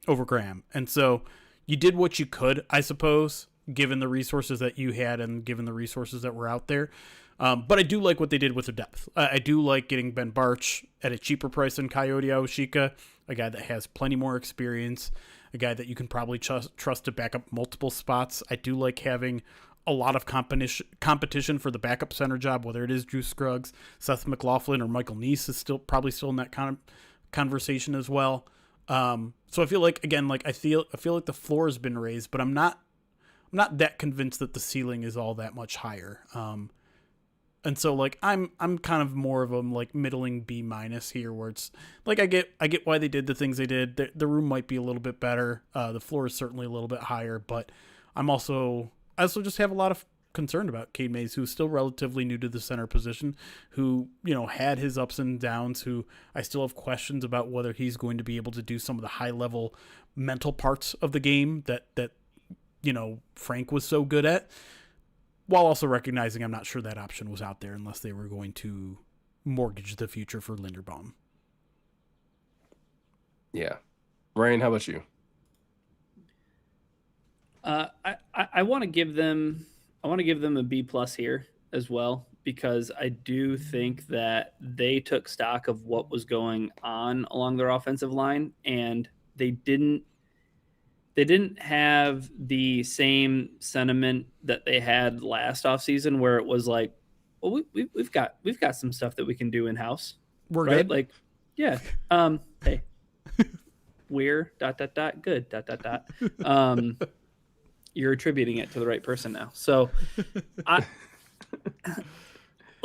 over Graham. And so you did what you could, I suppose, given the resources that you had and given the resources that were out there. But I do like what they did with the depth. I do like getting Ben Barch at a cheaper price than Coyote Awashika, a guy that has plenty more experience, a guy that you can probably trust to back up multiple spots. I do like having a lot of competition for the backup center job, whether it is Drew Scruggs, Seth McLaughlin, or Michael Neese is probably still in that kind of conversation as well. So I feel like, again, like I feel like the floor has been raised, but I'm not that convinced that the ceiling is all that much higher. And so like I'm kind of more of a like middling B- here, where it's like I get why they did the things they did. The room might be a little bit better. The floor is certainly a little bit higher, but I also just have a lot of concerned about Cade Mays, who's still relatively new to the center position, who, had his ups and downs, who I still have questions about whether he's going to be able to do some of the high level mental parts of the game that Frank was so good at, while also recognizing I'm not sure that option was out there unless they were going to mortgage the future for Linderbaum. Yeah. Ryan, how about you? I want to give them a B+ here as well, because I do think that they took stock of what was going on along their offensive line, and they didn't have the same sentiment that they had last offseason, where it was like, well, we've got some stuff that we can do in house. We're right? good. Like, yeah. Hey, we're ... good ... You're attributing it to the right person now. So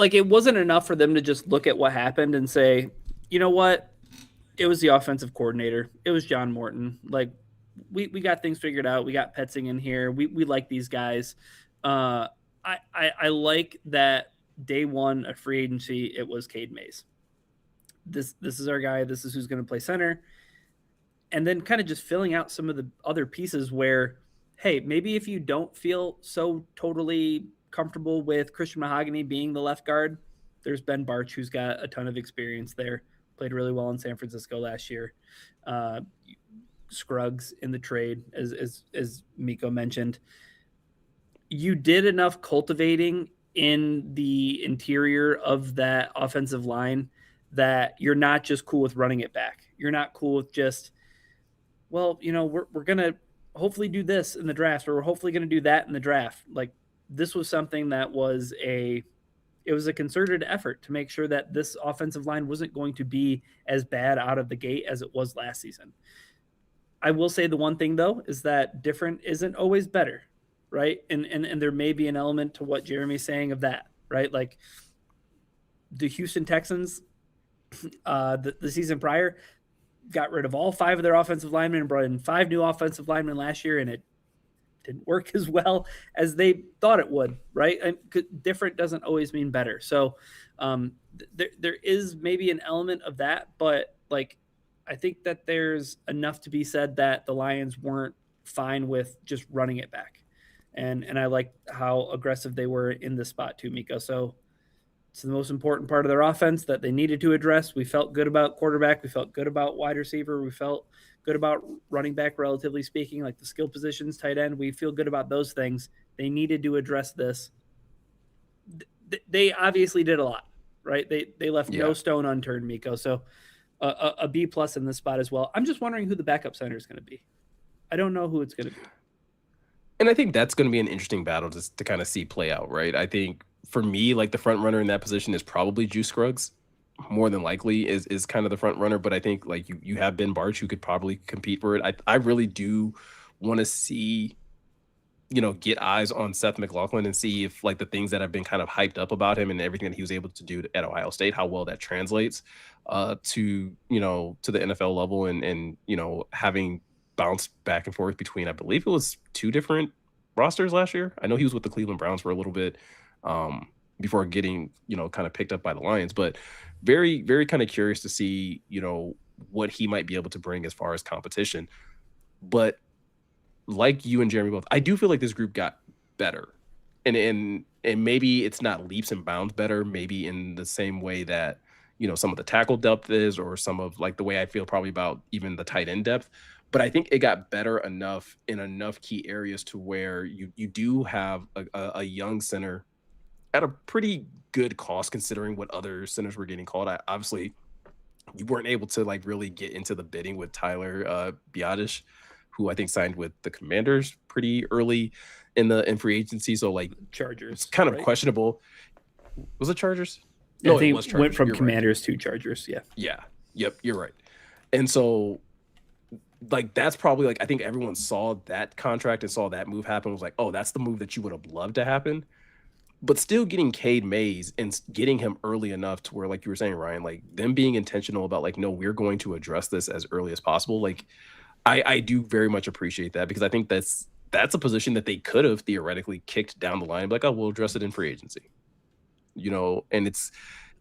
it wasn't enough for them to just look at what happened and say, you know what? It was the offensive coordinator. It was John Morton. Like, we got things figured out. We got Petzing in here. We like these guys. I like that day one of free agency, it was Cade Mays. This is our guy. This is who's going to play center. And then kind of just filling out some of the other pieces where, hey, maybe if you don't feel so totally comfortable with Christian Mahogany being the left guard, there's Ben Barch, who's got a ton of experience there, played really well in San Francisco last year. Scruggs in the trade, as Miko mentioned. You did enough cultivating in the interior of that offensive line that you're not just cool with running it back. You're not cool with just, well, we're going to hopefully do this in the draft, or we're hopefully going to do that in the draft. Like, this was something that was a concerted effort to make sure that this offensive line wasn't going to be as bad out of the gate as it was last season. I will say the one thing, though, is that different isn't always better, right? And there may be an element to what Jeremy's saying of that, right? Like, the Houston Texans, the season prior, got rid of all 5 of their offensive linemen and brought in 5 new offensive linemen last year, and it didn't work as well as they thought it would, right? And different doesn't always mean better. So there is maybe an element of that, but I think that there's enough to be said that the Lions weren't fine with just running it back. And I like how aggressive they were in this spot too, Miko. So it's the most important part of their offense that they needed to address. We felt good about quarterback. We felt good about wide receiver. We felt good about running back, relatively speaking, like the skill positions, tight end. We feel good about those things. They needed to address this. They obviously did a lot, right? They left no stone unturned, Miko. So a B+ in this spot as well. I'm just wondering who the backup center is going to be. I don't know who it's going to be. And I think that's going to be an interesting battle to kind of see play out, right? I think for me, the front runner in that position is probably Juice Scruggs. More than likely is kind of the front runner, but I think you have Ben Barch who could probably compete for it. I really do want to see, get eyes on Seth McLaughlin and see if the things that have been kind of hyped up about him and everything that he was able to do at Ohio State, how well that translates to the NFL level and having bounced back and forth between, I believe it was 2 different rosters last year. I know he was with the Cleveland Browns for a little bit before getting, kind of picked up by the Lions, but very, very kind of curious to see, what he might be able to bring as far as competition. But like you and Jeremy both, I do feel like this group got better. And maybe it's not leaps and bounds better, maybe in the same way that, some of the tackle depth is, or some of the way I feel probably about even the tight end depth. But I think it got better enough in enough key areas to where you do have a young center at a pretty good cost considering what other centers were getting called. Obviously, you weren't able to really get into the bidding with Tyler Biadasz, who I think signed with the Commanders pretty early in free agency. So Chargers, it's kind of right? Questionable. Was it Chargers? No, I think it went from Commanders to Chargers. Yeah. Yeah. Yep. You're right. And so that's probably I think everyone saw that contract and saw that move happen, was oh, that's the move that you would have loved to happen. But still getting Cade Mays and getting him early enough to where, you were saying, Ryan, them being intentional about no, we're going to address this as early as possible. I do very much appreciate that, because I think that's that's a position that they could have theoretically kicked down the line, like, oh, we'll address it in free agency. And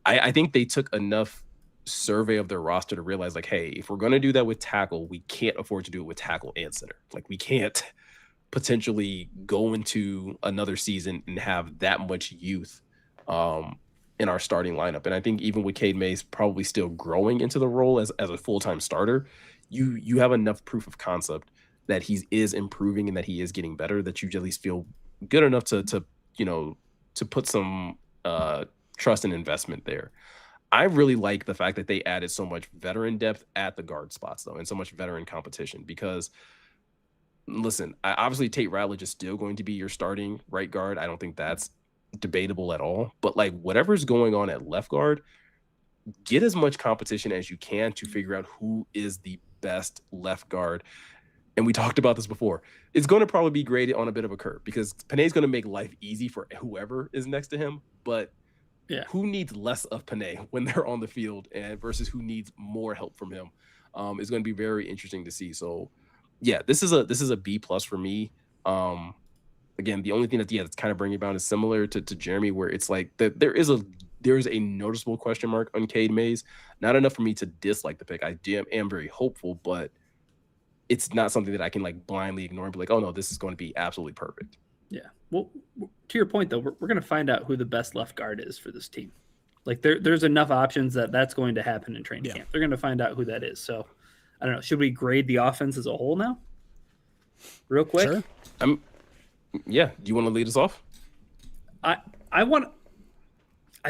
I think they took enough survey of their roster to realize, like, hey, if we're going to do that with tackle, we can't afford to do it with tackle and center. Like, we can't potentially go into another season and have that much youth in our starting lineup. And I think even with Cade Mays probably still growing into the role as a full-time starter, you have enough proof of concept that he is improving and that he is getting better, that you at least feel good enough to put some trust and investment there. I really like the fact that they added so much veteran depth at the guard spots, though, and so much veteran competition. Because, listen, obviously Tate Ratledge is still going to be your starting right guard. I don't think that's debatable at all. But, like, whatever's going on at left guard, get as much competition as you can to figure out who is the best left guard. And we talked about this before. It's going to probably be graded on a bit of a curve because Panay's going to make life easy for whoever is next to him. But who needs less of Panay when they're on the field and versus who needs more help from him is going to be very interesting to see. So, yeah, this is a B+ for me. Again, the only thing that's kind of bringing about is similar to Jeremy, where it's like there's a noticeable question mark on Cade Mays. Not enough for me to dislike the pick. I am very hopeful, but it's not something that I can like blindly ignore and be like, oh no, this is going to be absolutely perfect. Yeah. Well, to your point though, we're going to find out who the best left guard is for this team. Like there's enough options that's going to happen in training camp. They're going to find out who that is. So I don't know. Should we grade the offense as a whole now? Real quick. Sure. Yeah. Do you want to lead us off? I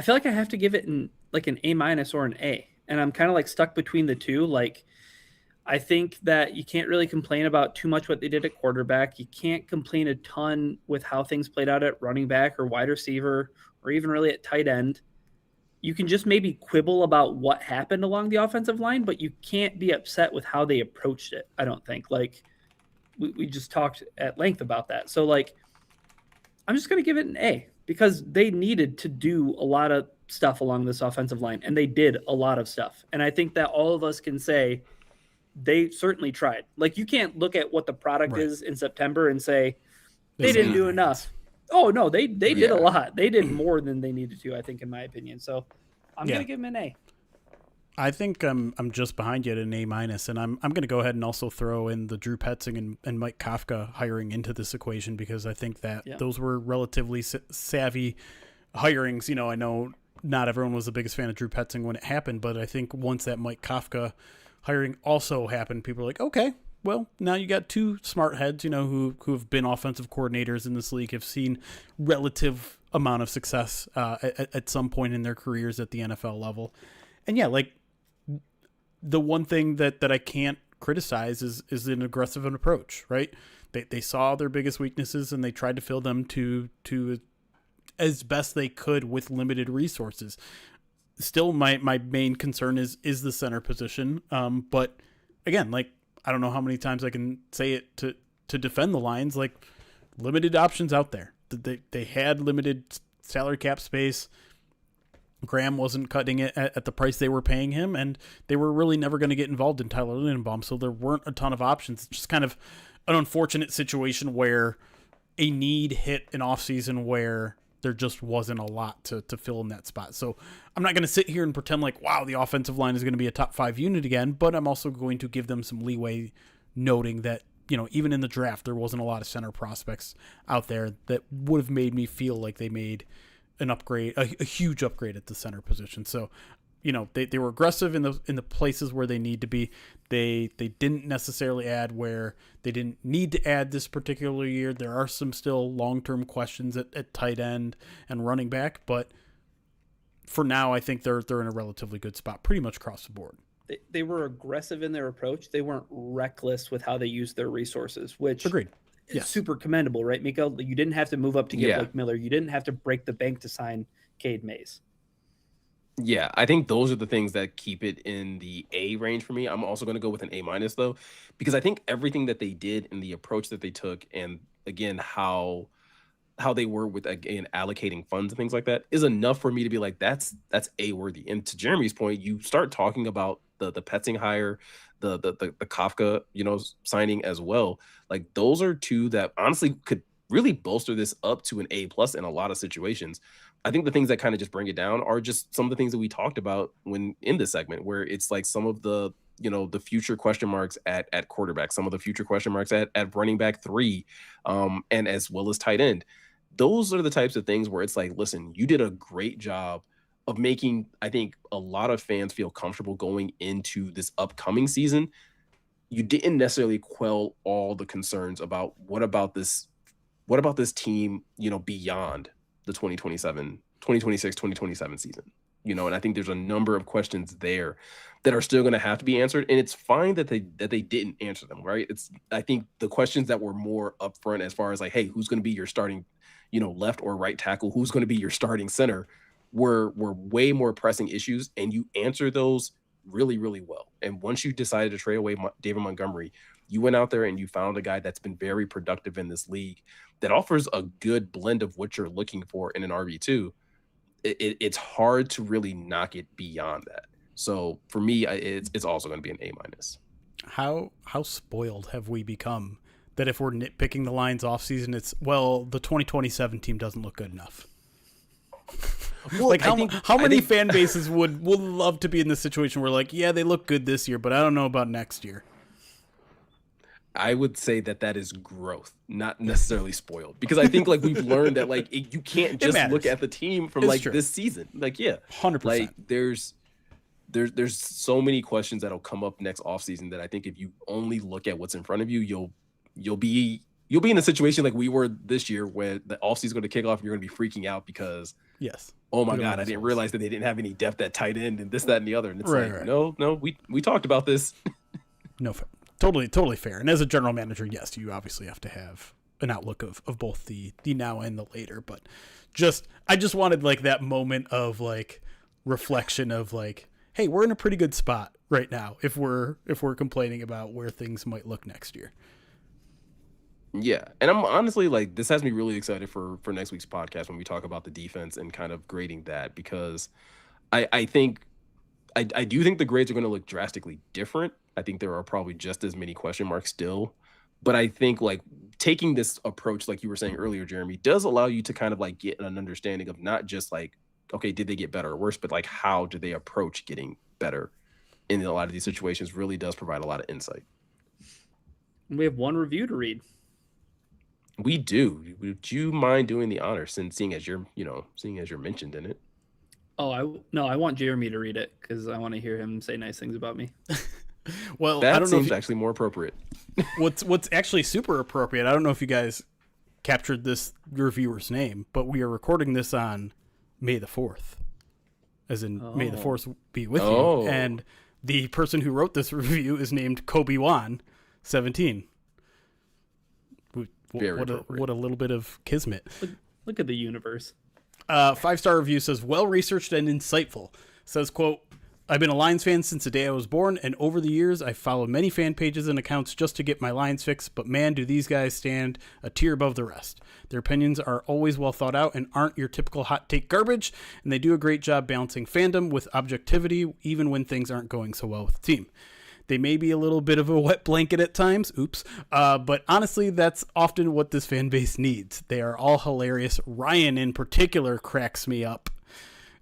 feel like I have to give it an A- or an A. And I'm kind of like stuck between the two. Like, I think that you can't really complain about too much what they did at quarterback. You can't complain a ton with how things played out at running back or wide receiver or even really at tight end. You can just maybe quibble about what happened along the offensive line, but you can't be upset with how they approached it, I don't think. Like, we just talked at length about that. So, like, I'm just going to give it an A because they needed to do a lot of stuff along this offensive line, and they did a lot of stuff. And I think that all of us can say they certainly tried. Like, you can't look at what the product is in September and say they didn't do enough. Oh, no, they did a lot. They did more than they needed to, I think, in my opinion. So I'm going to give them an A. I think I'm just behind you at an A-, and I'm going to go ahead and also throw in the Drew Petzing and Mike Kafka hiring into this equation because I think that those were relatively savvy hirings. You know, I know not everyone was the biggest fan of Drew Petzing when it happened, but I think once that Mike Kafka hiring also happened, people were like, okay, well, now you got two smart heads, you know, who have been offensive coordinators in this league, have seen relative amount of success at some point in their careers at the NFL level. And yeah, like the one thing that I can't criticize is an aggressive approach, right? They saw their biggest weaknesses and they tried to fill them to as best they could with limited resources. Still, my main concern is the center position. But again, like, I don't know how many times I can say it to defend the Lions. Like, limited options out there. They had limited salary cap space. Graham wasn't cutting it at the price they were paying him, and they were really never going to get involved in Tyler Lindenbaum, so there weren't a ton of options. It's just kind of an unfortunate situation where a need hit an offseason where there just wasn't a lot to fill in that spot. So I'm not going to sit here and pretend like, wow, the offensive line is going to be a top 5 unit again, but I'm also going to give them some leeway, noting that, you know, even in the draft, there wasn't a lot of center prospects out there that would have made me feel like they made an upgrade, a huge upgrade at the center position. So, you know, they were aggressive in the places where they need to be. They didn't necessarily add where they didn't need to add this particular year. There are some still long-term questions at tight end and running back, but for now, I think they're in a relatively good spot pretty much across the board. They were aggressive in their approach. They weren't reckless with how they used their resources, which agreed. It's super commendable, right, Miko? You didn't have to move up to get Blake Miller. You didn't have to break the bank to sign Cade Mays. Yeah, I think those are the things that keep it in the A range for me. I'm also going to go with an A- though, because I think everything that they did and the approach that they took, and again how they were with again allocating funds and things like that, is enough for me to be like, that's A worthy. And to Jeremy's point, you start talking about the Petzing hire, the Kafka, signing as well. Like those are two that honestly could really bolster this up to an A+ in a lot of situations. I think the things that kind of just bring it down are just some of the things that we talked about when in this segment, where it's like some of the the future question marks at quarterback, some of the future question marks at running back 3, and as well as tight end. Those are the types of things where it's like, listen, you did a great job of making, I think, a lot of fans feel comfortable going into this upcoming season. You didn't necessarily quell all the concerns about what about this team, beyond the 2026, 2027 season. And I think there's a number of questions there that are still going to have to be answered. And it's fine that they didn't answer them, right? I think the questions that were more upfront as far as like, hey, who's going to be your starting, left or right tackle? Who's going to be your starting center? Were way more pressing issues, and you answer those really, really well. And once you decided to trade away David Montgomery, you went out there and you found a guy that's been very productive in this league that offers a good blend of what you're looking for in an RB2. It's hard to really knock it beyond that. So for me, it's also going to be an A-. How spoiled have we become that if we're nitpicking the Lions offseason, it's, well, the 2027 team doesn't look good enough? Well, like how many fan bases would love to be in this situation where like, yeah, they look good this year, but I don't know about next year? I would say that is growth, not necessarily spoiled, because I think like we've learned that like you can't just look at the team from this season. Like, yeah, 100%. Like there's so many questions that'll come up next offseason that I think if you only look at what's in front of you, you'll be in a situation like we were this year where the offseason is going to kick off and you're going to be freaking out because oh my God, I didn't realize that they didn't have any depth at tight end and this, that, and the other. And it's no, we talked about this. No, totally fair. And as a general manager, yes, you obviously have to have an outlook of both the now and the later. But I just wanted like that moment of like reflection of like, hey, we're in a pretty good spot right now if we're complaining about where things might look next year. Yeah, and I'm honestly like, this has me really excited for next week's podcast when we talk about the defense and kind of grading that, because I think I do think the grades are going to look drastically different. I think there are probably just as many question marks still, but I think like taking this approach, like you were saying earlier, Jeremy, does allow you to kind of like get an understanding of not just like, okay, did they get better or worse, but like how do they approach getting better in a lot of these situations really does provide a lot of insight. We have one review to read. We do. Would you mind doing the honor, since seeing as you're mentioned in it? Oh, I want Jeremy to read it because I want to hear him say nice things about me. Well, that I don't know seems actually more appropriate. What's actually super appropriate, I don't know if you guys captured this reviewer's name, but we are recording this on May the 4th, as in May the 4th be with you. And the person who wrote this review is named Kobe Wan 17. What a little bit of kismet. Look at the universe. 5-star review says, well-researched and insightful. Says, quote, I've been a Lions fan since the day I was born, and over the years, I've followed many fan pages and accounts just to get my Lions fix, but man, do these guys stand a tier above the rest. Their opinions are always well thought out and aren't your typical hot take garbage, and they do a great job balancing fandom with objectivity, even when things aren't going so well with the team. They may be a little bit of a wet blanket at times, but honestly, that's often what this fan base needs. They are all hilarious. Ryan, in particular, cracks me up.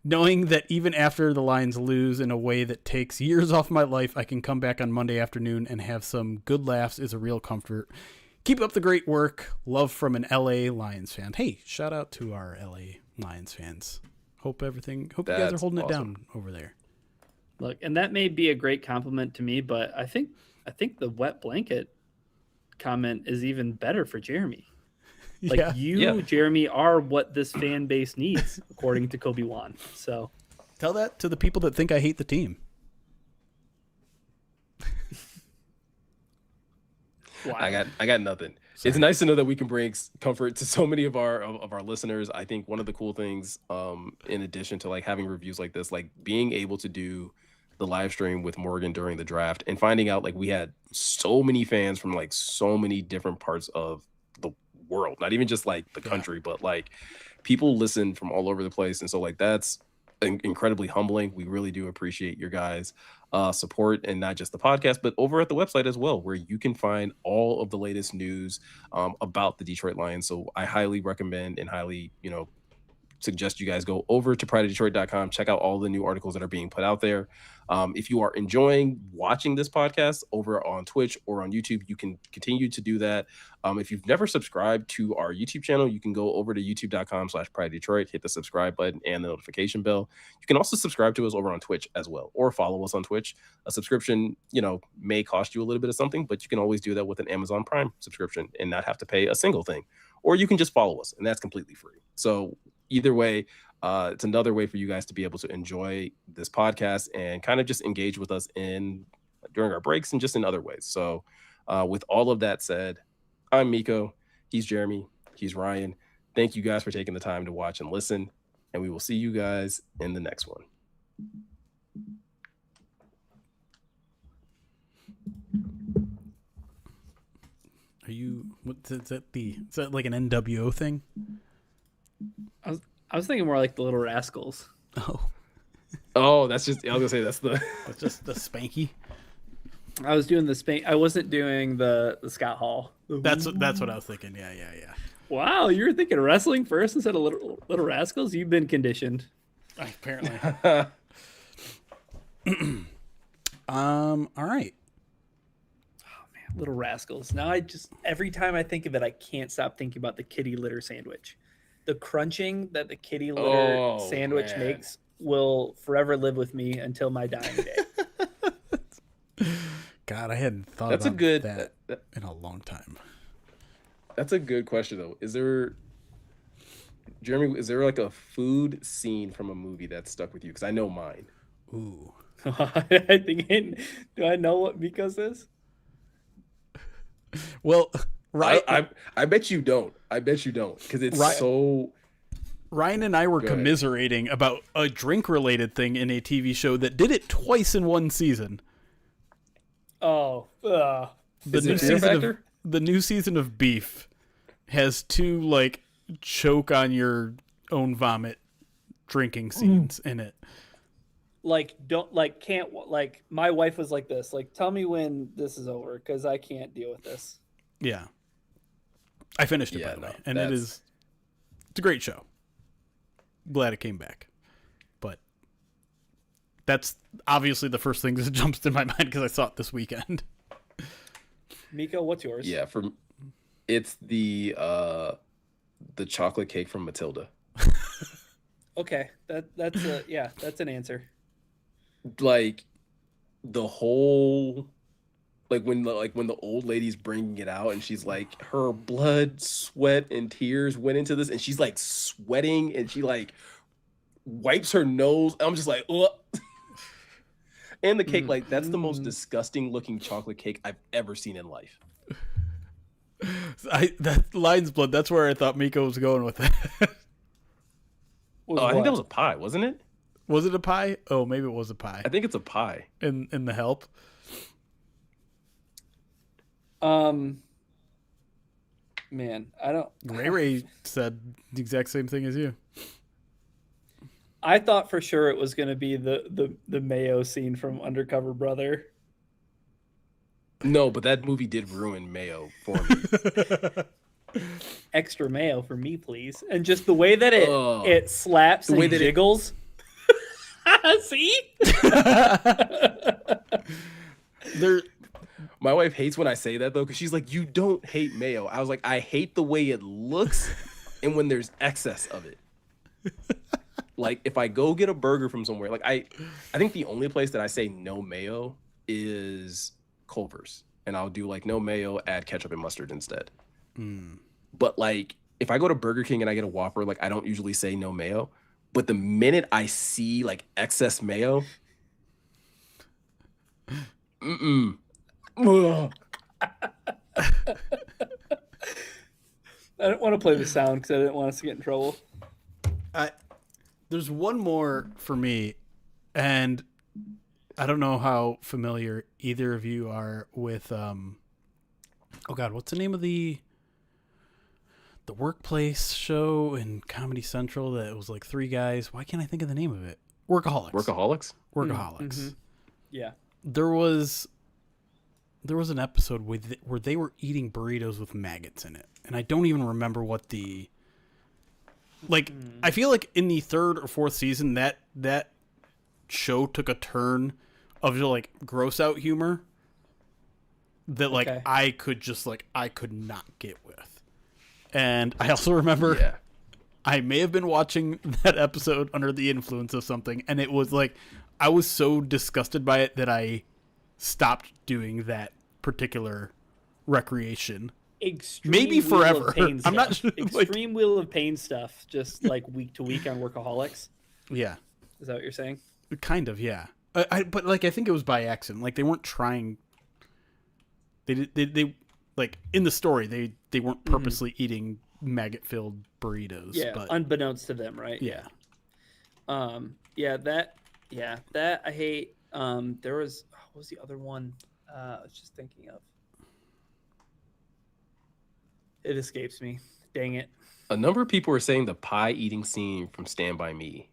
Knowing that even after the Lions lose in a way that takes years off my life, I can come back on Monday afternoon and have some good laughs is a real comfort. Keep up the great work. Love from an LA Lions fan. Hey, shout out to our LA Lions fans. Hope you guys are holding it down over there. Look, and that may be a great compliment to me, but I think the wet blanket comment is even better for Jeremy. Like Jeremy, are what this fan base needs, according to Kobe Wan. So tell that to the people that think I hate the team. Wow. I got nothing. Sorry. It's nice to know that we can bring comfort to so many of our listeners. I think one of the cool things, in addition to like having reviews like this, like being able to do the live stream with Morgan during the draft and finding out like we had so many fans from like so many different parts of the world, not even just like the country, but like people listen from all over the place. And so like that's incredibly humbling. We really do appreciate your guys' support, and not just the podcast, but over at the website as well, where you can find all of the latest news about the Detroit Lions. So I highly recommend and highly, suggest you guys go over to prideofdetroit.com, check out all the new articles that are being put out there. If you are enjoying watching this podcast over on Twitch or on YouTube, you can continue to do that. If you've never subscribed to our YouTube channel, you can go over to youtube.com/prideofdetroit, hit the subscribe button and the notification bell. You can also subscribe to us over on Twitch as well, or follow us on Twitch. A subscription, may cost you a little bit of something, but you can always do that with an Amazon Prime subscription and not have to pay a single thing. Or you can just follow us, and that's completely free. So either way, it's another way for you guys to be able to enjoy this podcast and kind of just engage with us during our breaks and just in other ways. So with all of that said, I'm Miko. He's Jeremy. He's Ryan. Thank you guys for taking the time to watch and listen, and we will see you guys in the next one. Is that like an NWO thing? I was thinking more like the Little Rascals. Oh, that's just, I was gonna say that's just the Spanky. I was doing the spank. I wasn't doing the Scott Hall. That's what I was thinking. Yeah. Wow, you were thinking wrestling first instead of Little Rascals? You've been conditioned. Apparently. All right. Oh man, Little Rascals. Now every time I think of it, I can't stop thinking about the kitty litter sandwich. The crunching that the kitty litter sandwich makes will forever live with me until my dying day. God, I hadn't thought that's about a good, that in a long time. That's a good question, though. Jeremy, is there like a food scene from a movie that stuck with you? Because I know mine. Ooh. Do I know what Miko's is? Well, right. I bet you don't. Because it's so. Ryan and I were commiserating about a drink-related thing in a TV show that did it twice in one season. Oh, the new season of Beef has two like choke on your own vomit drinking scenes in it. My wife was like this. Like, tell me when this is over because I can't deal with this. Yeah, I finished it by the way, and it's a great show. Glad it came back, but that's obviously the first thing that jumps to my mind because I saw it this weekend. Miko, what's yours? Yeah, it's the chocolate cake from Matilda. Okay, that's an answer. Like the whole, when the old lady's bringing it out and she's like, her blood, sweat, and tears went into this, and she's like sweating and she like wipes her nose. I'm just like, ugh. And the cake, that's the most disgusting looking chocolate cake I've ever seen in life. That Lion's Blood, that's where I thought Miko was going with that. I think that was a pie, wasn't it? Was it a pie? Oh, maybe it was a pie. I think it's a pie. In The Help. Man, I don't. Ray said the exact same thing as you. I thought for sure it was going to be the Mayo scene from Undercover Brother. No, but that movie did ruin Mayo for me. Extra mayo for me, please. And just the way that it slaps and jiggles. See? My wife hates when I say that, though, because she's like, you don't hate mayo. I was like, I hate the way it looks and when there's excess of it. Like, if I go get a burger from somewhere, like, I think the only place that I say no mayo is Culver's. And I'll do, like, no mayo, add ketchup and mustard instead. But, like, if I go to Burger King and I get a Whopper, like, I don't usually say no mayo. But the minute I see, like, excess mayo, I didn't want to play the sound because I didn't want us to get in trouble. There's one more for me, and I don't know how familiar either of you are with what's the name of the workplace show in Comedy Central that was like three guys? Why can't I think of the name of it? Workaholics? Workaholics. Yeah. There was an episode where they were eating burritos with maggots in it, and I don't even remember what the I feel like in the third or fourth season that show took a turn of like gross out humor that like I could not get with. And I also remember I may have been watching that episode under the influence of something, and it was like I was so disgusted by it that I stopped doing that particular recreation. Maybe forever. I'm not sure. Extreme Wheel of Pain stuff, just like week to week on Workaholics. Yeah. Is that what you're saying? Kind of, yeah. But like I think it was by accident. Like they weren't trying. They like in the story they weren't purposely eating maggot-filled burritos. Yeah, but, unbeknownst to them, right? Yeah. That I hate. There was what was the other one? I was just thinking of. It escapes me. Dang it. A number of people are saying the pie eating scene from Stand By Me.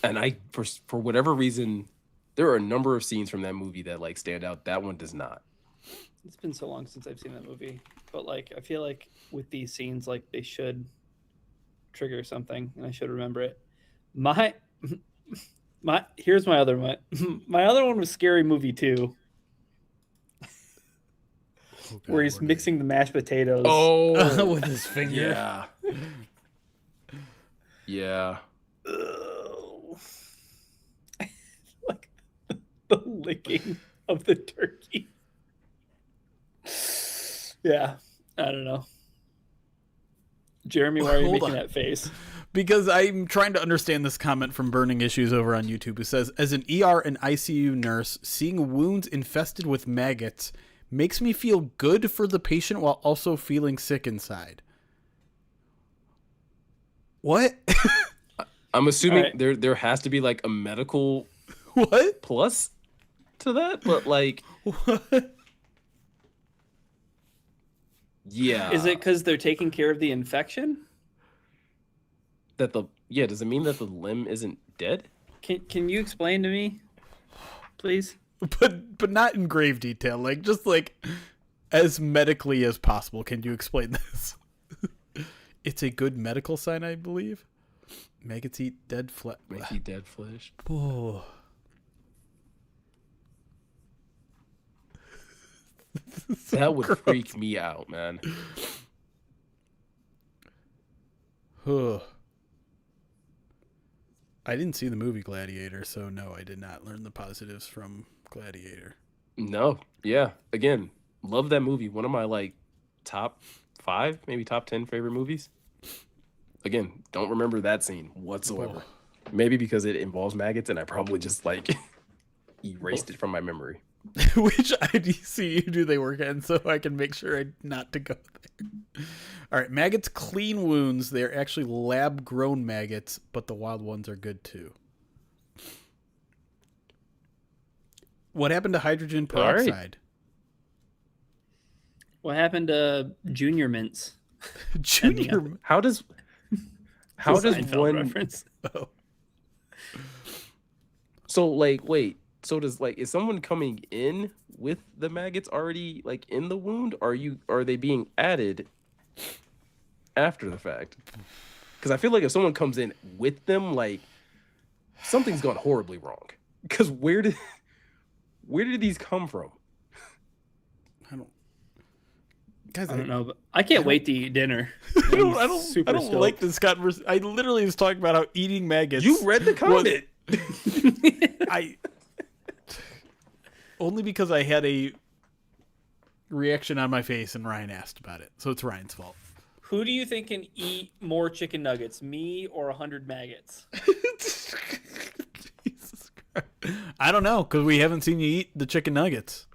And I, for whatever reason, there are a number of scenes from that movie that like stand out. That one does not. It's been so long since I've seen that movie. But like, I feel like with these scenes, like they should trigger something and I should remember it. Here's my other one. My other one was Scary Movie 2. Oh, God, where he's mixing the mashed potatoes. Oh, with his finger. Yeah. Yeah. Like the licking of the turkey. Yeah, I don't know. Jeremy, why are you making that face? Because I'm trying to understand this comment from Burning Issues over on YouTube, who says, as an ER and ICU nurse, seeing wounds infested with maggots makes me feel good for the patient while also feeling sick inside. What? I'm assuming there has to be like a medical what plus to that, but like what? Yeah. Is it because they're taking care of the infection? Does it mean that the limb isn't dead? Can you explain to me, please? But not in grave detail, like just like as medically as possible. Can you explain this? It's a good medical sign, I believe. Maggots eat dead flesh. Maggots eat dead flesh. Oh. That would freak me out, man. I didn't see the movie Gladiator, so no, I did not learn the positives from Gladiator. No, yeah. Again, love that movie. One of my like top 5, maybe top 10 favorite movies. Again, don't remember that scene whatsoever. Maybe because it involves maggots, and I probably just like erased it from my memory. Which IDCU do they work in, so I can make sure not to go there. All right, maggots clean wounds. They're actually lab-grown maggots, but the wild ones are good too. What happened to hydrogen peroxide? Right. What happened to junior mints? Junior? How does one reference? Oh. So like, wait. So does like, is someone coming in with the maggots already like in the wound? Are they being added after the fact? Because I feel like if someone comes in with them, like something's gone horribly wrong. Because where did these come from? I don't know, but I can't wait to eat dinner. I don't like this conversation. I literally was talking about how eating maggots. You read the comment. Only because I had a reaction on my face and Ryan asked about it. So it's Ryan's fault. Who do you think can eat more chicken nuggets, me or 100 maggots? Jesus Christ. I don't know, because we haven't seen you eat the chicken nuggets.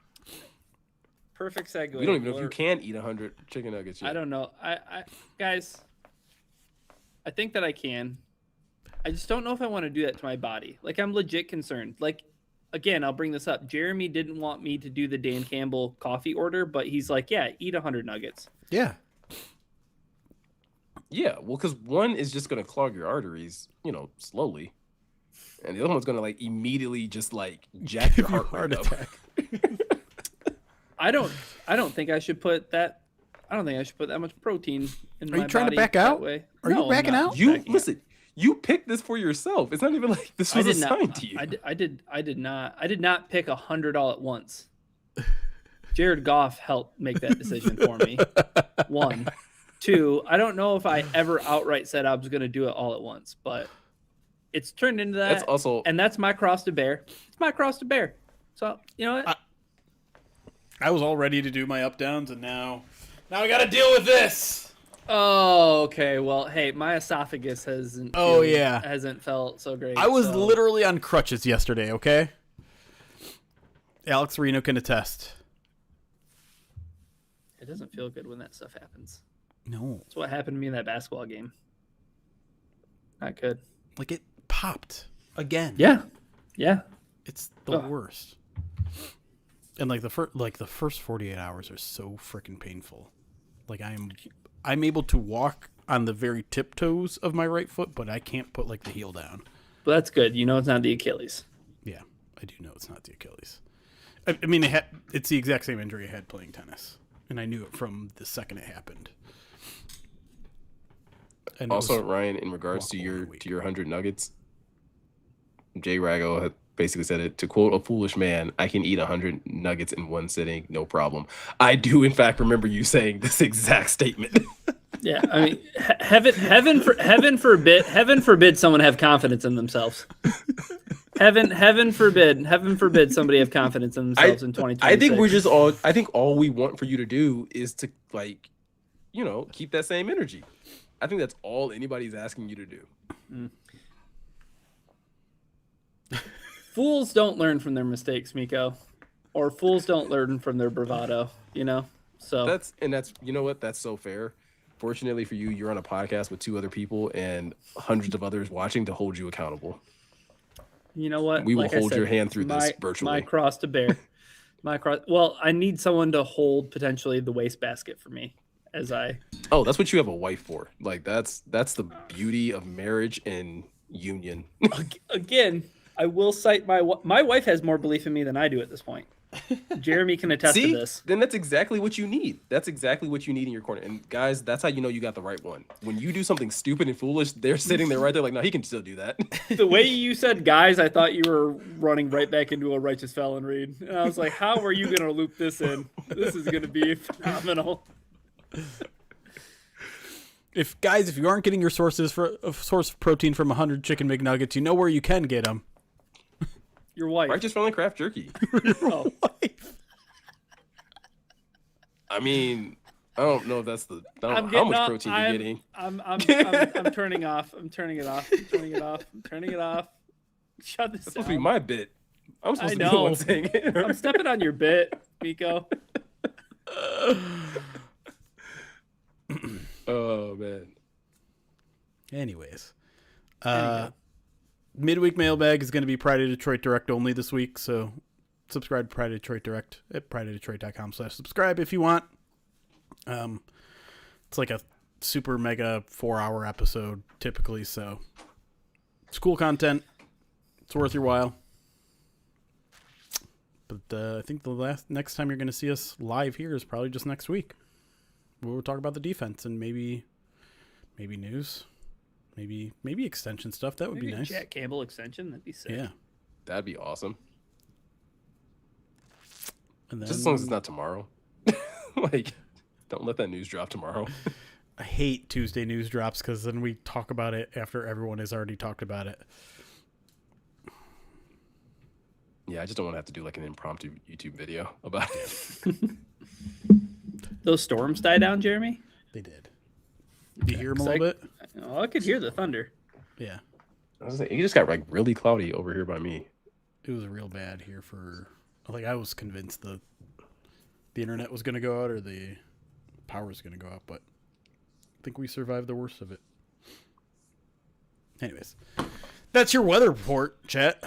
Perfect segue. We don't even know if you can eat 100 chicken nuggets yet. I don't know. I guys, I think that I can. I just don't know if I want to do that to my body. Like, I'm legit concerned. Like, again, I'll bring this up. Jeremy didn't want me to do the Dan Campbell coffee order, but he's like, yeah, eat 100 nuggets. Yeah. Yeah, well, because one is just going to clog your arteries, slowly. and the other one's gonna like immediately just like jack your heart attack. I don't think I should put that. I don't think I should put that much protein in my body. Are you trying to back that out? way. Are you backing out? You listen. You picked this for yourself. It's not even like this was assigned to you. I did not pick 100 all at once. Jared Goff helped make that decision for me. 1, 2. I don't know if I ever outright said I was going to do it all at once, but it's turned into that. That's also, and that's my cross to bear. It's my cross to bear. So you know what? I was all ready to do my up downs, and now I got to deal with this. Oh, okay. Well, hey, my esophagus hasn't felt so great. I was literally on crutches yesterday, okay? Alex Reno can attest. It doesn't feel good when that stuff happens. No. That's what happened to me in that basketball game. Not good. Like, it popped again. Yeah. It's the worst. And like the first 48 hours are so freaking painful. Like I'm able to walk on the very tiptoes of my right foot, but I can't put like the heel down. Well, that's good. You know it's not the Achilles. Yeah, I do know it's not the Achilles. I mean, it's the exact same injury I had playing tennis, and I knew it from the second it happened. And also, Ryan, in regards to your 100 nuggets, Jay Rago had basically said it, to quote a foolish man, I can eat 100 nuggets in one sitting, no problem. I do, in fact, remember you saying this exact statement. Yeah, I mean, heaven forbid someone have confidence in themselves. Heaven forbid somebody have confidence in themselves in 2020. I think all we want for you to do is to, like, you know, keep that same energy. I think that's all anybody's asking you to do. Fools don't learn from their mistakes, Miko, or fools don't learn from their bravado. You know, so that's you know what, that's so fair. Fortunately for you, you're on a podcast with 2 other people and hundreds of others watching to hold you accountable. You know what? We will hold your hand through this virtually. My cross to bear. Well, I need someone to hold potentially the wastebasket for me as I. Oh, that's what you have a wife for. Like that's the beauty of marriage and union. Again, I will cite my wife has more belief in me than I do at this point. Jeremy can attest to this. Then that's exactly what you need. That's exactly what you need in your corner. And guys, that's how you know you got the right one. When you do something stupid and foolish, they're sitting there right there like, no, he can still do that. The way you said guys, I thought you were running right back into a righteous felon read. And I was like, how are you going to loop this in? This is going to be phenomenal. If you aren't getting your source of protein from 100 chicken McNuggets, you know where you can get them. Your wife. Righteous Felon Craft Jerky. Oh. Wife. I mean, I don't know if that's how much protein you're getting. I'm turning off. I'm turning it off. Shut this That's supposed down. to be my bit. I'm supposed to be the one saying it. I'm stepping on your bit, Miko. Oh, man. Anyways. Midweek mailbag is going to be Pride of Detroit Direct only this week, so subscribe to Pride of Detroit Direct at prideofdetroit.com/subscribe if you want. It's like a super mega 4-hour episode typically, so it's cool content. It's worth your while. But I think the next time you're going to see us live here is probably just next week. We'll talk about the defense and maybe news. Maybe extension stuff. That would be nice. Jack Campbell extension. That'd be sick. Yeah. That'd be awesome. And then, just as long as it's not tomorrow. Like, don't let that news drop tomorrow. I hate Tuesday news drops because then we talk about it after everyone has already talked about it. Yeah, I just don't want to have to do like an impromptu YouTube video about it. Those storms die down, Jeremy? They did. Did you hear them a little bit? I could hear the thunder. Yeah. I was like, it just got like really cloudy over here by me. It was real bad here I was convinced the internet was going to go out or the power was going to go out, but I think we survived the worst of it. Anyways, that's your weather report, chat.